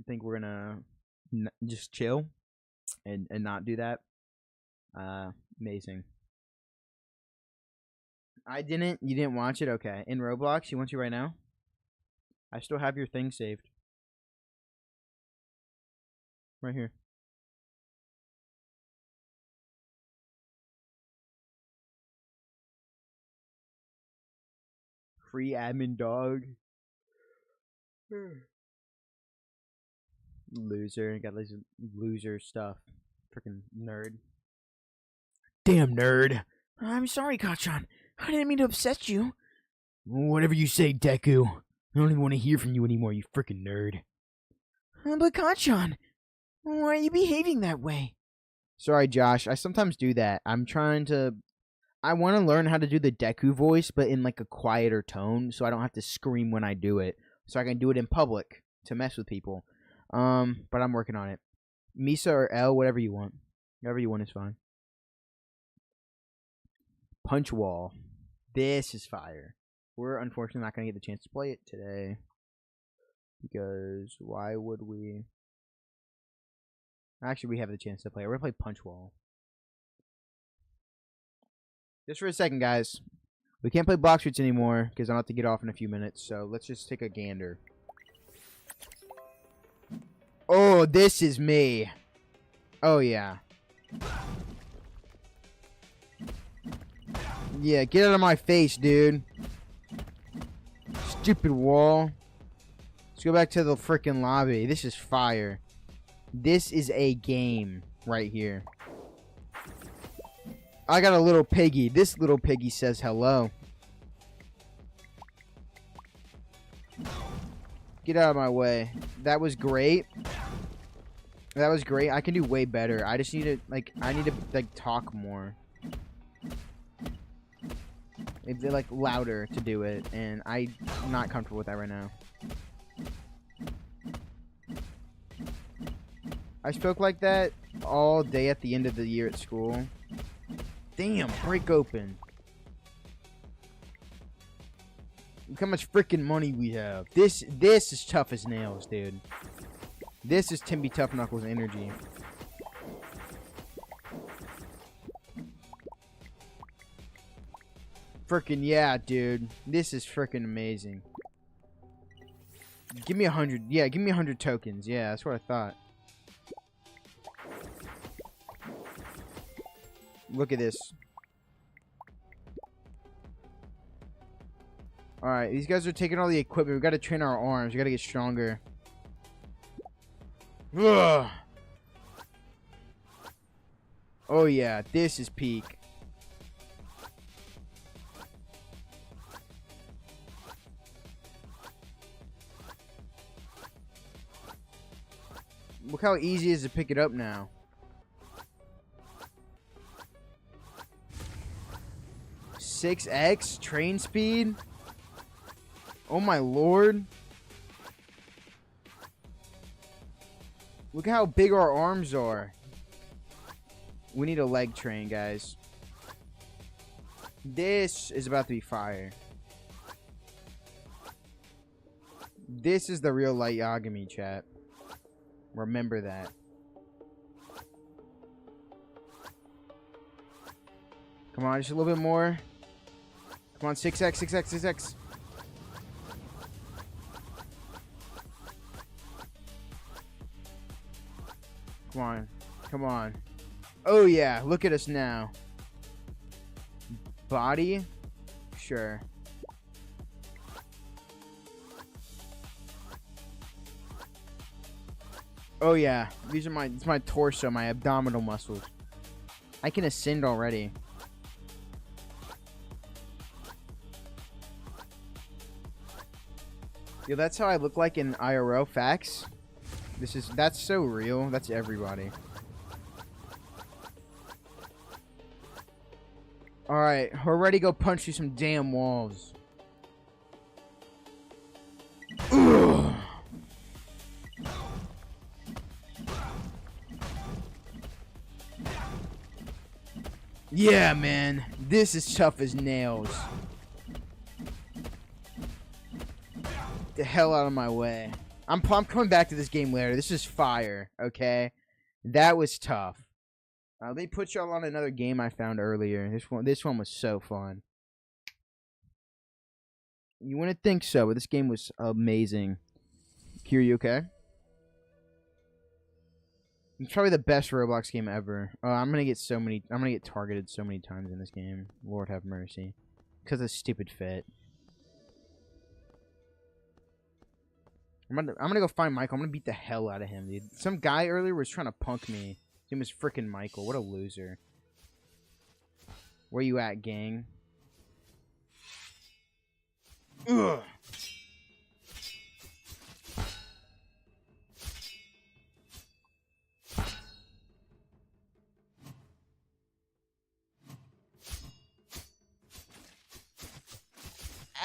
think we're gonna just chill and not do that. Amazing. I didn't. You didn't watch it? Okay. In Roblox, you want to right now? I still have your thing saved. Right here. Free admin dog. Loser. Got this loser stuff. Freaking nerd. Damn nerd. I'm sorry, Kachan. I didn't mean to upset you. Whatever you say, Deku. I don't even want to hear from you anymore, you freaking nerd. But Kachan, why are you behaving that way? Sorry, Josh. I sometimes do that. I want to learn how to do the Deku voice, but in like a quieter tone, so I don't have to scream when I do it. So I can do it in public to mess with people. But I'm working on it. Misa or L, whatever you want. Whatever you want is fine. Punch Wall. This is fire. We're unfortunately not going to get the chance to play it today. Because why would we? Actually, we have the chance to play it. We're going to play Punch Wall. Just for a second, guys. We can't play BloxFruits anymore because I'll have to get off in a few minutes. So let's just take a gander. Oh, this is me. Oh, yeah. Yeah, get out of my face, dude. Stupid wall. Let's go back to the freaking lobby. This is fire. This is a game right here. I got a little piggy. This little piggy says hello. Get out of my way. That was great. That was great. I can do way better. I just need to, talk more. It's, louder to do it, and I'm not comfortable with that right now. I spoke like that all day at the end of the year at school. Damn, break open. Look how much freaking money we have. This is tough as nails, dude. This is Timby Tough Knuckles energy. Freaking yeah, dude. This is freaking amazing. Give me 100. Yeah, give me 100 tokens. Yeah, that's what I thought. Look at this. Alright, these guys are taking all the equipment. We gotta train our arms. We gotta get stronger. Ugh. Oh yeah, this is peak. Look how easy it is to pick it up now. $6x train speed? Oh my lord. Look how big our arms are. We need a leg train, guys. This is about to be fire. This is the real Light Yagami, chat. Remember that. Come on, just a little bit more. Come on, 6x, 6x, 6x. Come on. Come on. Oh, yeah. Look at us now. Body? Sure. Oh, yeah. These are it's my torso, my abdominal muscles. I can ascend already. Yo, that's how I look like in IRL. Facts. That's so real. That's everybody. Alright, we're ready to go punch through some damn walls. Ugh. Yeah, man. This is tough as nails. Get the hell out of my way. I'm coming back to this game later. This is fire, okay? That was tough. Let me put y'all on another game I found earlier. This one was so fun. You wouldn't think so, but this game was amazing. Kira, you okay? It's probably the best Roblox game ever. Oh, I'm gonna get targeted so many times in this game. Lord have mercy. Because of stupid fit. I'm gonna go find Michael. I'm gonna beat the hell out of him, dude. Some guy earlier was trying to punk me. His name was frickin' Michael. What a loser. Where you at, gang? Ugh.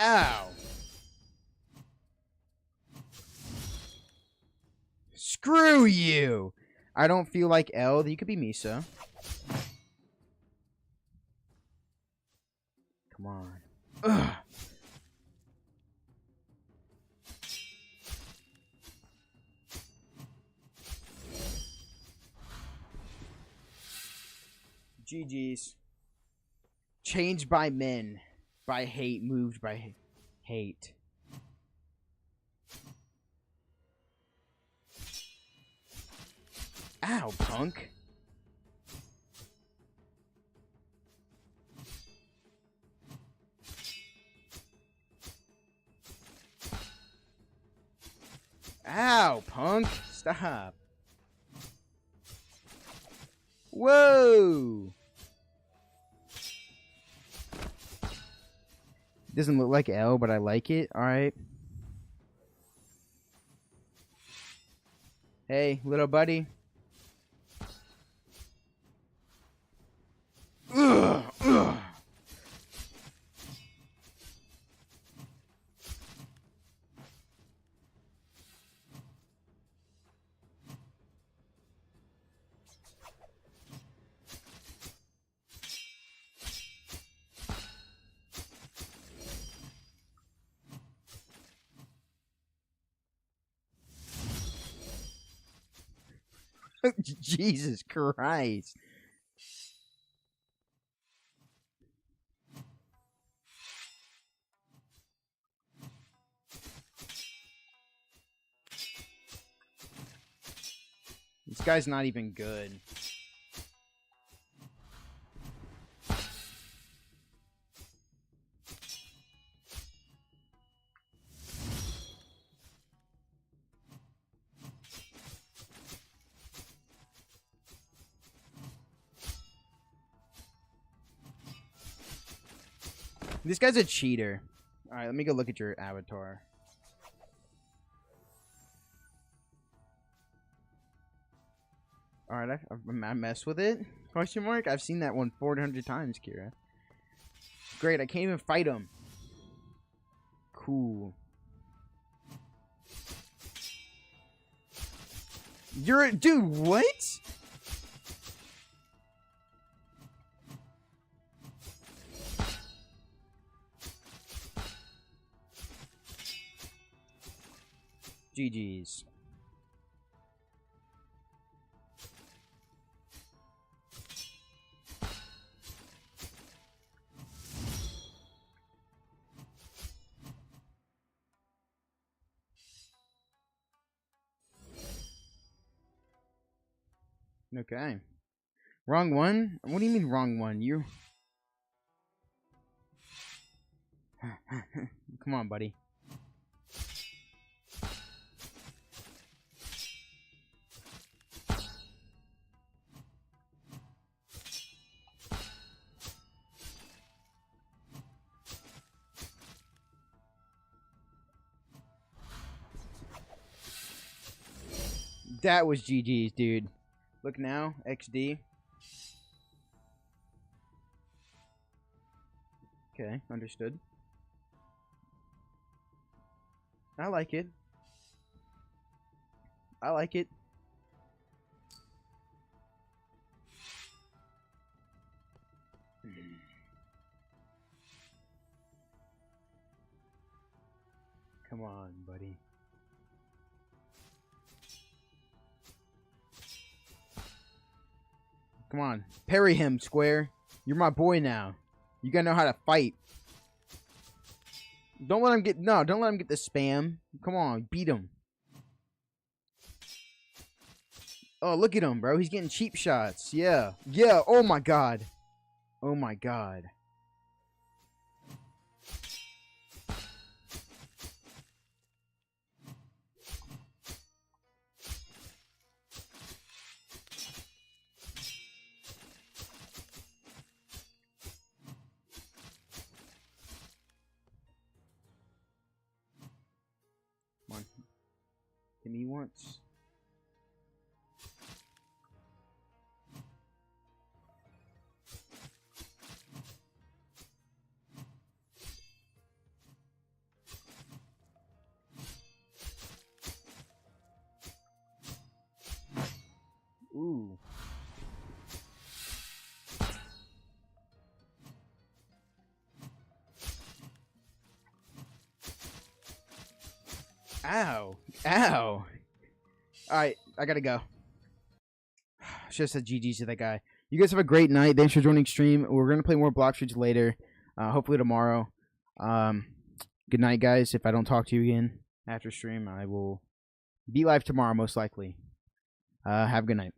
Ow. Screw you. I don't feel like L. You could be Misa. Come on. Ugh. GG's. Changed by men. By hate. Moved by hate. Ow, punk. Ow, punk. Stop. Whoa. Doesn't look like L, but I like it. Alright. Hey, little buddy. Ugh, ugh. Jesus Christ. This guy's not even good. This guy's a cheater. Alright, let me go look at your avatar. Alright, I mess with it? Question mark? I've seen that one 400 times, Kira. Great, I can't even fight him. Cool. You're a dude, what? GG's. Okay. Wrong one? What do you mean wrong one? You... Come on, buddy. That was GG's, dude. Look now, XD. Okay, understood. I like it. I like it. Come on, buddy. Come on. Parry him, Square. You're my boy now. You gotta know how to fight. Don't let him get... No, don't let him get the spam. Come on, beat him. Oh, look at him, bro. He's getting cheap shots. Yeah. Yeah. Oh, my God. Oh, my God. Come on. Give me once. Ooh. Ow. Ow. Alright, I gotta go. Should have said GG's to that guy. You guys have a great night. Thanks for joining stream. We're gonna play more BloxFruits later. Hopefully tomorrow. Good night, guys. If I don't talk to you again after stream, I will be live tomorrow, most likely. Have a good night.